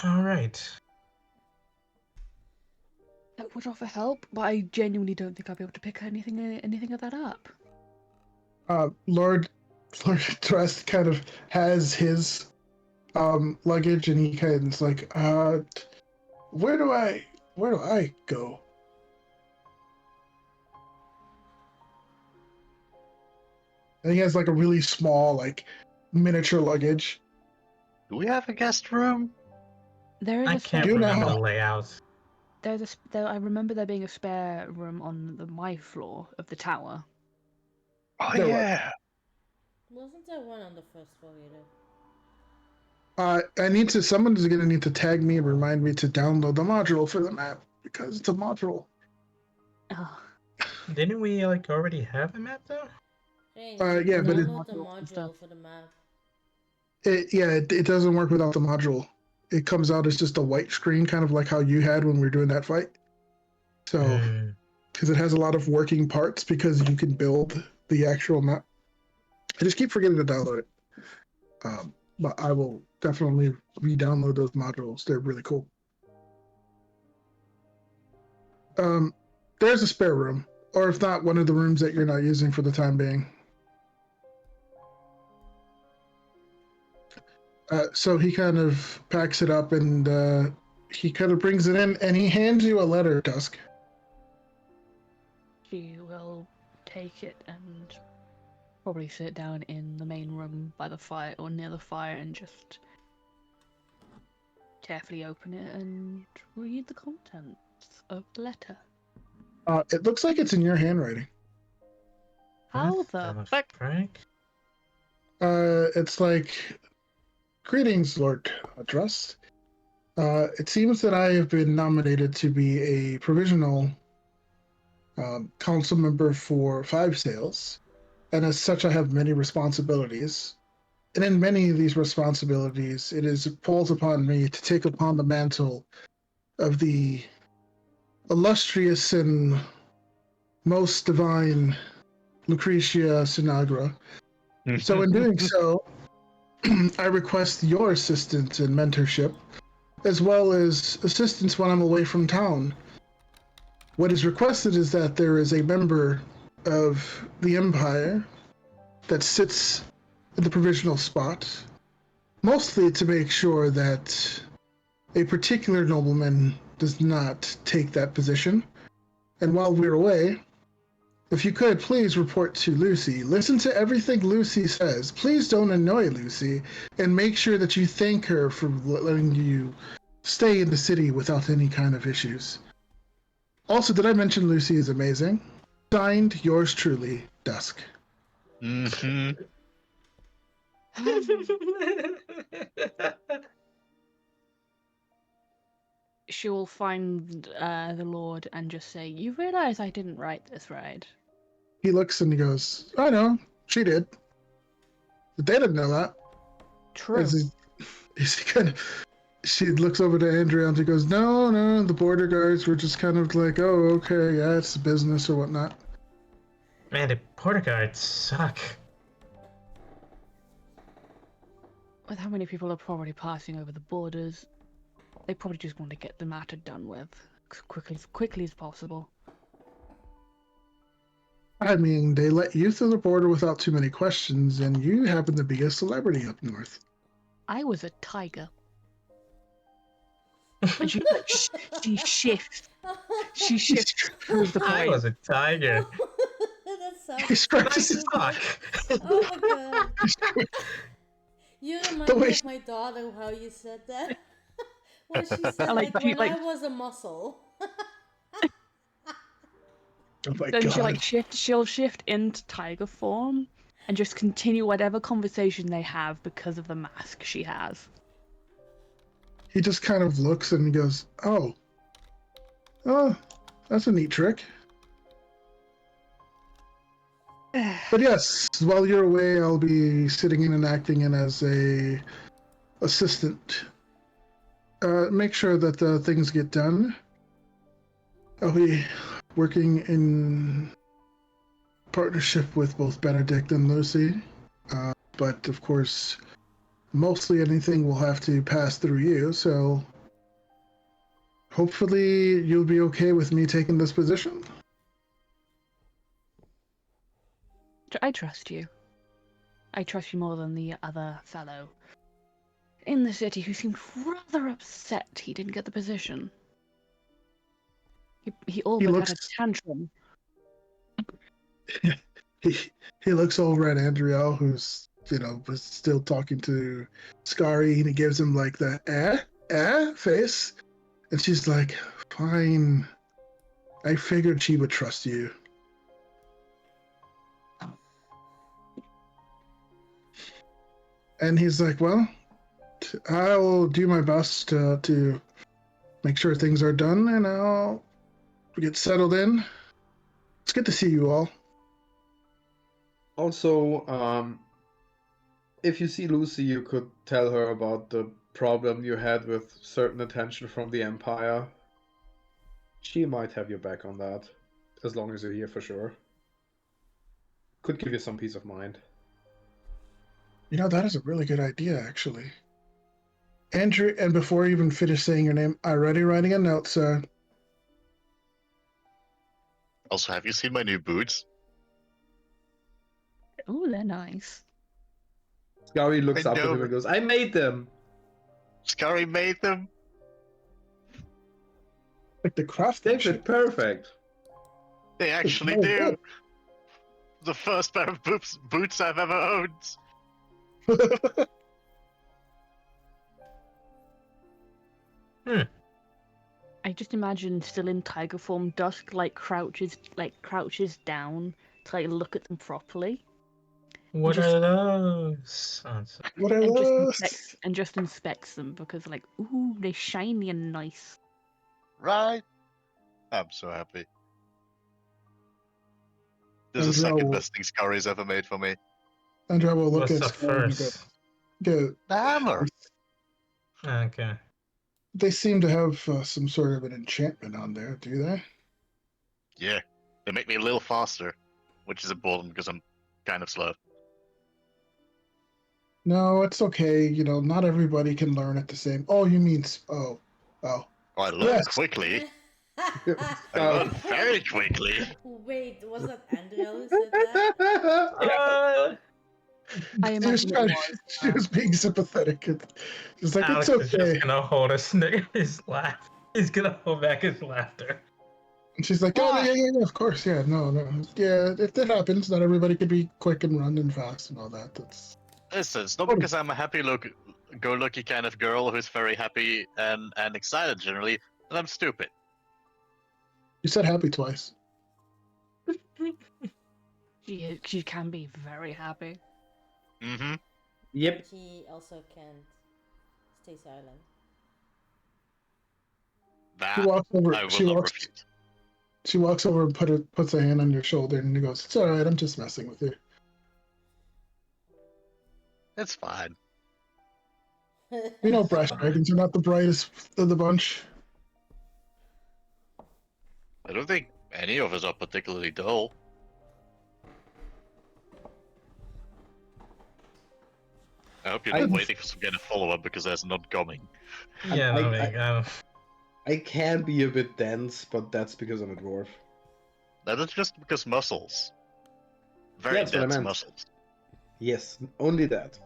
All right. That would offer help, but I genuinely don't think I'll be able to pick anything of that up. Lord Trust kind of has his luggage, and he kind of is like, where do I go? And he has like a really small, like miniature luggage. Do we have a guest room? There is I a spare can't You remember know. the layout. I remember there being a spare room on my floor of the tower. Oh There was. yeah. Wasn't there one on the first floor either? Someone's gonna need to tag me and remind me to download the module for the map, because it's a module. Oh, Didn't we like already have a map though? Hey, Yeah, but download the Modules and module stuff. for the map. it doesn't work without the module. It comes out as just a white screen, kind of like how you had when we were doing that fight. So, Hmm. because it has a lot of working parts, because you can build the actual map. I just keep forgetting to download it. But I will definitely re-download those modules. They're really cool. There's a spare room, or if not, one of the rooms that you're not using for the time being. So he kind of packs it up, and he kind of brings it in, and he hands you a letter, Dusk. she will take it and probably sit down in the main room by the fire or near the fire and just carefully open it and read the contents of the letter. It looks like it's in your handwriting. How What the fuck? frick? It's like, greetings, Lord Trust. It seems that I have been nominated to be a provisional council member for 5 Sales, and as such, I have many responsibilities. And in many of these responsibilities, falls upon me to take upon the mantle of the illustrious and most divine Lucretia Sinagra. So in doing so, I request your assistance and mentorship, as well as assistance when I'm away from town. What is requested is that there is a member of the Empire that sits in the provisional spot, mostly to make sure that a particular nobleman does not take that position. And while we're away, if you could, please report to Lucy. Listen to everything Lucy says. Please don't annoy Lucy, and make sure that you thank her for letting you stay in the city without any kind of issues. Also, did I mention Lucy is amazing? Signed, yours truly, Dusk. Mm-hmm. She will find the Lord and just say, "You realize I didn't write this, right?" He looks and he goes, I know, she did. But they didn't know that. True. She looks over to Andrea and she goes, no, the border guards were just kind of like, oh, okay, yeah, it's business or whatnot. Man, the border guards suck. With how many people are probably passing over the borders, they probably just want to get the matter done with as quickly as possible. I mean, they let you through the border without too many questions, and you happen to be a celebrity up north. I was a tiger. And she shifts. She shifts to prove the I point. was a tiger. That He sounds scratches Nice his talk. Oh my god. You remind The me way of my daughter how you said that. When she said I like- she, when like- I was a muscle. Oh my Then god. she'll shift into tiger form and just continue whatever conversation they have because of the mask she has. He just kind of looks and he goes, oh. Oh, that's a neat trick. But yes, while you're away, I'll be sitting in and acting in as a assistant. Make sure that the things get done. I'll be working in partnership with both Benedict and Lucy. But of course, mostly anything will have to pass through you, so hopefully you'll be okay with me taking this position. I trust you. I trust you more than the other fellow in the city who seemed rather upset he didn't get the position. He all but had a tantrum. He looks over at Andriel, who's was still talking to Scary, and he gives him like the face, and she's like, "Fine. I figured she would trust you." And he's like, "Well, I'll do my best to make sure things are done, and I'll get settled in. It's good to see you all." Also, if you see Lucy, you could tell her about the problem you had with certain attention from the Empire. She might have your back on that, as long as you're here for sure. Could give you some peace of mind. That is a really good idea, actually. Andrew, and before you even finish saying your name, I'm already writing a note, sir. Also, have you seen my new boots? Oh, they're nice. Scary looks I up at know. him and goes, "I made them!" Scary made them. Like the They craftsmanship. fit perfect. They actually Oh, do. good. The first pair of boots I've ever owned. I just imagine still in tiger form, Dusk crouches down to look at them properly. What Just- are those? Oh, sorry. What are and those? just inspects them because ooh, they're shiny and nice. Right? I'm so happy. This is the Andrew second will- best thing Scari's ever made for me. Andrew will look What's at the Scary and first? go, The hammer. Okay. they seem to have some sort of an enchantment on there, do they? Yeah. They make me a little faster, which is important because I'm kind of slow. No, it's okay. Not everybody can learn at the same. Oh, you mean? Oh. Oh, I learn Yes. quickly. I learn very quickly. Wait, was that Andrea who said that? Uh, I She was imagine it trying- was. She was being sympathetic. She's like, Alex it's is okay. just gonna hold his laugh. He's gonna hold back his laughter. And she's like, oh, yeah, of course, yeah, no. Yeah, if that happens, not everybody could be quick and run and fast and all that. That's Listen, it's not because I'm a happy-go-lucky kind of girl who's very happy and excited generally that I'm stupid. You said happy twice. She can be very happy. Mm-hmm. Yep. She also can't stay silent. That She walks over. I will not refute. She walks over and puts a hand on your shoulder and he goes, "It's all right. I'm just messing with you." It's fine. Brash dragons are not the brightest of the bunch. I don't think any of us are particularly dull. I hope you're not waiting for some kind of follow-up because there's none coming. Yeah, I- no, man. I can be a bit dense, but that's because I'm a dwarf. That is just because muscles. Very That's what I dense meant. muscles. Yes, only that.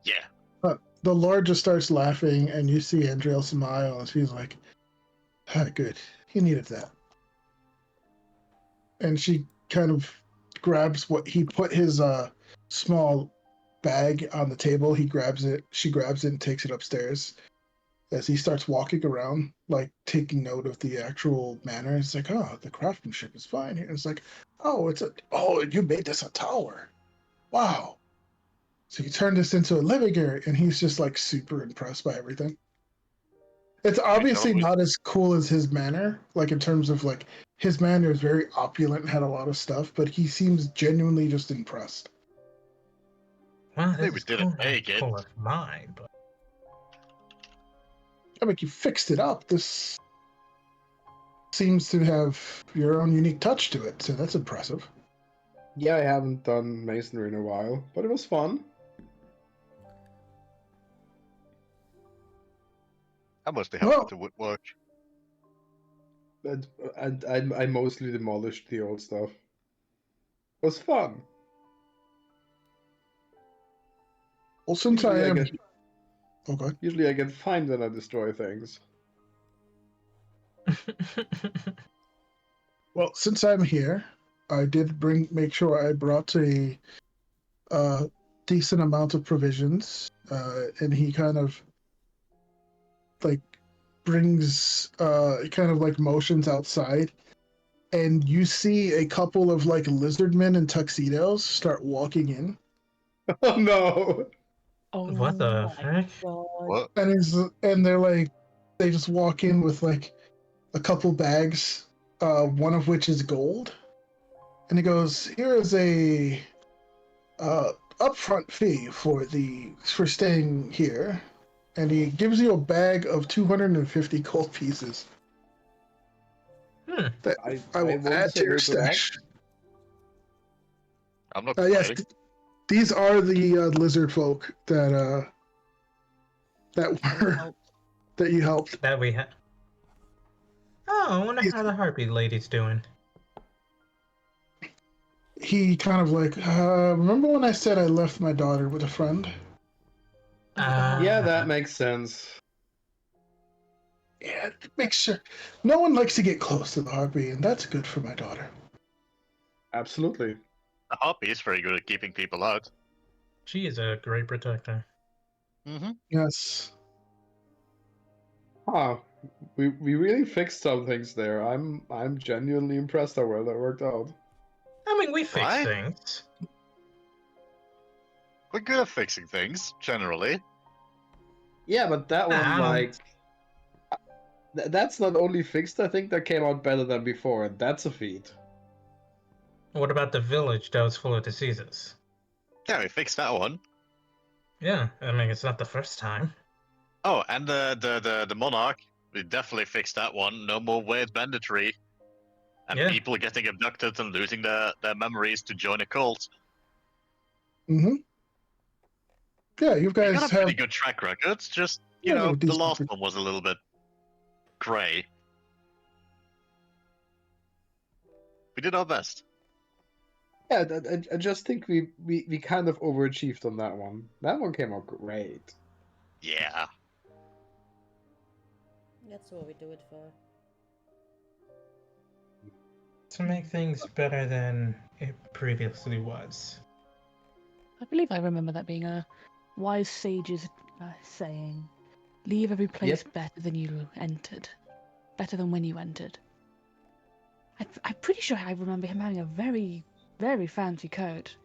Yeah. The Lord just starts laughing, and you see Andriel smile, and she's like, "Ah, good. He needed that." And she kind of grabs what he put his small bag on the table. He grabs it. She grabs it and takes it upstairs. As he starts walking around, taking note of the actual manner, it's like, "Oh, the craftsmanship is fine here." It's like, "Oh, you made this a tower. Wow." So you turned this into a living area, and he's just super impressed by everything. It's obviously tell me? not as cool as his manor, like in terms of like his manor is very opulent and had a lot of stuff, but he seems genuinely just impressed. Well, this Maybe is didn't cool, make it. cool of mine, but I mean, you fixed it up. This seems to have your own unique touch to it, so that's impressive. Yeah, I haven't done masonry in a while, but it was fun. I mostly helped Well, with the woodwork. I mostly demolished the old stuff. It was fun. well, since I Usually I am get okay. usually I get fined when I destroy things. Well, since I'm here, I did make sure I brought a decent amount of provisions, and he kind of like brings kind of like motions outside, and you see a couple of like lizard men in tuxedos start walking in, Oh no! Oh what the my heck? god. What? and they're like they just walk in with like a couple bags, one of which is gold, and he goes, "Here is a upfront fee for staying here," and he gives you a bag of 250 gold pieces Hmm. that I I will won't add say to your regret. stash. I'm not Yes, complaining. these are the lizard folk that were Oh, that you helped. That we have. Oh, I wonder Yes. how the Harpy lady's doing. He kind of like, remember when I said I left my daughter with a friend? Yeah, that Uh, makes sense. Yeah, make sure no one likes to get close to the harpy, and that's good for my daughter. Absolutely. The Harpy is very good at keeping people out. she is a great protector. Mm-hmm. Yes. Ah, we really fixed some things there. I'm genuinely impressed how well that worked out. I mean, we fix Right? things. We're good at fixing things, generally. Yeah, but that one I don't. that's not only fixed, I think that came out better than before, and that's a feat. What about the village that was full of diseases? Yeah, we fixed that one. Yeah, I mean, it's not the first time. Oh, and the Monarch, we definitely fixed that one. No more weird banditry. And Yeah. people getting abducted and losing their memories to join a cult. Mm-hmm. Yeah, you We guys got a have pretty good track record. It's just, you have a the decent. last one was a little bit grey. We did our best. Yeah, I just think we kind of overachieved on that one. That one came out great. Yeah. That's what we do it for. To make things better than it previously was. I believe I remember that being a wise sage's saying. Leave every place better than you entered. Better than when you entered. I'm pretty sure I remember him having a very, very fancy coat.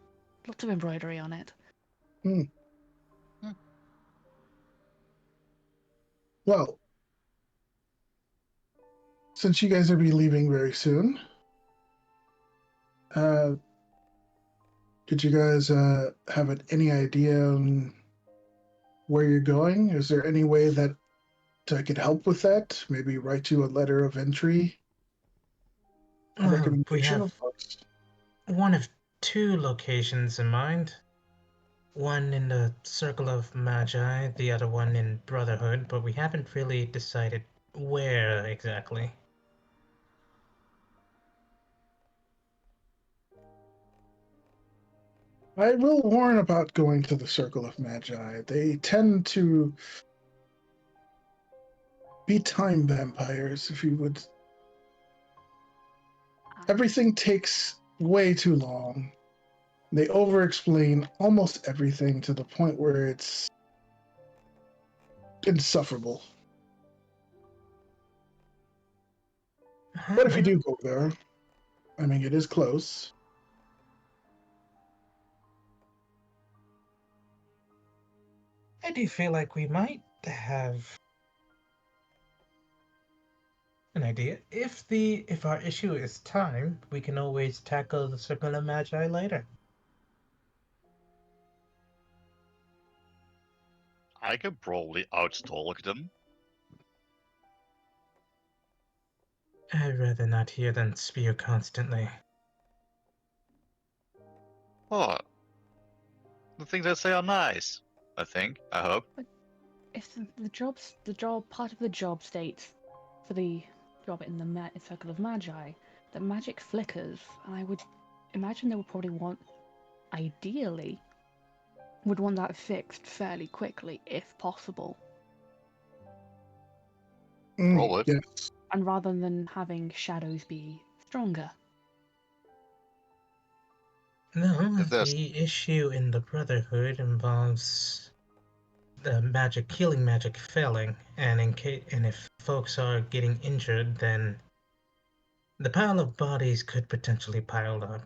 Lots of embroidery on it. Well, since you guys are be leaving very soon, did you guys have any idea on where you're going? Is there any way that I could help with that? Maybe write you a letter of entry, a We recommendation have of sorts? one of two locations in mind. One in the Circle of Magi, the other one in Brotherhood, but we haven't really decided where exactly. I will warn about going to the Circle of Magi. They tend to be time vampires, if you would. Everything takes way too long. They over-explain almost everything to the point where it's insufferable. But if you do go there, I mean, it is close. I do feel like we might have An idea. If our issue is time, we can always tackle the Circle of Magi later. I could probably outstalk them. I'd rather not hear them spew constantly. Oh, the things I say are nice. I think. I hope. If the job part of the job states for the job in the Circle of Magi that magic flickers, and I would imagine they would probably ideally, would want that fixed fairly quickly if possible. Probably. Yes. And rather than having shadows be stronger. No, If there's- the issue in the Brotherhood involves the healing magic failing, and if folks are getting injured, then the pile of bodies could potentially pile up.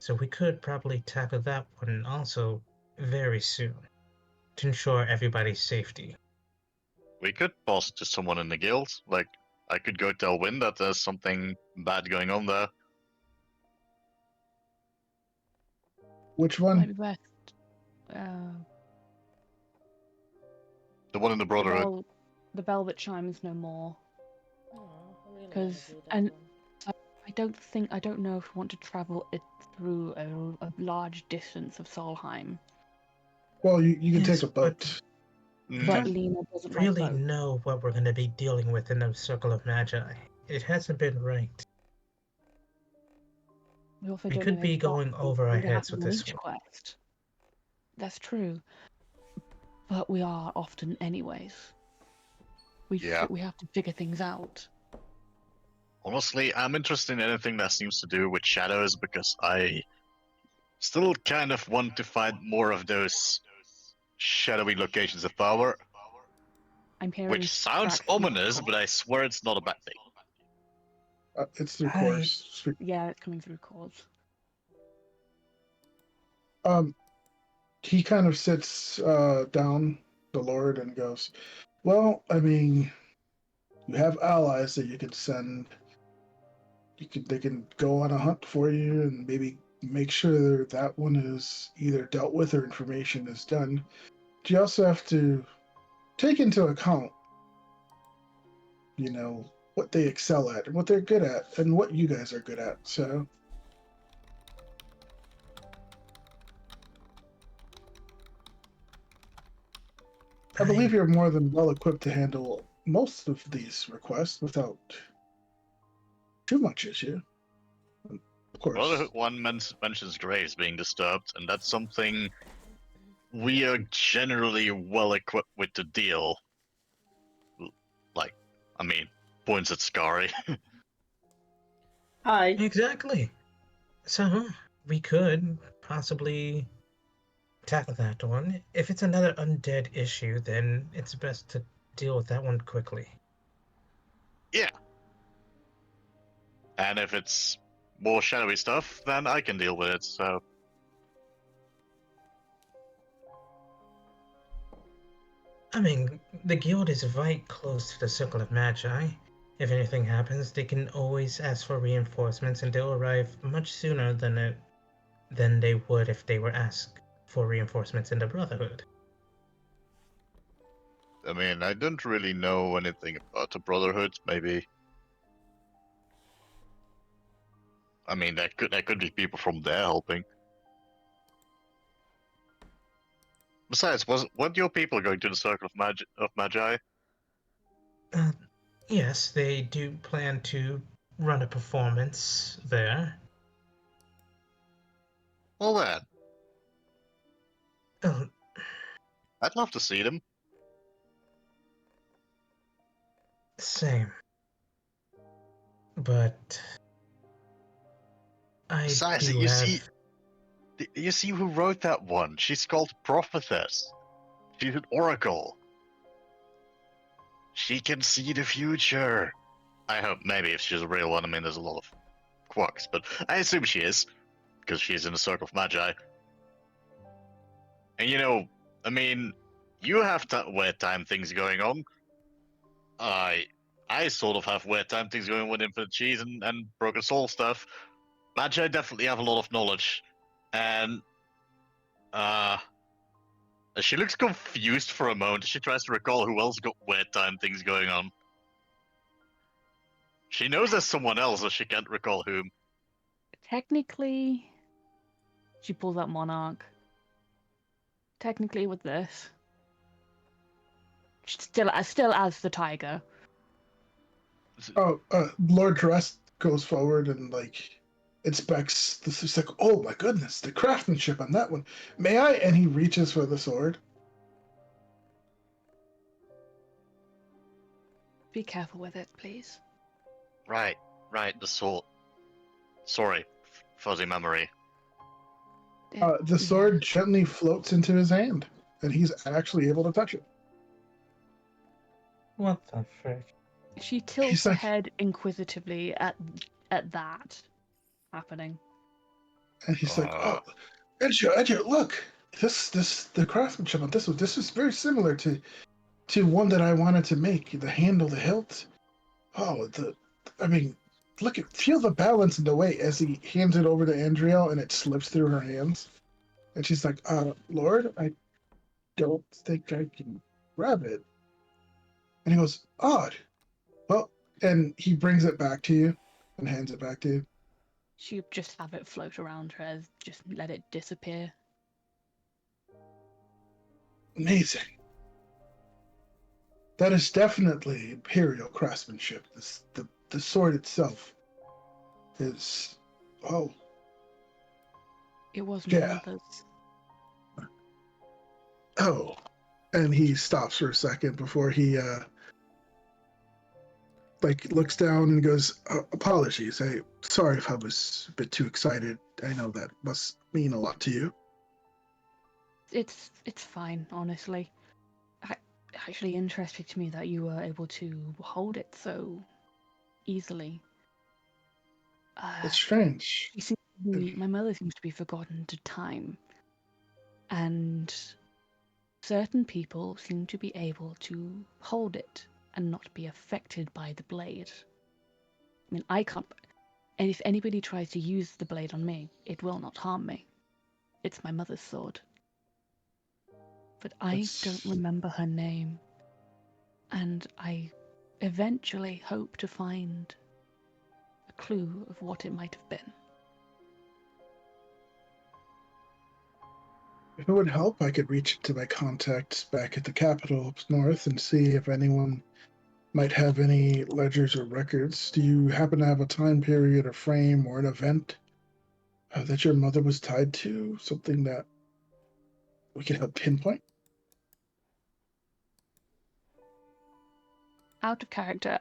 So we could probably tackle that one also very soon to ensure everybody's safety. We could pass to someone in the guild. Like, I could go tell Win that there's something bad going on there. Which Might one? be best. The one in the Brotherhood. The bell that chimes no more. Oh, I really wanna 'Cause- do that and- one. I don't know if we want to travel it through a large distance of Solheim. Well, you can Yes, take a boat. Mhm. But don't Lena doesn't really like boats. know what we're going to be dealing with in the Circle of Magi. It hasn't been ranked. We also We don't could know be exactly going over our what's gonna heads happen with on this each one. quest. That's true. But we are often anyways. Yeah. We have to figure things out. Honestly, I'm interested in anything that seems to do with shadows because I still kind of want to find more of those shadowy locations of power. I'm hearing Which sounds tracks from ominous, Cor- but I swear it's not a bad thing. It's through I- course. Yeah, it's coming through chords. He kind of sits down, the Lord, and goes, "Well, I mean, you have allies that you can send. They can go on a hunt for you and maybe make sure that one is either dealt with or information is done. But you also have to take into account, what they excel at and what they're good at and what you guys are good at. So I believe you're more than well equipped to handle most of these requests without too much issue. Of course. Brotherhood 1 mentions graves being disturbed, and that's something we are generally well equipped with to deal. Like, I mean, points at Scary. Hi. Exactly. So we could possibly tackle that one. If it's another undead issue, then it's best to deal with that one quickly. Yeah. And if it's more shadowy stuff, then I can deal with it, so. I mean, the guild is right close to the Circle of Magi. If anything happens, they can always ask for reinforcements, and they'll arrive much sooner than they would if they were asked for reinforcements in the Brotherhood. I mean, I don't really know anything about the Brotherhood, maybe. I mean, there could be people from there helping. Besides, weren't your people going to the Circle of Magi? Yes, they do plan to run a performance there. Well then, Oh, I'd love to see them. same. But I Besides, do have... you see who wrote that one? She's called Prophetess. She's an oracle. She can see the future. I hope maybe if she's a real one. I mean, there's a lot of quirks, but I assume she is because she's in the Circle of Magi. And I mean, you have weird time things going on. I I sort of have weird time things going with Infinite Cheese and Broken Soul stuff. Magi definitely have a lot of knowledge. And uh she looks confused for a moment. She tries to recall who else got weird time things going on. She knows there's someone else, but she can't recall whom. Technically, she pulls out Monarch. Technically, with this, still as the tiger. Oh, Lord Drest goes forward and like inspects this. He's like, "Oh my goodness, the craftsmanship on that one. May I?" And he reaches for the sword. Be careful with it, please. Right, the sword. Sorry, fuzzy memory. The sword gently floats into his hand, and he's actually able to touch it. What the frick? She tilts He's her like- head inquisitively at that happening. And he's like, "Oh, Edger, look! The craftsmanship on this is very similar to one that I wanted to make. The handle, the hilt. Oh, feel the balance in the weight." As he hands it over to Andriel, and it slips through her hands. And she's like, Lord, I don't think I can grab it. And he goes, odd. Well, and he brings it back to you and hands it back to you. She just have it float around her, just let it disappear. Amazing. That is definitely imperial craftsmanship. The sword itself is, oh, It was my yeah. mother's. Oh. And he stops for a second before he looks down and goes, apologies. Sorry if I was a bit too excited. I know that must mean a lot to you. It's fine, honestly. Actually interesting to me that you were able to hold it so easily. It's strange. My mother seems to be forgotten to time, and certain people seem to be able to hold it and not be affected by the blade. I mean, I can't. And if anybody tries to use the blade on me, it will not harm me. It's my mother's sword. But I don't remember her name, and I eventually hope to find a clue of what it might have been. If it would help, I could reach to my contacts back at the capital up north and see if anyone might have any ledgers or records. Do you happen to have a time period, a frame, or an event that your mother was tied to? Something that we could help pinpoint? Out of character,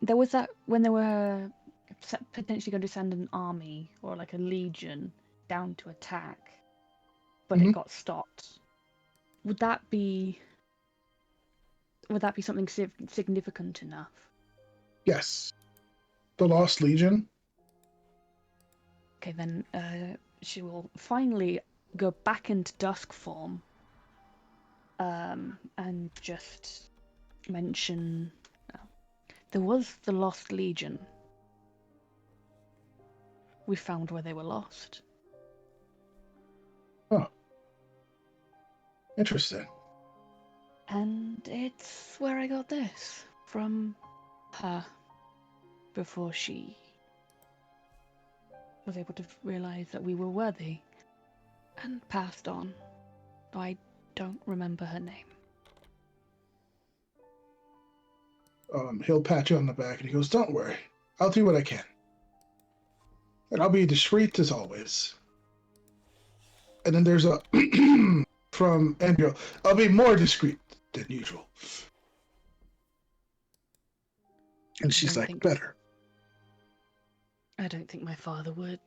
there was that when they were potentially going to send an army or like a legion down to attack, but it got stopped. Would that be something significant enough? Yes. The Lost Legion? Okay, then she will finally go back into dusk form and just mention there was the Lost Legion. We found where they were lost. Oh. Interesting. And it's where I got this from her before she was able to realize that we were worthy and passed on. I don't remember her name. He'll pat you on the back and he goes, don't worry. I'll do what I can. And I'll be discreet as always. And then there's a from Andrew. I'll be more discreet than usual. And she's like, better. I don't think my father would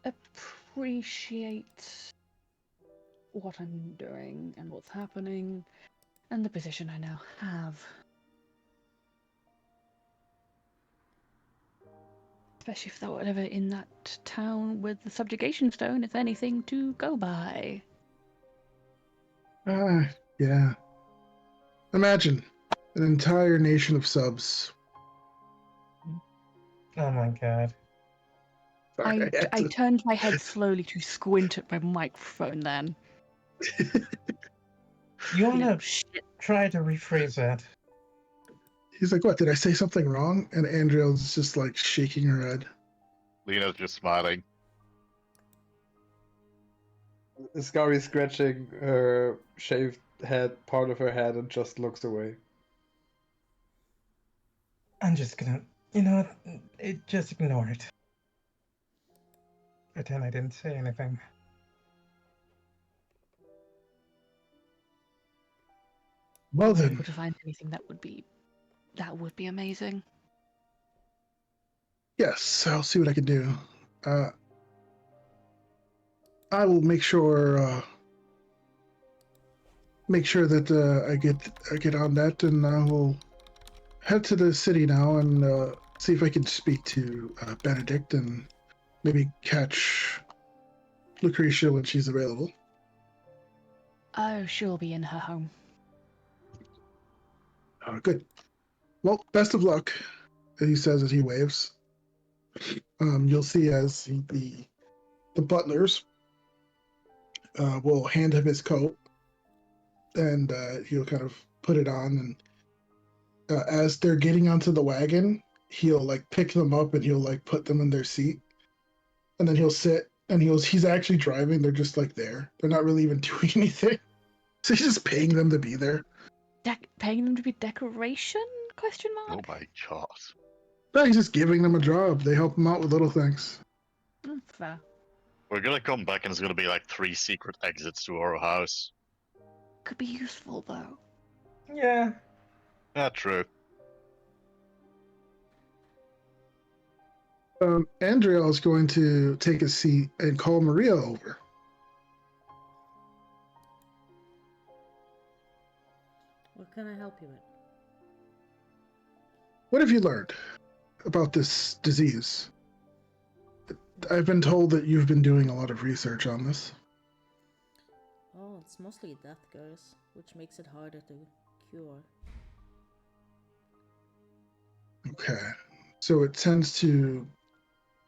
appreciate what I'm doing and what's happening and the position I now have. Especially if that whatever in that town with the subjugation stone is anything to go by. Yeah. Imagine An entire nation of subs. Oh my god. Sorry, had I to- turned my head slowly to squint at my microphone then. You You know, wanna shit. try to rephrase that? He's like, what, did I say something wrong? And Andriel's just like shaking her head. Lena's just smiling. Scary scratching her shaved head, part of her head, and just looks away. I'm just gonna, you know what? Just ignore it. Pretend I didn't say anything. Well If we were then, able to find anything that would be amazing. yes, I'll see what I can do. I will make sure that I get on that, and I will head to the city now and see if I can speak to Benedict and maybe catch Lucretia when she's available. Oh, she'll be in her home. Good. Well, best of luck, he says as he waves. You'll see as the butlers will hand him his coat, and he'll kind of put it on, and as they're getting onto the wagon, he'll like pick them up and he'll like put them in their seat, and then he'll sit and he's actually driving. They're just like there. They're not really even doing anything. So he's just paying them to be there. Paying them to be decoration? Question Oh mark. my god. No, he's just giving them a job. They help him out with little things. Fair. We're gonna come back and it's gonna be like 3 secret exits to our house. Could be useful though. Yeah. Yeah, true. Andriel is going to take a seat and call Maria over. What can I help you with? What have you learned about this disease? I've been told that you've been doing a lot of research on this. Oh, it's mostly death curse, which makes it harder to cure. Okay. So it tends to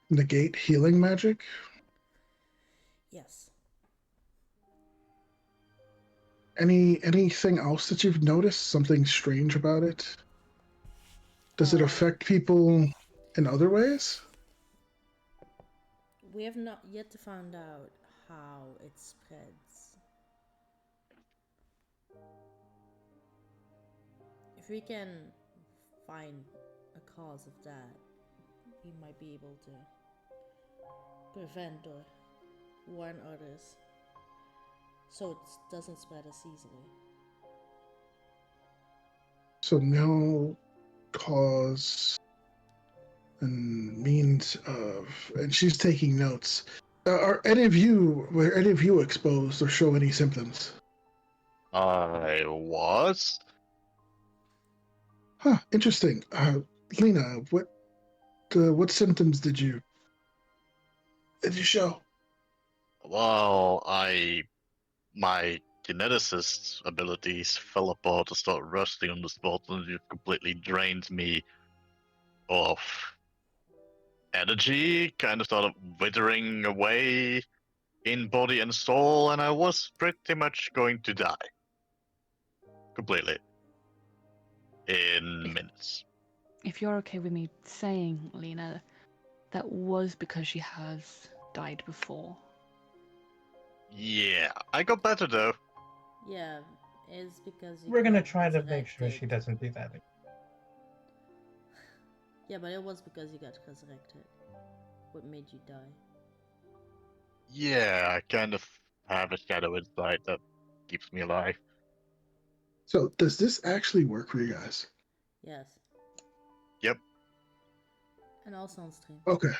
negate healing magic? Yes. Anything else that you've noticed? Something strange about it? Does it affect people in other ways? We have not yet found out how it spreads. If we can find a cause of that, we might be able to prevent or warn others so it doesn't spread as easily. So no cause and means of, and she's taking notes. Were any of you exposed or show any symptoms? I was? Huh, interesting. Lena, what symptoms did you show? Well, my geneticist abilities fell apart and started rusting on the spot and it completely drained me of energy, kind of started withering away in body and soul, and I was pretty much going to die. Completely. In minutes. If you're okay with me saying, Lena, that was because she has died before. Yeah, I got better though. Yeah, it's because you We're gonna got try to make sure resurrected. she doesn't do that. Yeah, but it was because you got resurrected. What made you die? Yeah, I kind of have a shadow inside that keeps me alive. So does this actually work for you guys? Yes. Yep. And also on stream. Okay.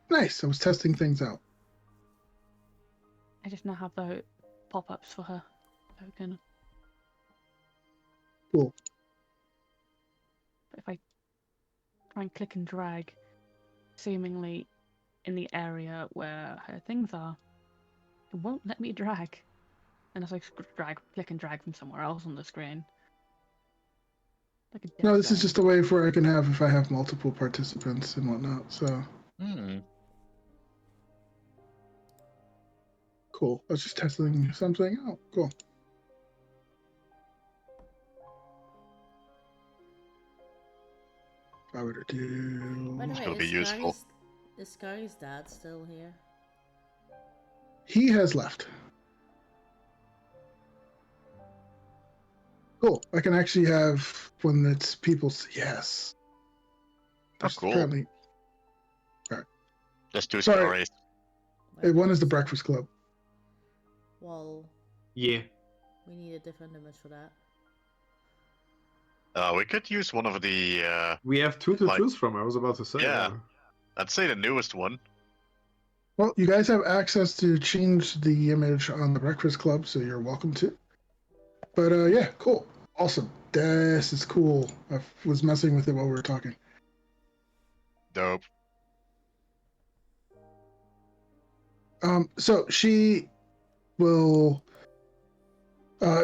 Nice. I was testing things out. I just now have the pop-ups for her token. Cool. But if I try and click and drag, seemingly in the area where her things are, it won't let me drag. Unless I click and drag from somewhere else on the screen. Like a death No, this is zone. just a way for I can have if I have multiple participants and whatnot. So Hmm. cool. I was just testing something out. Cool. If I were to do, By the way, It'll be useful. is Scotty's dad still here? he has left. Cool. I can actually have when it's people's. Yes. Oh, There's cool. apparently Let's do Sorry. stories. one is the So- Breakfast Club. Well, Yeah. we need a different image for that. We could use one of the. We have two to Like- choose from, I was about to say. Yeah. I'd say the newest one. Well, you guys have access to change the image on the Breakfast Club, so you're welcome to. But yeah, cool, awesome. This is cool. I was messing with it while we were talking. Dope. So she will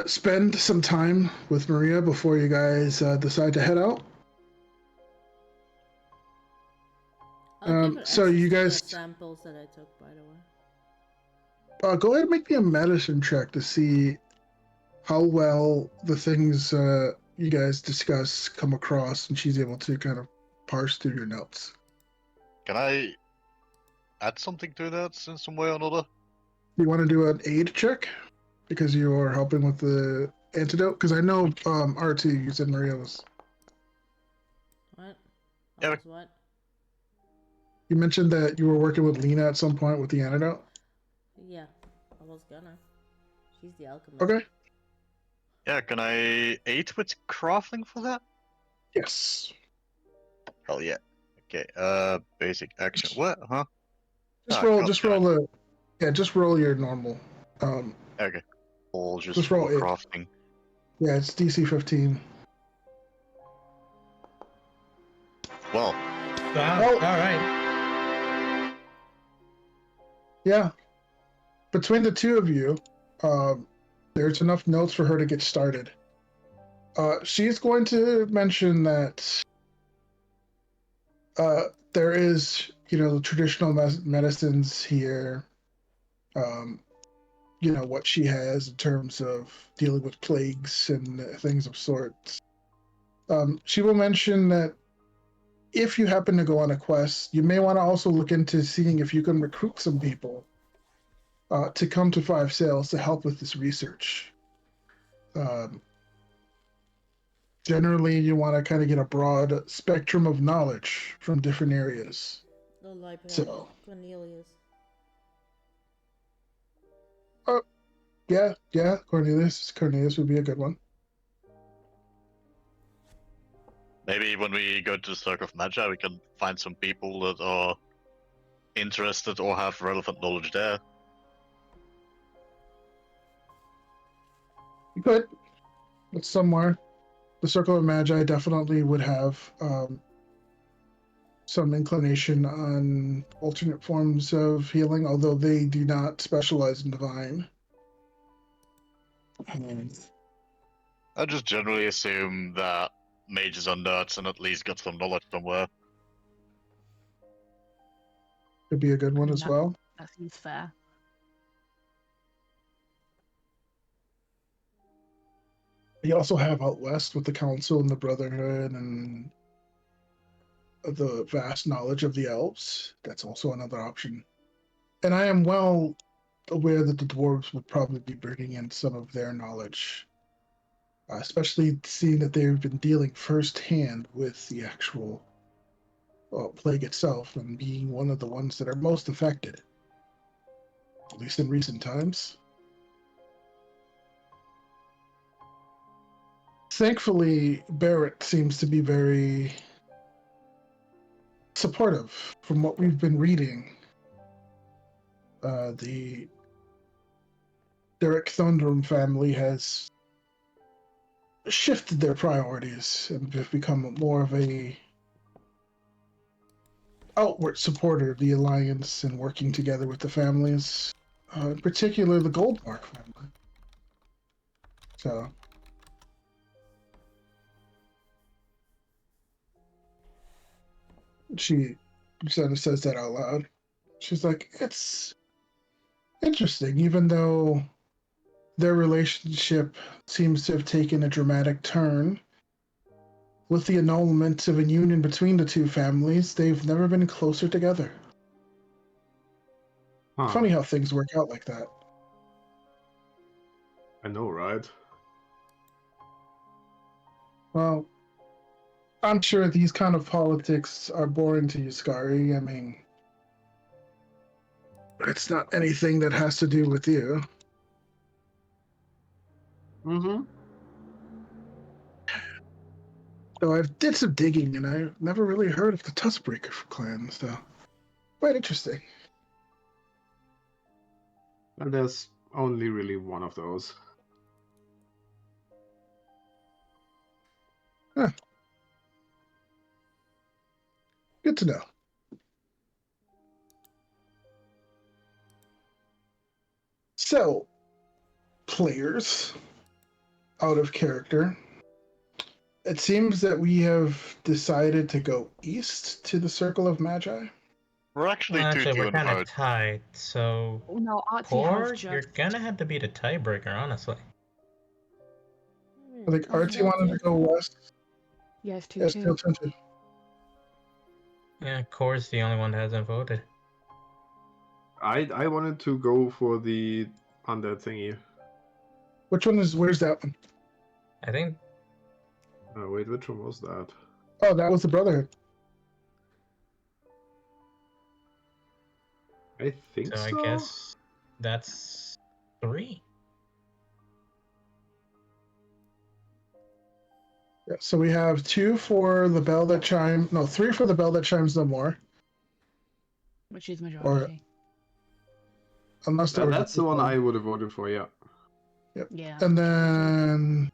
spend some time with Maria before you guys decide to head out. I'll give her so access you to the guys- samples that I took, by the way. Go ahead and make me a medicine check to see how well the things you guys discuss come across, and she's able to kind of parse through your notes. Can I add something to that in some way or another? You want to do an aid check because you are helping with the antidote? Because I know RT, you said Maria was. What? Yeah, Was what? You mentioned that you were working with Lena at some point with the antidote. Yeah, I was gonna. She's the alchemist. Okay. Yeah, can I aid with crafting for that? Yes. Hell yeah. Okay, basic action. What? Huh? Just Oh, roll. God Just damn it. roll the. Yeah, just roll your normal. Okay. All just Just roll for it. crafting. Yeah, it's DC 15. Well, Wow. Oh. All right. Yeah. Between the two of you, there's enough notes for her to get started. She's going to mention that there is, the traditional medicines here. What she has in terms of dealing with plagues and things of sorts. She will mention that if you happen to go on a quest, you may want to also look into seeing if you can recruit some people to come to Five Sails to help with this research. Generally, you want to kind of get a broad spectrum of knowledge from different areas. No, like So- Cornelius. Yeah, Cornelius would be a good one. maybe when we go to the Circle of Magi, we can find some people that are interested or have relevant knowledge there. You could. It's somewhere. The Circle of Magi definitely would have some inclination on alternate forms of healing, although they do not specialize in divine. I just generally assume that mages are nerds and at least got some knowledge somewhere. Could be a good one as That- well. That seems fair. You also have out west with the Council and the Brotherhood and the vast knowledge of the elves. That's also another option. And I am well aware that the dwarves would probably be bringing in some of their knowledge, especially seeing that they've been dealing firsthand with the actual plague itself and being one of the ones that are most affected, at least in recent times. Thankfully, Barrett seems to be very supportive from what we've been reading. The Derek Thundrum family has shifted their priorities and have become more of a outward supporter of the alliance and working together with the families, in particular the Goldmark family. So She sort of says that out loud. She's like, it's interesting, even though their relationship seems to have taken a dramatic turn. With the annulment of a union between the two families, they've never been closer together. Huh. Funny how things work out like that. I know, right? Well, I'm sure these kind of politics are boring to you, Scary. I mean, it's not anything that has to do with you. Mm-hmm. So I did some digging, and I've never really heard of the Tuskbreaker clan, so quite interesting. And there's only really one of those. Huh. Good to know. So, players, out of character, it seems that we have decided to go east to the Circle of Magi. We're actually Well, 2-2 actually, we're in the kind of vote. tied, so Oh no, Artsy Core, has you're just. gonna have to be the tiebreaker, honestly. I think Archie wanted to go west. Yes, two Yes, two. still 10-2. Yeah, Core's the only one that hasn't voted. I wanted to go for the undead thingy. Which one is? Where's that one? I think Wait, which one was that? Oh, that was the Brotherhood. I think so. so. I guess that's 3. Yeah, so we have 2 for the bell that chimes. No, 3 for the bell that chimes no more. Which is majority. Unless there was That's the one I would have voted for, yeah. Yep. Yeah. And then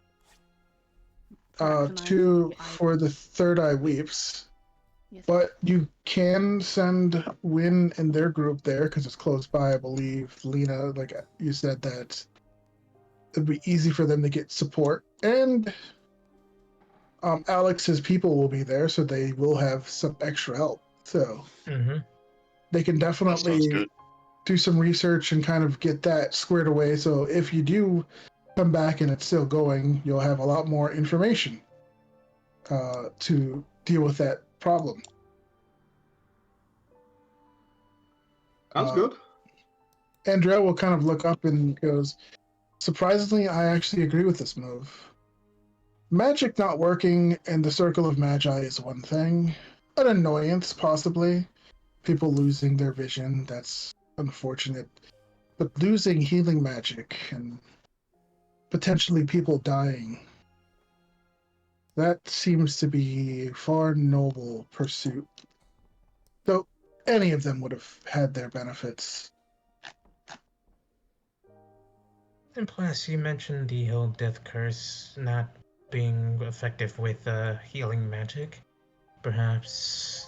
Frax and I 2 see for the Third Eye Weeps. Yes. But you can send Win in their group there because it's close by, I believe. Lena, like you said, that it'd be easy for them to get support. And Alex's people will be there, so they will have some extra help. So they can That sounds definitely good. do some research and kind of get that squared away. So if you do come back and it's still going, you'll have a lot more information to deal with that problem. Sounds good. Andrea will kind of look up and goes, surprisingly, I actually agree with this move. Magic not working in the Circle of Magi is one thing. An annoyance, possibly. People losing their vision, that's unfortunate. But losing healing magic and potentially people dying, that seems to be a far noble pursuit. Though any of them would have had their benefits. And plus, you mentioned the whole death curse not being effective with healing magic. Perhaps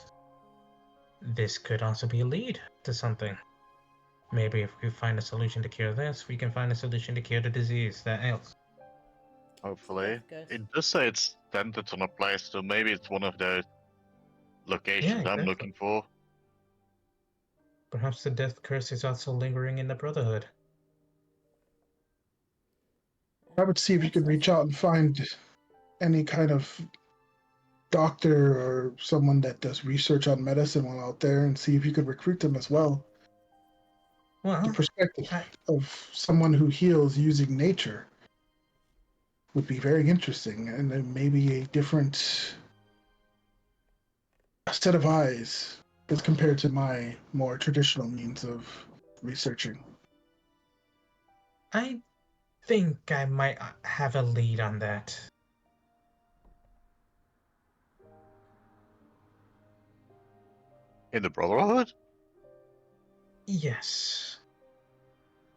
this could also be a lead to something. Maybe if we find a solution to cure this, we can find a solution to cure the disease that ails. Hopefully. Good. It does say it's tented on a place, so maybe it's one of the locations Yeah, I'm exactly. looking for. Perhaps the death curse is also lingering in the Brotherhood. I would see if you could reach out and find any kind of doctor or someone that does research on medicine while out there and see if you could recruit them as well. The Well, perspective of someone who heals using nature would be very interesting, and then maybe a different set of eyes as compared to my more traditional means of researching. I think I might have a lead on that. In the Brotherhood? Yes.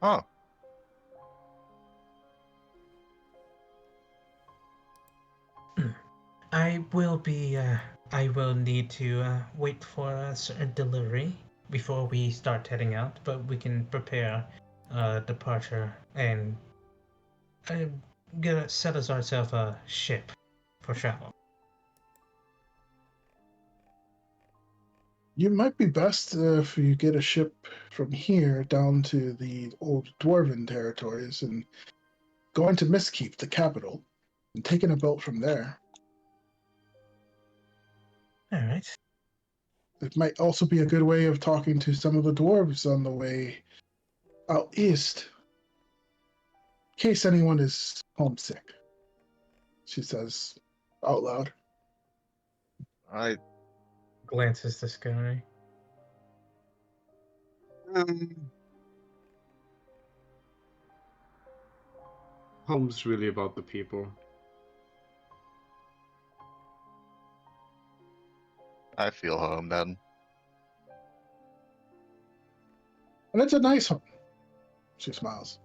Huh. I will need to wait for a certain delivery before we start heading out, but we can prepare departure and set us ourselves a ship for travel. You might be best if you get a ship from here down to the old dwarven territories and going to Mistkeep, the capital, and taking a boat from there. All right. It might also be a good way of talking to some of the dwarves on the way out east, in case anyone is homesick, she says out loud. I Glances the sky. Home's really about the people. I feel home then. And it's a nice home. She smiles.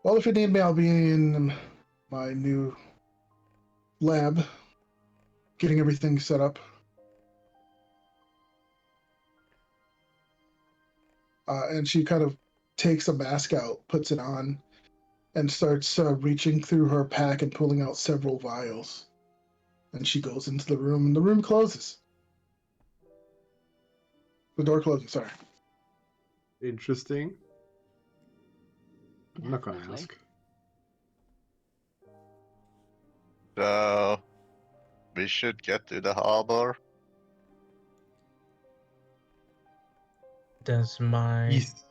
Well, if you need me, I'll be in my new lab, getting everything set up. And she kind of takes a mask out, puts it on, and starts reaching through her pack and pulling out several vials. And she goes into the room, and the room closes. The door closes, sorry. Interesting. I'm not gonna Definitely. ask. So we should get to the harbor. Does my Yes.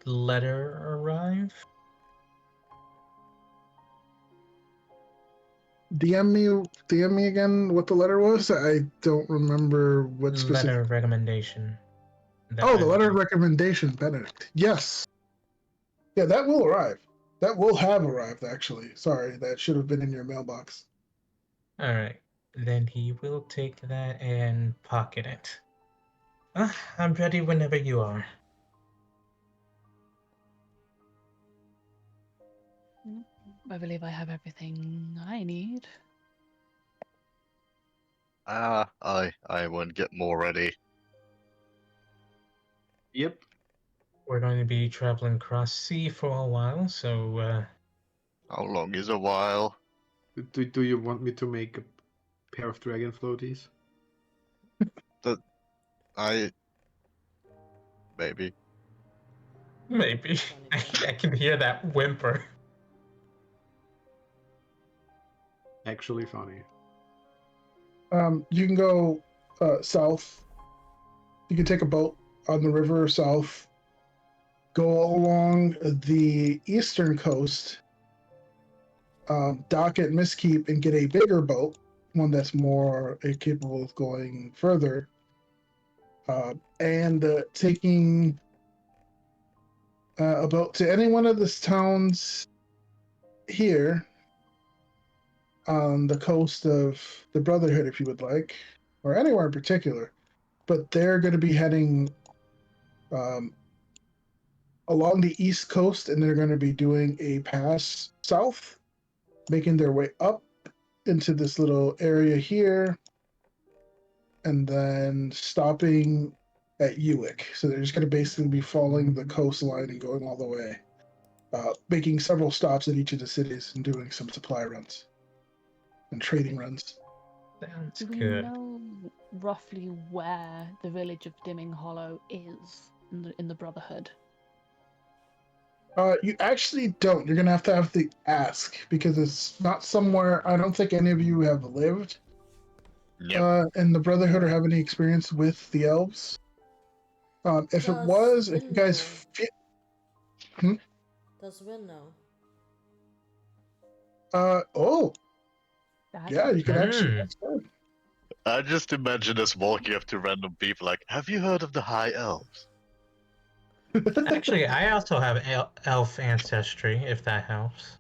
letter arrive? DM me again what the letter was. I don't remember what specific. Letter of recommendation. that Oh, I the letter of would- recommendation, Benedict. Yes. Yeah, that will arrive. That will have arrived, actually. Sorry, that should have been in your mailbox. All right. Then he will take that and pocket it. I'm ready whenever you are. I believe I have everything I need. I won't get more ready. Yep. We're going to be traveling cross sea for a while, so How long is a while? Do you want me to make a pair of dragon floaties? Maybe. maybe. Funny I thing. can hear that whimper. Actually funny. You can go south. You can take a boat on the river south, go along the eastern coast, dock at Mistkeep, and get a bigger boat, one that's more capable of going further, and taking a boat to any one of the towns here on the coast of the Brotherhood, if you would like, or anywhere in particular. But they're going to be heading along the east coast, and they're going to be doing a pass south, making their way up into this little area here, and then stopping at Uwick. So they're just going to basically be following the coastline and going all the way, making several stops at each of the cities and doing some supply runs and trading runs. Sounds Do we good. know roughly where the village of Dimming Hollow is in the Brotherhood? You actually don't. You're gonna have to ask because it's not somewhere. I don't think any of you have lived in the Brotherhood or have any experience with the elves. If it was, if you guys, Does Win know? oh That's yeah, you can actually. Hmm. I just imagine us walking up to random people like, have you heard of the High Elves? Actually, I also have elf ancestry, if that helps.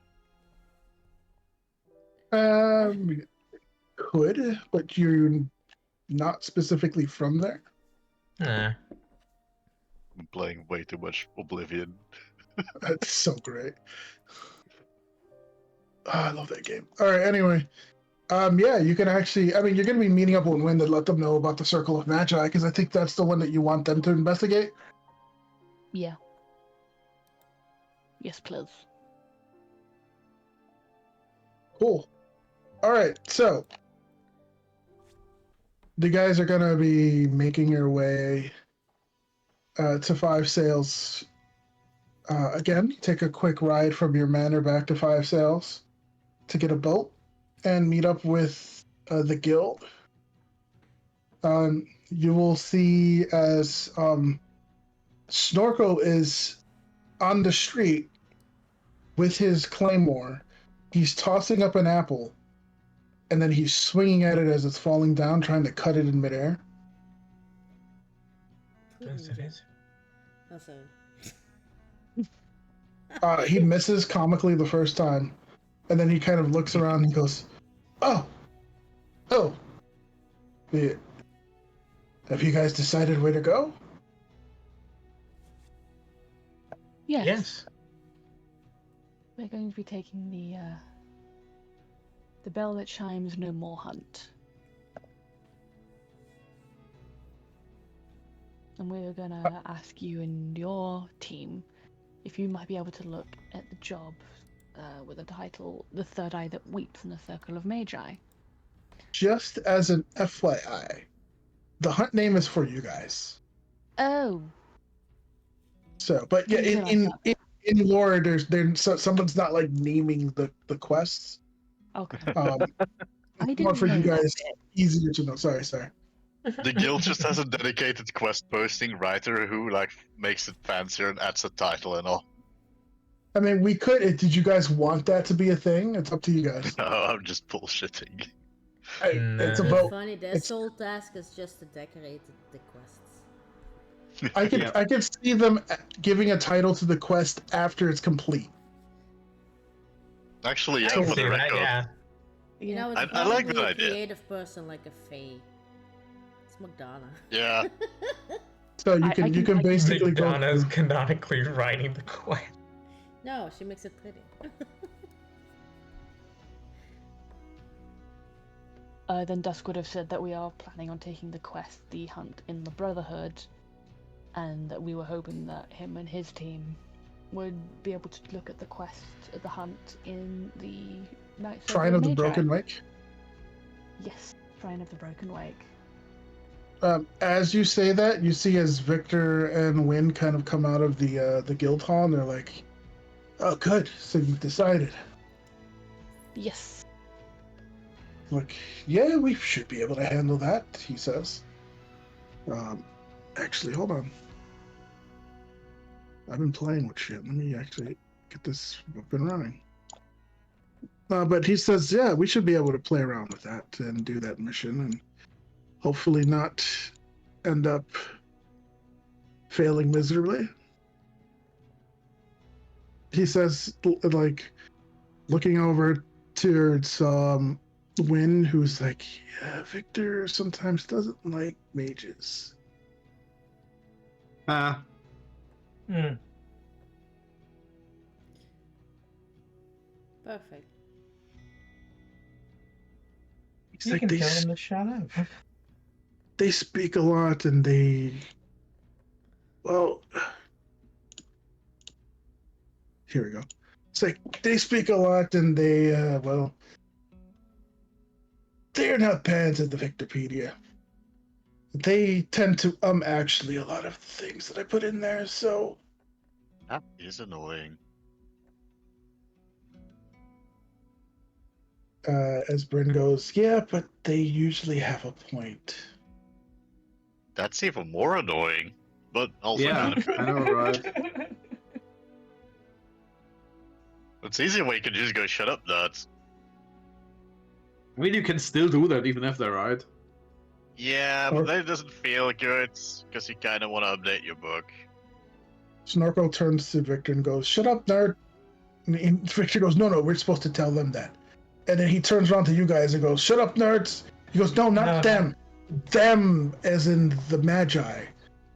Could, but you're not specifically from there. Nah. I'm playing way too much Oblivion. That's so great. I love that game. All right. Anyway, yeah, you can actually. I mean, you're going to be meeting up with Wind and let them know about the Circle of Magi because I think that's the one that you want them to investigate. Yeah. Yes, please. Cool. All right, so the guys are gonna be making your way to Five Sails. Again, take a quick ride from your manor back to Five Sails to get a boat and meet up with the guild. You will see as Snorkel is on the street with his claymore. He's tossing up an apple, and then he's swinging at it as it's falling down, trying to cut it in midair. Yes, it is. Oh, sorry. He misses comically the first time, and then he kind of looks around and goes, "Oh, oh, yeah. Have you guys decided where to go?" Yes. Yes. We're going to be taking the bell that chimes no more hunt. And we're gonna ask you and your team if you might be able to look at the job with the title "The Third Eye That Weeps in the Circle of Magi." Just as an FYI, the hunt name is for you guys. Oh, So, but yeah, Didn't realize in lore, someone's not like naming the quests. okay. I More didn't for you know that guys, bit. easier to know. Sorry. The guild just has a dedicated quest posting writer who like makes it fancier and adds a title and all. I mean, we could. Did you guys want that to be a thing? It's up to you guys. No, I'm just bullshitting. It's Nah. about. Funny, their it's- sole task is just to decorate the quests. I could Yeah. I could see them giving a title to the quest after it's complete. Actually, I yeah, can for see the that, record. yeah. You know, it's I probably like that a idea. creative person like a Fae. It's Magdana. Yeah. So you I can can- I can- basically go. Madonna's canonically writing the quest. No, she makes it pretty. Then Dusk would have said that we are planning on taking the quest, the hunt in the Brotherhood, and that we were hoping that him and his team would be able to look at the quest, at the hunt in the Night Circle Shrine of the Magi. Broken Wake. Yes, Shrine of the Broken Wake. As you say that, you see as Victor and Wynn kind of come out of the guild hall, and they're like, "Oh, good. So you've decided." Yes. Like, yeah, we should be able to handle that, he says. Actually, hold on. I've been playing with shit. Let me actually get this up and running. But he says, yeah, we should be able to play around with that and do that mission and hopefully not end up failing miserably. He says, like, looking over towards Wynn, who's like, yeah, Victor sometimes doesn't like mages. Hmm. Perfect. He's You like, can they, tell them to shut up. they speak a lot and they, well, here we go. It's like, they speak a lot and they, well, they're not pads at the Victopedia. They tend to actually a lot of the things that I put in there, so That is annoying. as Bryn goes, yeah, but they usually have a point. That's even more annoying. But also Yeah, kind of good. I know, right? It's easy when you can just go shut up, nuts. I mean, you can still do that even if they're right. Yeah, but then it doesn't feel good because you kind of want to update your book. Snorkel turns to Victor and goes, shut up, nerd. And Victor goes, no, we're supposed to tell them that. And then he turns around to you guys and goes, shut up, nerds. He goes, no, not No. them. Them as in the Magi.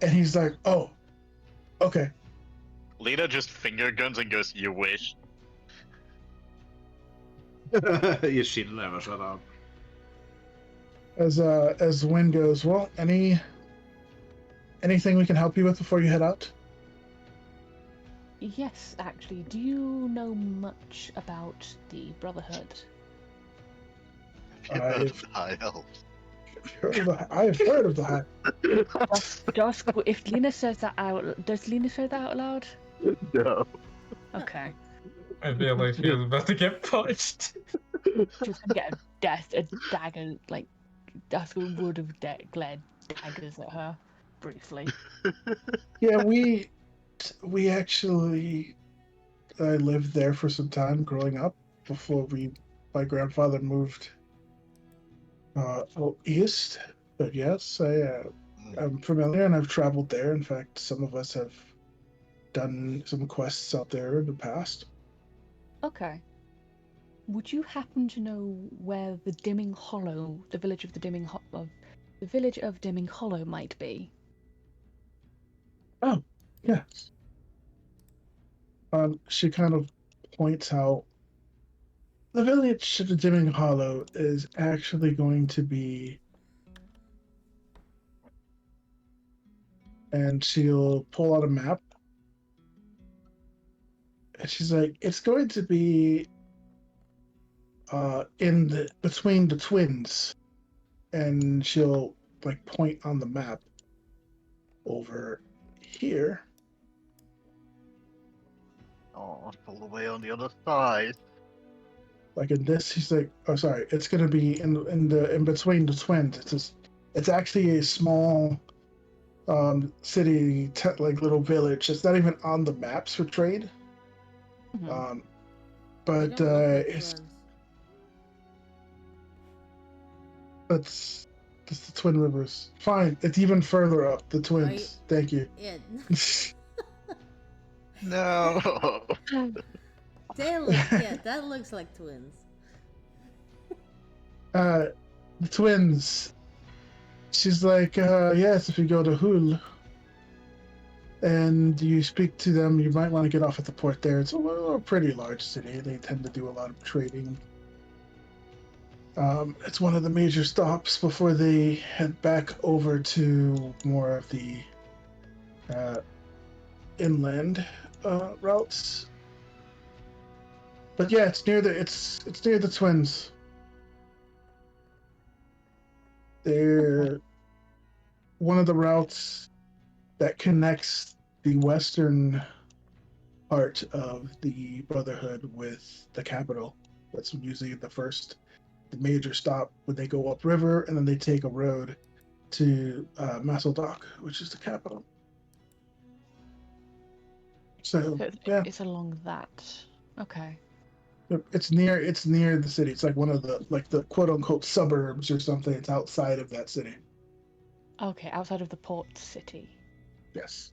And he's like, oh, okay. Lena just finger guns and goes, you wish. You should never shut up. As Wynn goes, well, anything we can help you with before you head out? Yes, actually. Do you know much about the Brotherhood? You've heard of the High Elves. I have heard of the high. If Lena says that out, does Lena say that out loud? No. Okay. I feel like she was about to get punched. She's gonna get a dagger, like Dusk would have glared daggers at her briefly. Yeah, we actually lived there for some time growing up before my grandfather moved out east. But yes, I'm familiar and I've traveled there. In fact, some of us have done some quests out there in the past. Okay. Would you happen to know where the Dimming Hollow, the village of Dimming Hollow might be? Oh, yes. She kind of points out the village of the Dimming Hollow is actually going to be, and she'll pull out a map, and she's like, it's going to be between the twins, and she'll like point on the map over here. Oh, it's all the way on the other side. Like in this, she's like, oh, sorry, it's gonna be in between the twins. It's actually a small city, like little village. It's not even on the maps for trade. Mm-hmm. But They don't look like it's twins. it's the Twin Rivers. Fine, it's even further up. The twins. Thank you. Yeah. No. They look. Yeah, that looks like twins. The twins. She's like, yes, if you go to Hul and you speak to them, you might want to get off at the port there. It's a pretty large city. They tend to do a lot of trading. It's one of the major stops before they head back over to more of the inland routes. But yeah, it's near the twins. They're one of the routes that connects the western part of the Brotherhood with the capital. That's usually the major stop when they go upriver, and then they take a road to Masseldock, which is the capital. So yeah, It's along that. Okay. it's near the city. It's like one of the quote unquote suburbs or something. It's outside of that city. Okay, outside of the port city. Yes.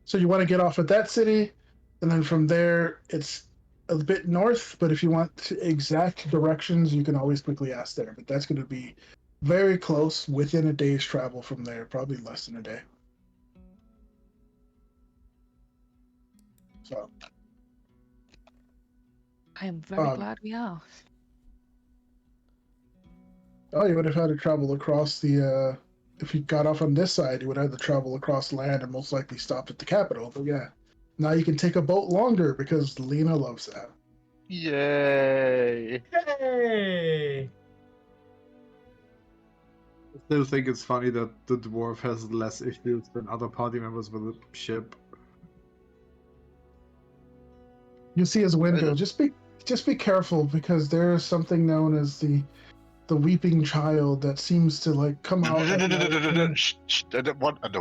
So you want to get off at that city, and then from there it's a bit north. But if you want exact directions, you can always quickly ask there. But that's going to be very close, within a day's travel from there, probably less than a day. So. I am very glad we asked. Oh, you would have had to travel across the. If you got off on this side, you would have to travel across land and most likely stop at the capital. But yeah, now you can take a boat longer because Lena loves that. Yay! Hey! I still think it's funny that the dwarf has less issues than other party members with the ship. You see his window. Just be careful because there is something known as the weeping child that seems to like come out. I don't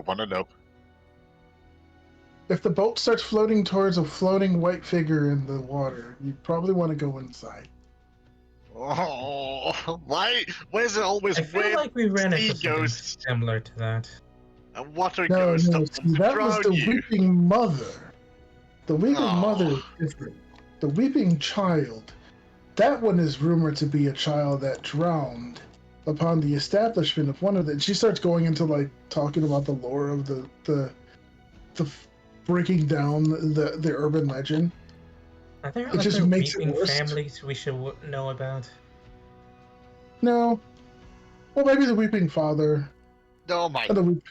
want to know. If the boat starts floating towards a floating white figure in the water, you probably want to go inside. Oh, why is it always I feel weird like we ran into sea something ghosts similar to that. and water No, ghosts see, that was drown the you? weeping mother. The weeping Oh. mother is different. The weeping child, that one is rumored to be a child that drowned upon the establishment of one of the. She starts going into like talking about the lore of the breaking down the urban legend. Are there It just other makes it weeping worse. families we should know about? No, well maybe the weeping father, Oh my! and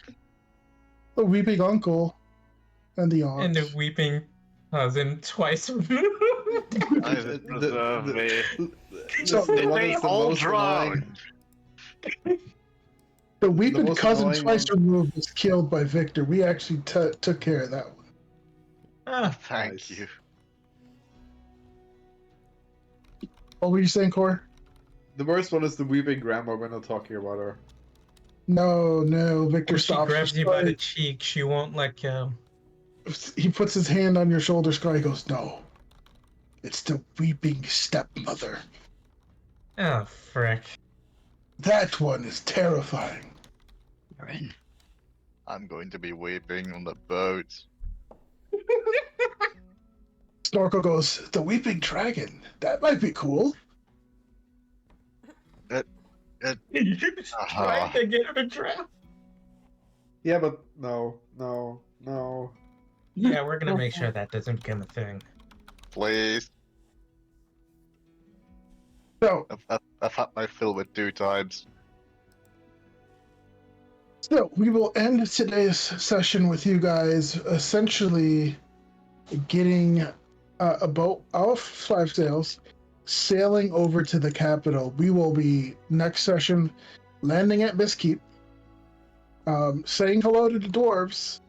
the weeping uncle, and the aunt. And the weeping cousin twice removed. preserve me. So- the one They that's the all most annoying. drowned. The weeping most cousin annoying twice one- removed was killed by Victor. We actually took care of that one. Ah, Thank Nice. you. What were you saying, Core? The worst one is the weeping grandma. We're not talking about her. No, Victor when she stops. grabs her you by the story. cheek, she won't let go. He puts his hand on your shoulder, Scar. He goes, "No, it's the weeping stepmother. Oh, frick. That one is terrifying." You're in. I'm going to be weeping on the boat. Snorkel goes, "The weeping dragon. That might be cool." You're just trying to get her to drown. Yeah, but no. Yeah, we're gonna make sure that doesn't become a thing. Please. So, I've had my fill with 2 times. we will end today's session with you guys essentially getting a boat off Five Sails, sailing over to the capital. We will be next session landing at Biskeep, saying hello to the dwarves,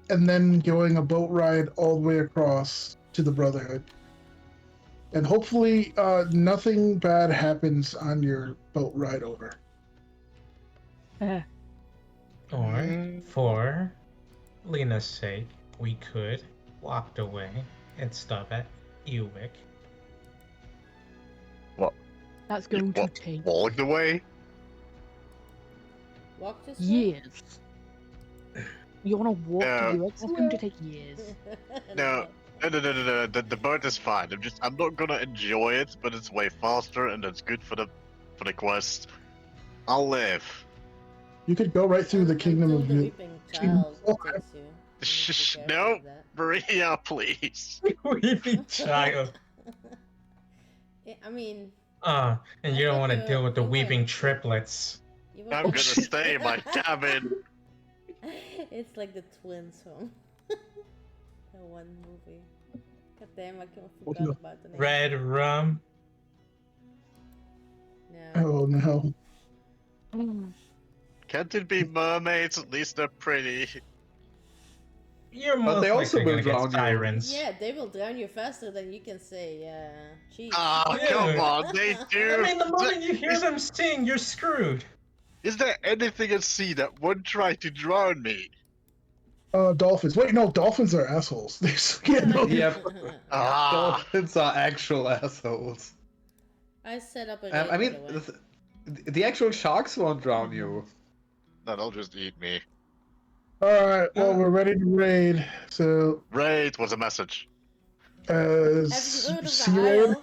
and then going a boat ride all the way across to the Brotherhood. And hopefully, nothing bad happens on your boat ride over. Or, for Lena's sake, we could walked away and stop at Ewick. That's going to What? take Walked away? Walk this way? years. You want to walk No. to Europe? That's going to take years. No. No. The boat is fine. I'm not gonna enjoy it, but it's way faster and it's good for the quest. I'll live. You could go right through the kingdom Until of the you. weeping child takes you. Shh, Be no. careful of that. Maria, please. Weeping child. Yeah, I mean, And I you don't thought want to you- deal with the you weeping went- triplets. you I'm went- gonna stay in my cabin. It's like the twins from that one movie. God damn, I forgot about the name. Red rum. No. Oh no. Can't it be mermaids? At least they're pretty. You're But most they also likely will gonna drown get you. sirens. Yeah, they will drown you faster than you can say, cheese. Ah, Yeah. come on, they do. I mean, the moment you hear them sing, you're screwed. Is there anything at sea that would try to drown me? Dolphins. Wait, no, dolphins are assholes. Yeah, Ah, dolphins are actual assholes. I set up a I mean, by the way. the actual sharks won't drown you. no, they'll just eat me. Alright, well, we're ready to raid. So, Raid was a message. Have you heard of sea the raid? Isles?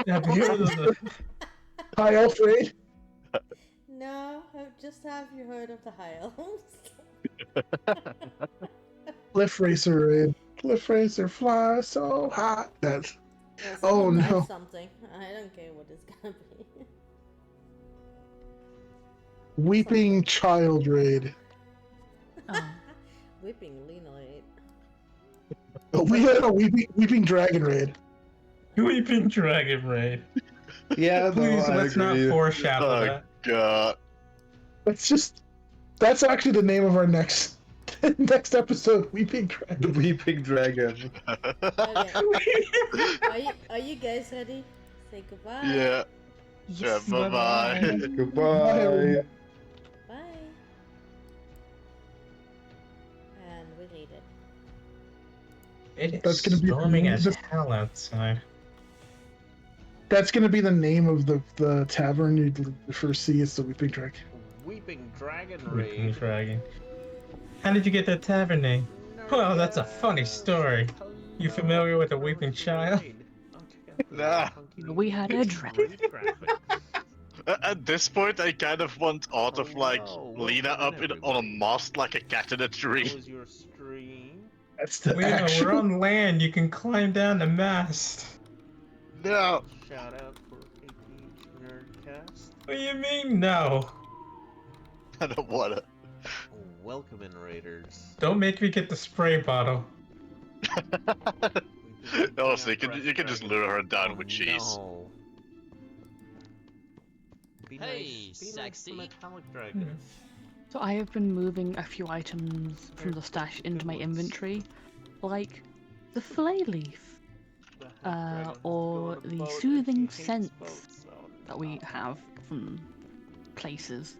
Have you heard of the High elf raid? No, just have you heard of the High Elves? Cliff racer raid. Cliff racer fly so hot. That's Well, Oh, someone write no. something. I don't care what it's gonna be. weeping child raid. Oh. Whipping Lena it. We had a weeping dragon raid. weeping dragon raid? Yeah, Please, no, I let's not agree. foreshadow Oh that. god. That's actually the name of our next episode. Weeping The dragon. weeping dragon. Okay. Are you guys ready? Say goodbye. Yeah. Yeah, bye-bye. Goodbye. Bye. And we read it. It is That's gonna be storming as the- hell outside. That's gonna be the name of the tavern you first see. It's the weeping dragon. Weeping Dragon Weeping Raid. dragon. How did you get that tavern name? Well, that's a funny story. You familiar with the Weeping Child? Nah. We had a dragon. At this point, I kind of want Art of like Hello, Lena welcome up on a everybody. mast like a cat in a How tree. was your stream? That's the Lena, actual. we're on land. You can climb down the mast. No. Shout out for APH Nerdcast. What do you mean, no? I don't wanna. Welcome in Raiders. Don't make me get the spray bottle. We've Honestly, you can just lure her down with cheese. No. Be Hey, nice. Be nice sexy. to metallic dragon. So I have been moving a few items from the stash into my Good ones. inventory, like the fillet leaf, The half dragon has to go or on a the boat and soothing she hates scents boats. Oh, that we no. have from places,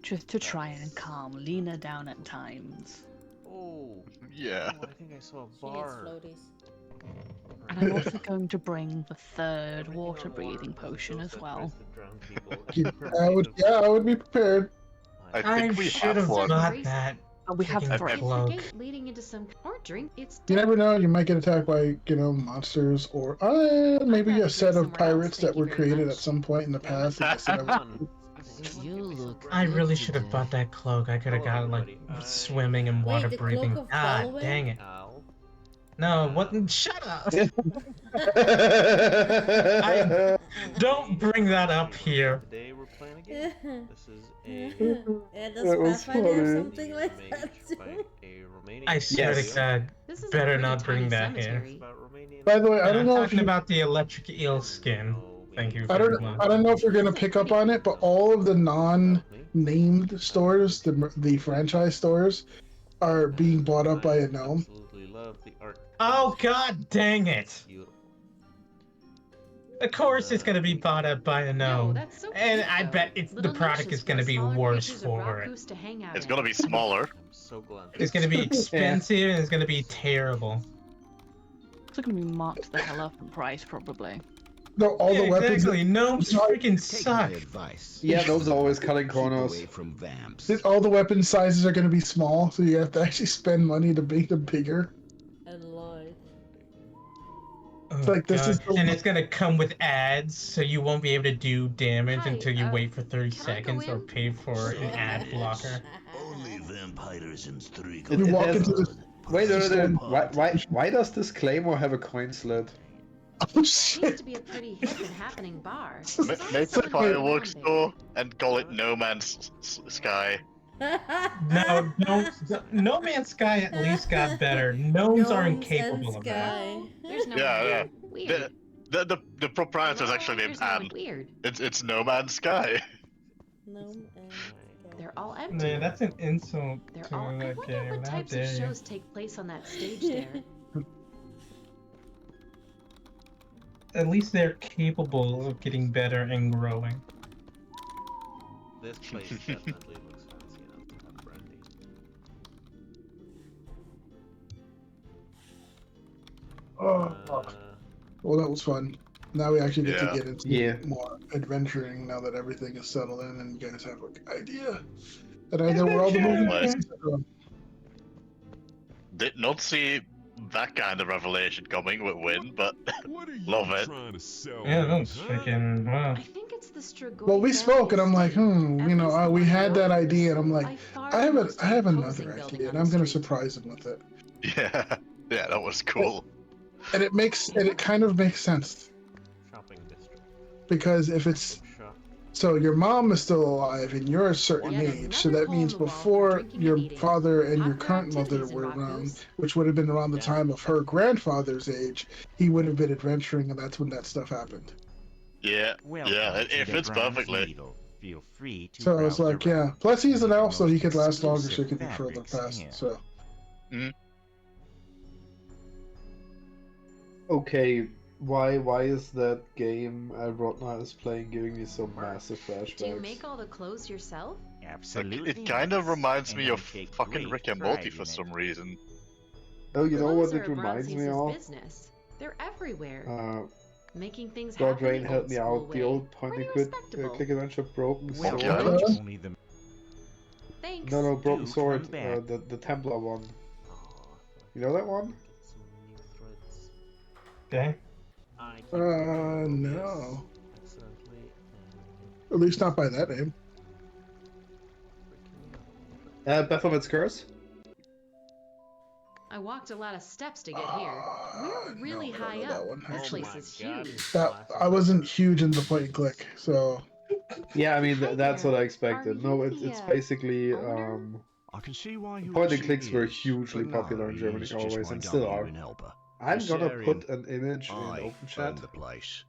just to try and calm Lena down at times. Oh. Yeah. Oh, I think I saw a She hates bar. floaties. And I'm also going to bring the third Everything water on breathing water potion is as that well. tries to drown people. I would be prepared. I I think we should have have one. bought that. We have freaking three. cloak. leading into some or drink. It's You never know, you might get attacked by, monsters, or maybe rather a set drink of somewhere else, pirates thank that you were very created much. at some point in the past. that just never- You look. I good really should have today. bought that cloak. I could have Hello, got like everybody. swimming and Wait, water the breathing. Cloak of God Wallowing? dang it. Ow. No, what? Shut up! Don't bring that up here. Today we're playing a game. This is a And That does was Pathfinder have funny. something like that mage by too? a Romanian I swear Yes. to God, This is better a pretty not bring tiny that here. cemetery. about Romanian. By the way, I And don't I'm know if talking you, about the electric eel skin. Thank you I very don't, much. I don't know if you're gonna pick up on it, but all of the non-named stores, the franchise stores, are being bought up by a gnome. Absolutely love the art. Oh God dang it! Beautiful. Of course it's gonna be bought up by a No, gnome. that's so And cute, I though. bet the Little product niches is gonna for be smaller worse creatures of for rock it. goose to hang out It's in. gonna be smaller. I'm so glad. It's gonna be expensive and it's gonna be terrible. It's going to be marked the hell up in price, probably. No, all the weapons. Exactly, gnomes freaking Take my suck. advice. Yeah, those are always cutting Keep corners. away from vamps. All the weapon sizes are going to be small, so you have to actually spend money to make them bigger. And large. Oh, like, this God. is the- And it's gonna come with ads, so you won't be able to do damage Hi, until you wait for 30 can I go seconds or in? pay for an ad blocker. Only vampires and three We walk has- into the. Wait, Just why does this claymore have a coin slit? Oh Seems shit! to be a pretty hip and happening bar. Make a fireworks store and call it No Man's Sky. No, No Man's Sky at least got better. Gnomes are Gnomes incapable and of that. Sky. There's no Yeah, yeah. Weird. The proprietor's actually named There's no, Anne. like, weird. It's No Man's Sky. Gnome and Sky. They're all empty. Man, that's an insult They're to all. I that wonder game. what How types of dare you. shows take place on that stage there. At least they're capable of getting better and growing. This place definitely looks fancy enough to have brandy. Oh, well, that was fun. Now we actually get Yeah. to get into Yeah. more adventuring now that everything is settled in and you guys have an idea. And I know where all the moving Nice. pieces are going. Did not see that kind of revelation coming with Win, but What are you love it. trying to sell Yeah, me, that was huh? freaking wow. I think it's the Strigoi Well, we spoke, and I'm like, we had that idea, and I'm like, I have another idea, and I'm gonna surprise him with it. yeah, yeah, that was cool. And it kind of makes sense Shopping district. because if it's Shop. so, your mom is still alive, and you're a certain Yeah, there's age, so another that hole in means the wall for before drinking your and eating. father and your Popular current mother activities in were Rock around, Goose. which would have been around the Yeah. time of her grandfather's age, he would have been adventuring, and that's when that stuff happened. Yeah, yeah, it fits perfectly. Feel free to So I was browse like, around. yeah. Plus, he's an Many elf, so he most could last longer, so he exclusive could be further fabrics past. here. So Okay, why is that game Rodna is playing giving me so massive flashbacks? Do you make all the clothes yourself? Absolutely. It kind of yes. reminds And me I of take fucking great Rick and pride Morty in for it. some reason. Oh, you know Clothes what are it reminds me Bronze's of? business. They're everywhere. God Making things happen Rain the helped me old out. The school old way. point and Pretty click respectable. click adventure broken Well, sword. yeah. Only the Thanks. No, broken Do sword. come back. The Templar one. Oh, You know that one? some new threads. Okay. I keep no. accidentally at least not by that name. Baphomet's Curse? I walked a lot of steps to get here. We're really no, I don't high know that up. one, This actually. place is Oh my God. huge. That I wasn't huge into point and click, so Yeah, I mean Hi that's there. what I expected. Are No, you it's the, basically owner? I can see why you point would and see clicks were his, hugely but no, popular in Germany he's just always my and still are. dummy and helper. I'm gonna Viserion, put an image in I open own chat. the place.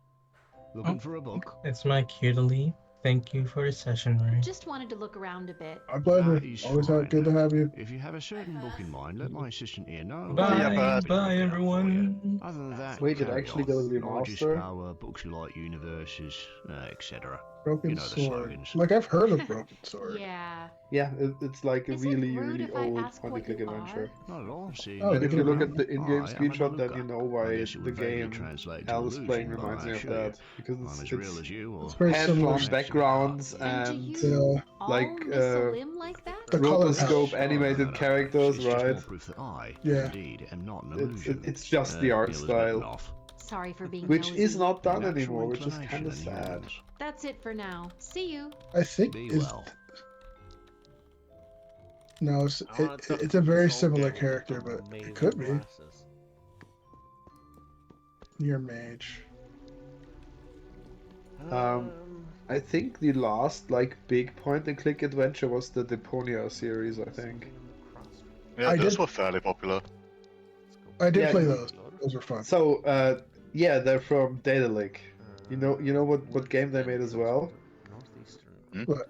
Looking for a book? It's my cue to leave. Thank you for your session, Ray. Just wanted to look around a bit. My pleasure. That is Always fine. good to have you. If you have a certain book in mind, let my assistant here know. Bye, Yeah, but- I'll bye look it up for you. everyone. Other than that, Wait, it carry actually on. goes Largest remaster? power, books you like, universes, etc. Broken You know the Sword. slogans. Like, I've heard of Broken Sword. Yeah. Yeah, it's like a Is it really, rude really if I old ask what point-and-click you adventure. Not at all. See, Oh, And if you look at the I in-game haven't screenshot, a then you looker. know why I guess it the would vaguely game translate to Al is playing illusion, but reminds I me of assure that. you, Because I'm as real as you, or It's very similar. hand-drawn backgrounds And do and you all like, miss a limb like that? The color rotoscope palette. animated characters, it's just right? more proof that I, Yeah. indeed, am not an illusion. It's just the art Neil has bitten style, off. Sorry for being which nosy. is not done Your natural anymore, which is inclination kind of and sad. yours. That's it for now. See you. I think Be is well. no, it's a very similar character, but it could be. Near mage. I think the last like big point-and-click adventure was the Deponia series. I think. Yeah, I those did- were fairly popular. I did Yeah, play those. Those were fun. So, yeah, they're from Daedalic. You know what game they made as well? What?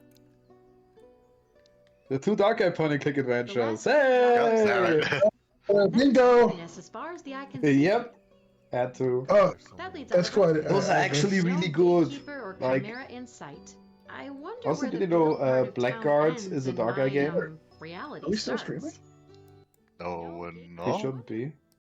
The two Dark Eye point-and-click adventures. The Hey! Bingo! Happiness as far as the eye can see. Yep. Had to. Oh, That leads that's over. quite. Those are actually No really good. gatekeeper or Like, chimera in sight. I wonder also, where did the you know thrill part of Blackguards town is a ends Dark and Eye my, game? reality Are we still starts. streaming? No, It no. shouldn't be.